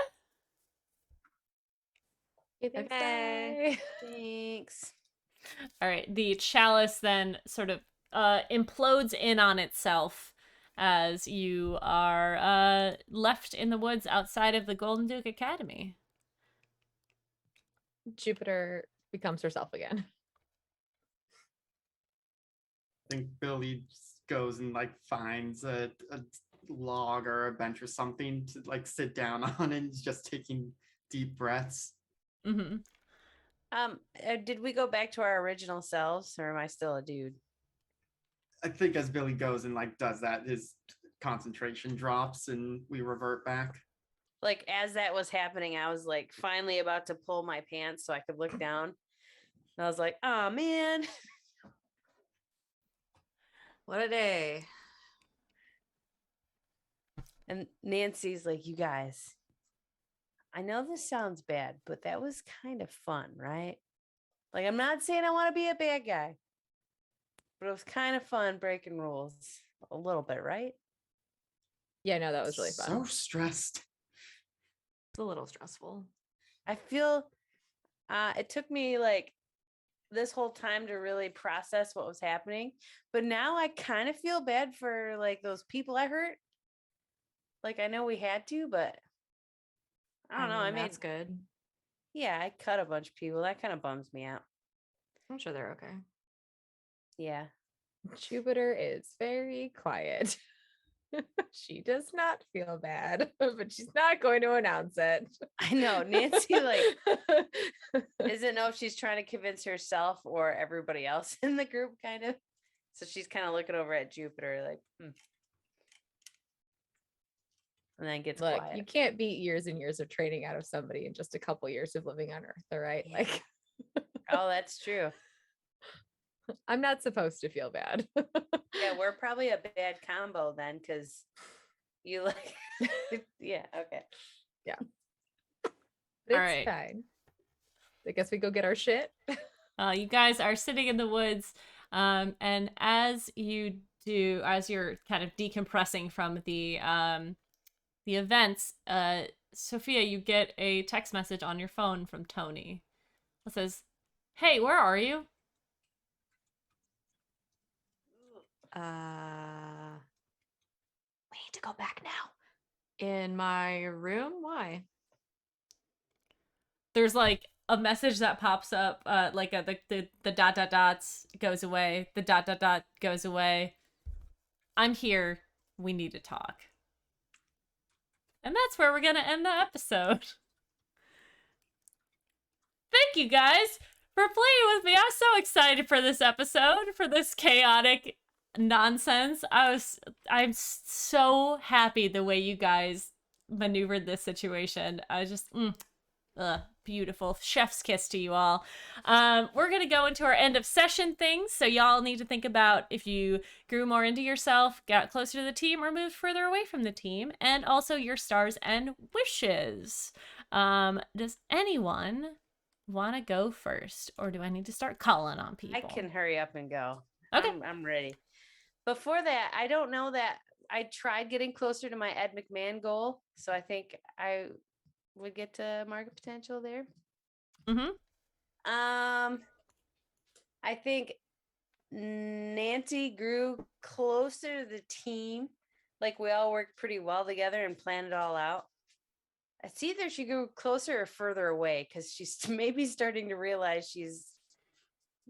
Thanks, Okay. Di. Thanks. All right, the chalice then sort of implodes in on itself as you are left in the woods outside of the Golden Duke Academy. Jupiter becomes herself again. I think Billy just goes and like finds a log or a bench or something to like sit down on, and is just taking deep breaths. Mm-hmm. Did we go back to our original selves, or am I still a dude? I think as Billy goes and like does that, his concentration drops and we revert back. Like as that was happening, I was like finally about to pull my pants so I could look down. And I was like, oh man. What a day. And Nancy's like, you guys, I know this sounds bad, but that was kind of fun, right? Like, I'm not saying I want to be a bad guy, but it was kind of fun breaking rules a little bit, right? Yeah, no, that was really fun. So stressed. It's a little stressful. I feel it took me like this whole time to really process what was happening, but now I kind of feel bad for like those people I hurt. Like, I know we had to, but I don't know. I mean, mean, that's good. yeah, I cut a bunch of people. That kind of bums me out. I'm sure they're okay. Yeah. Jupiter is very quiet. She does not feel bad, but she's not going to announce it. I know. Nancy, like, doesn't know if she's trying to convince herself or everybody else in the group, kind of. So she's kind of looking over at Jupiter, like, and then gets Look, quiet. you can't beat years and years of training out of somebody in just a couple years of living on Earth, all right? Yeah. Like, Oh, that's true. I'm not supposed to feel bad. Yeah, we're probably a bad combo then, because you like, yeah, okay. But it's right. fine. I guess we go get our shit. You guys are sitting in the woods, and as you do, as you're kind of decompressing from the events, Sophia, you get a text message on your phone from Tony. It says, "Hey, where are you?" We need to go back now. In my room? Why? There's like a message that pops up, like the dot dot dots goes away, the dot dot dot goes away. "I'm here. We need to talk." And that's where we're gonna end the episode. Thank you guys for playing with me. I'm so excited for this episode, for this chaotic nonsense. I'm so happy the way you guys maneuvered this situation. I just beautiful. Chef's kiss to you all. We're gonna go into our end of session things, so y'all need to think about if you grew more into yourself, got closer to the team, or moved further away from the team, and also your stars and wishes. Does anyone want to go first, or do I need to start calling on people? I can hurry up and go. Okay. I'm ready. Before that, I don't know that I tried getting closer to my Ed McMahon goal, so I think I would get to market potential there. Mm-hmm. I think Nancy grew closer to the team. Like, we all worked pretty well together and planned it all out. It's either she grew closer or further away, because she's maybe starting to realize she's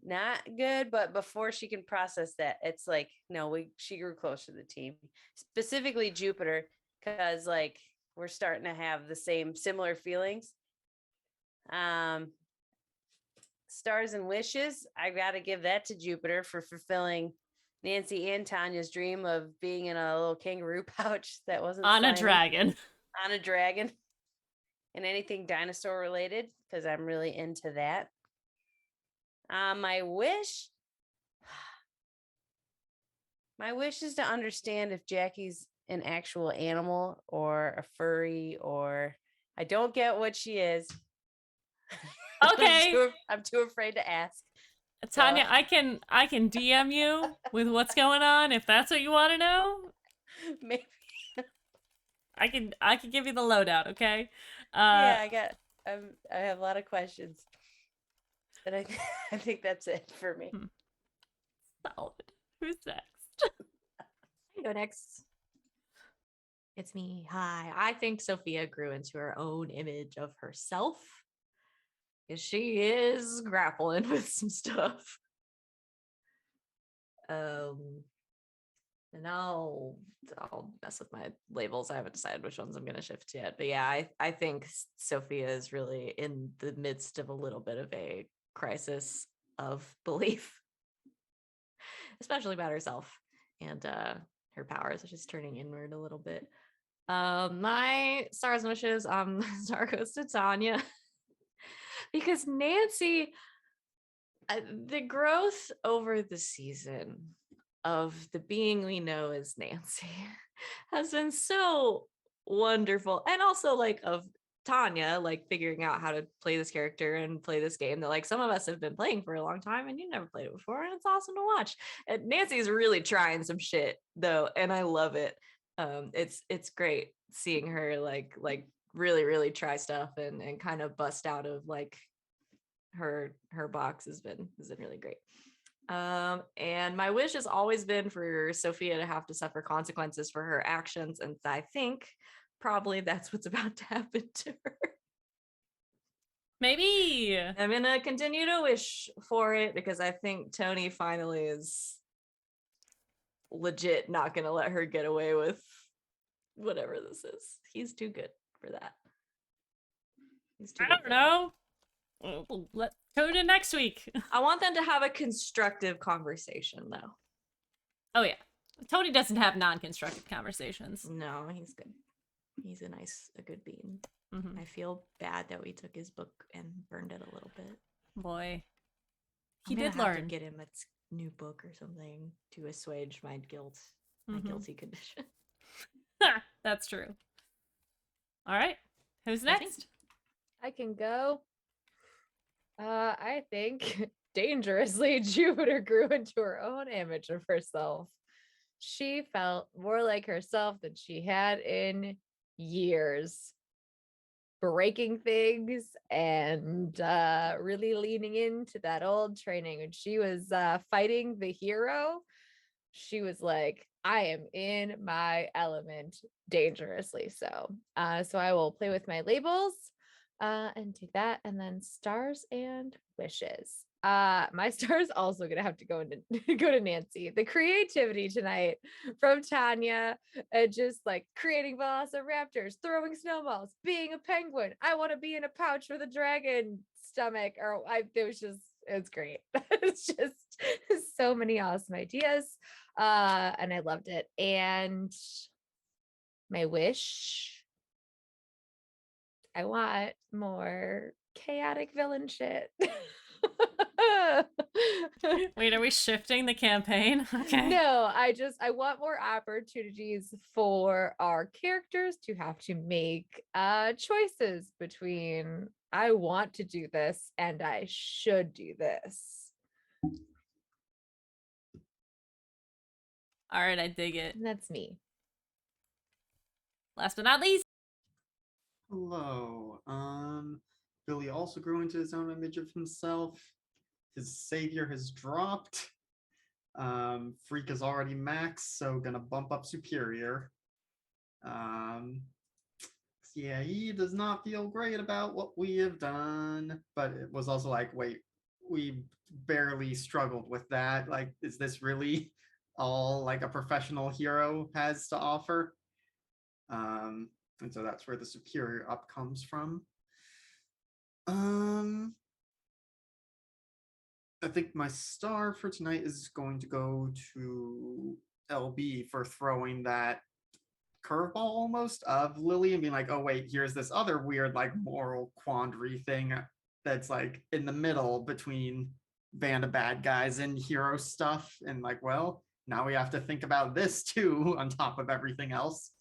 not good, but before she can process that, it's like, no, she grew closer to the team, specifically Jupiter, because like we're starting to have the similar feelings. stars and wishes, I got to give that to Jupiter for fulfilling Nancy and Tanya's dream of being in a little kangaroo pouch that wasn't On a slimy, dragon. on a dragon, and anything dinosaur related because I'm really into that. My wish. My wish is to understand if Jackie's an actual animal or a furry, or I don't get what she is. Okay. I'm too afraid to ask. Tanya, I can DM you with what's going on if that's what you want to know. Maybe. I can give you the lowdown, okay? Yeah, I have a lot of questions. And I think that's it for me. Solid. Who's next? I go next. It's me. Hi. I think Sophia grew into her own image of herself. Because she is grappling with some stuff. And I'll mess with my labels. I haven't decided which ones I'm gonna shift yet. But yeah, I think Sophia is really in the midst of a little bit of a crisis of belief. Especially about herself and her powers, which is turning inward a little bit. My stars and wishes, star goes to Tanya. Because Nancy, the growth over the season of the being we know as Nancy has been so wonderful. And also like of Tanya, like figuring out how to play this character and play this game that like some of us have been playing for a long time and you never played it before, and it's awesome to watch. And Nancy's really trying some shit though, and I love it. It's great seeing her like really try stuff and kind of bust out of like her box has been really great. And my wish has always been for Sophia to have to suffer consequences for her actions, and I think probably that's what's about to happen to her. Maybe. I'm gonna continue to wish for it because I think Tony finally is legit not gonna let her get away with whatever this is. He's too good for that. I don't know. Let's tune in next week. I want them to have a constructive conversation though. Oh yeah. Tony doesn't have non-constructive conversations. No, he's good. He's a good bean. Mm-hmm. I feel bad that we took his book and burned it a little bit. Boy, he did have learn. To get him a new book or something to assuage my guilt, my guilty condition. That's true. All right, who's next? I can go. I think dangerously Jupiter grew into her own image of herself. She felt more like herself than she had in years, breaking things and really leaning into that old training. When she was fighting the hero, she was like, I am in my element dangerously. So I will play with my labels and do that, and then stars and wishes. My star is also gonna have to go to Nancy. The creativity tonight from Tanya, just like creating velociraptors, throwing snowballs, being a penguin. I want to be in a pouch with a dragon stomach, it's great. It's just so many awesome ideas, and I loved it. And my wish, I want more chaotic villain shit. Wait, are we shifting the campaign? Okay. No, I want more opportunities for our characters to have to make choices between I want to do this and I should do this. All right, I dig it. And that's me. Last but not least. Hello. Billy also grew into his own image of himself. His savior has dropped. Freak is already max, so gonna bump up superior. Yeah, he does not feel great about what we have done, but it was also like, wait, we barely struggled with that. Like, is this really all like a professional hero has to offer? And so that's where the superior up comes from. I think my star for tonight is going to go to LB for throwing that curveball almost of Lily and being like, oh wait, here's this other weird like moral quandary thing that's like in the middle between band of bad guys and hero stuff, and like, well, now we have to think about this too on top of everything else.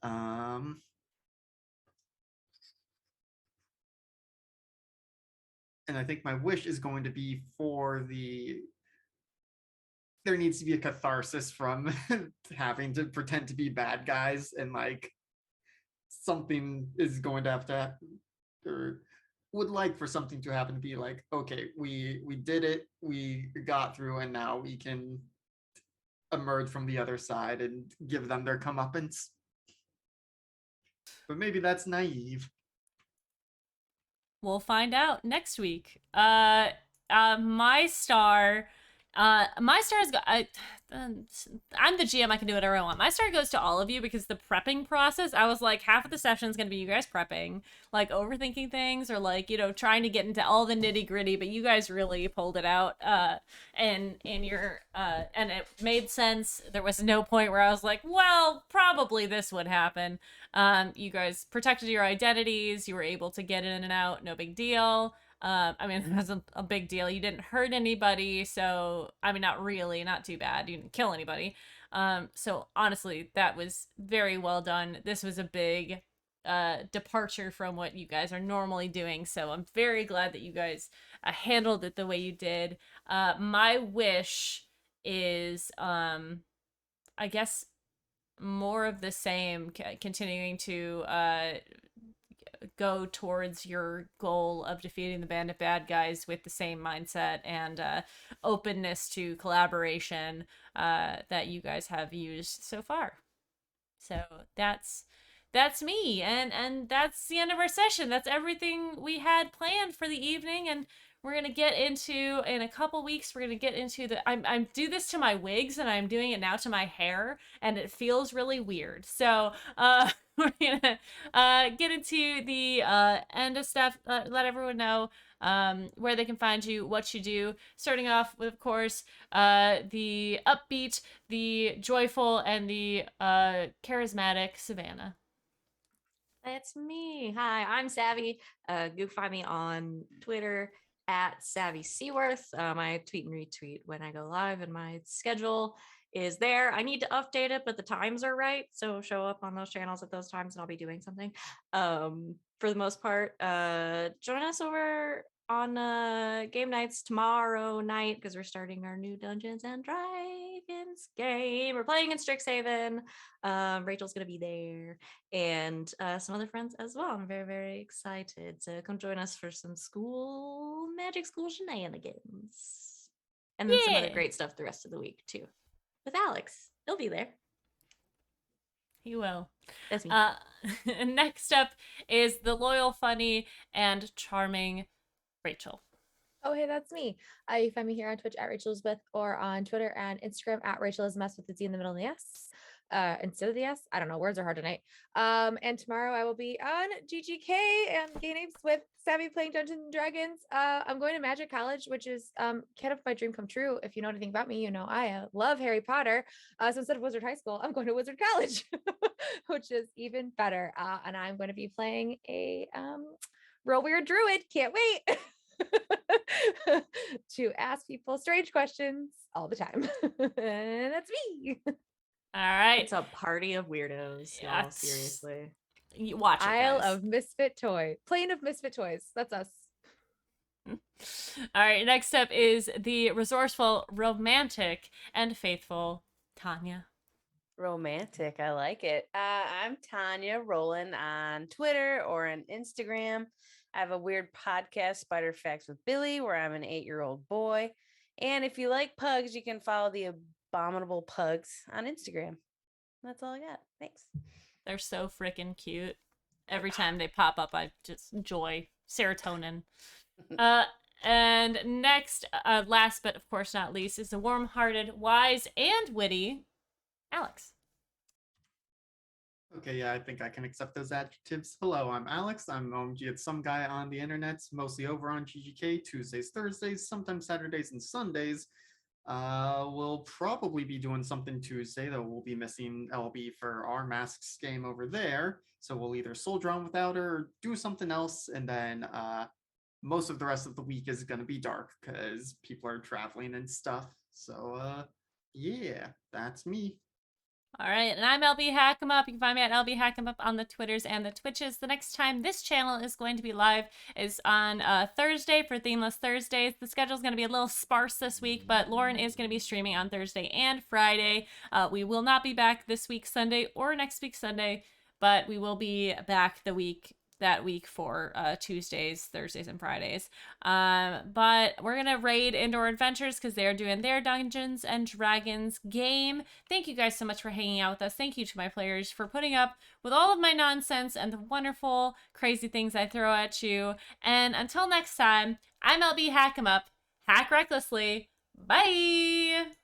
Um and I think my wish is going to be for there needs to be a catharsis from having to pretend to be bad guys, and like something is going to have to happen, or would like for something to happen to be like, okay, we did it, we got through, and now we can emerge from the other side and give them their comeuppance. But maybe that's naive. We'll find out next week. My star, my star is. I'm the GM. I can do whatever I want. My star goes to all of you because the prepping process. I was like, half of the session is gonna be you guys prepping, like overthinking things, or like trying to get into all the nitty gritty. But you guys really pulled it out. And in your and it made sense. There was no point where I was like, well, probably this would happen. You guys protected your identities. You were able to get in and out. No big deal. I mean, it was a big deal. You didn't hurt anybody. So, I mean, not really, not too bad. You didn't kill anybody. So honestly, that was very well done. This was a big departure from what you guys are normally doing. So I'm very glad that you guys handled it the way you did. My wish is, I guess, more of the same, continuing to go towards your goal of defeating the band of bad guys with the same mindset and openness to collaboration that you guys have used so far. So that's me, and that's the end of our session. That's everything we had planned for the evening, and we're gonna get into, in a couple weeks, we're gonna get into the, I'm do this to my wigs, and I'm doing it now to my hair, and it feels really weird. So we're gonna get into the end of stuff, let everyone know where they can find you, what you do, starting off with, of course, the upbeat, the joyful, and the charismatic Savannah. That's me. Hi, I'm Savvy. You can find me on Twitter at Savvy Seaworth. I tweet and retweet when I go live, and my schedule is there. I need to update it, but the times are right. So show up on those channels at those times and I'll be doing something. For the most part, join us over on game nights tomorrow night because we're starting our new Dungeons and Dragons game. We're playing in Strixhaven. Rachel's gonna be there, and some other friends as well. I'm very, very excited. So come join us for some magic school shenanigans. And then some other Yeah. great stuff the rest of the week too. With Alex. He'll be there. He will. That's me. Next up is the loyal, funny, and charming Rachel. Oh, hey, that's me. You can find me here on Twitch at Rachel Elizabeth, or on Twitter and Instagram at Rachel Elizabeth with the Z in the middle and the S. Instead of the S, I don't know, words are hard tonight. And tomorrow I will be on GGK and Game Apes with Savvy playing Dungeons and Dragons. I'm going to Magic College, which is kind of my dream come true. If you know anything about me, you know I love Harry Potter. So instead of Wizard High School, I'm going to Wizard College, which is even better. And I'm going to be playing a real weird druid. Can't wait. To ask people strange questions all the time. And that's me. All right. It's a party of weirdos, y'all. Yes. Seriously. You watch it, Isle guys. of Misfit Toy. Plane of Misfit Toys. That's us. All right. Next up is the resourceful, romantic, and faithful Tanya. Romantic. I like it. I'm Tanya Rowland on Twitter or on Instagram. I have a weird podcast, Spider Facts with Billy, where I'm an 8-year-old boy. And if you like pugs, you can follow the Abominable Pugs on Instagram. That's all I got. Thanks. They're so freaking cute. Every time they pop up, I just joy, serotonin. And next, last but of course not least, is the warm-hearted, wise, and witty Alex. Okay, yeah, I think I can accept those adjectives. Hello, I'm Alex. I'm OMG at some guy on the internet, mostly over on GGK, Tuesdays, Thursdays, sometimes Saturdays and Sundays. We'll probably be doing something Tuesday, though we'll be missing LB for our masks game over there. So we'll either soldier on without her or do something else, and then most of the rest of the week is gonna be dark because people are traveling and stuff. So yeah, that's me. All right, and I'm LB Hackemup. You can find me at LB Hackemup on the Twitters and the Twitches. The next time this channel is going to be live is on Thursday for Themeless Thursdays. The schedule is going to be a little sparse this week, but Lauren is going to be streaming on Thursday and Friday. We will not be back this week Sunday or next week Sunday, but we will be back that week for Tuesdays, Thursdays, and Fridays. But we're gonna raid Indoor Adventures because they're doing their Dungeons and Dragons game. Thank you guys so much for hanging out with us. Thank you to my players for putting up with all of my nonsense and the wonderful, crazy things I throw at you. And until next time, I'm LB Hackemup. Hack recklessly. Bye!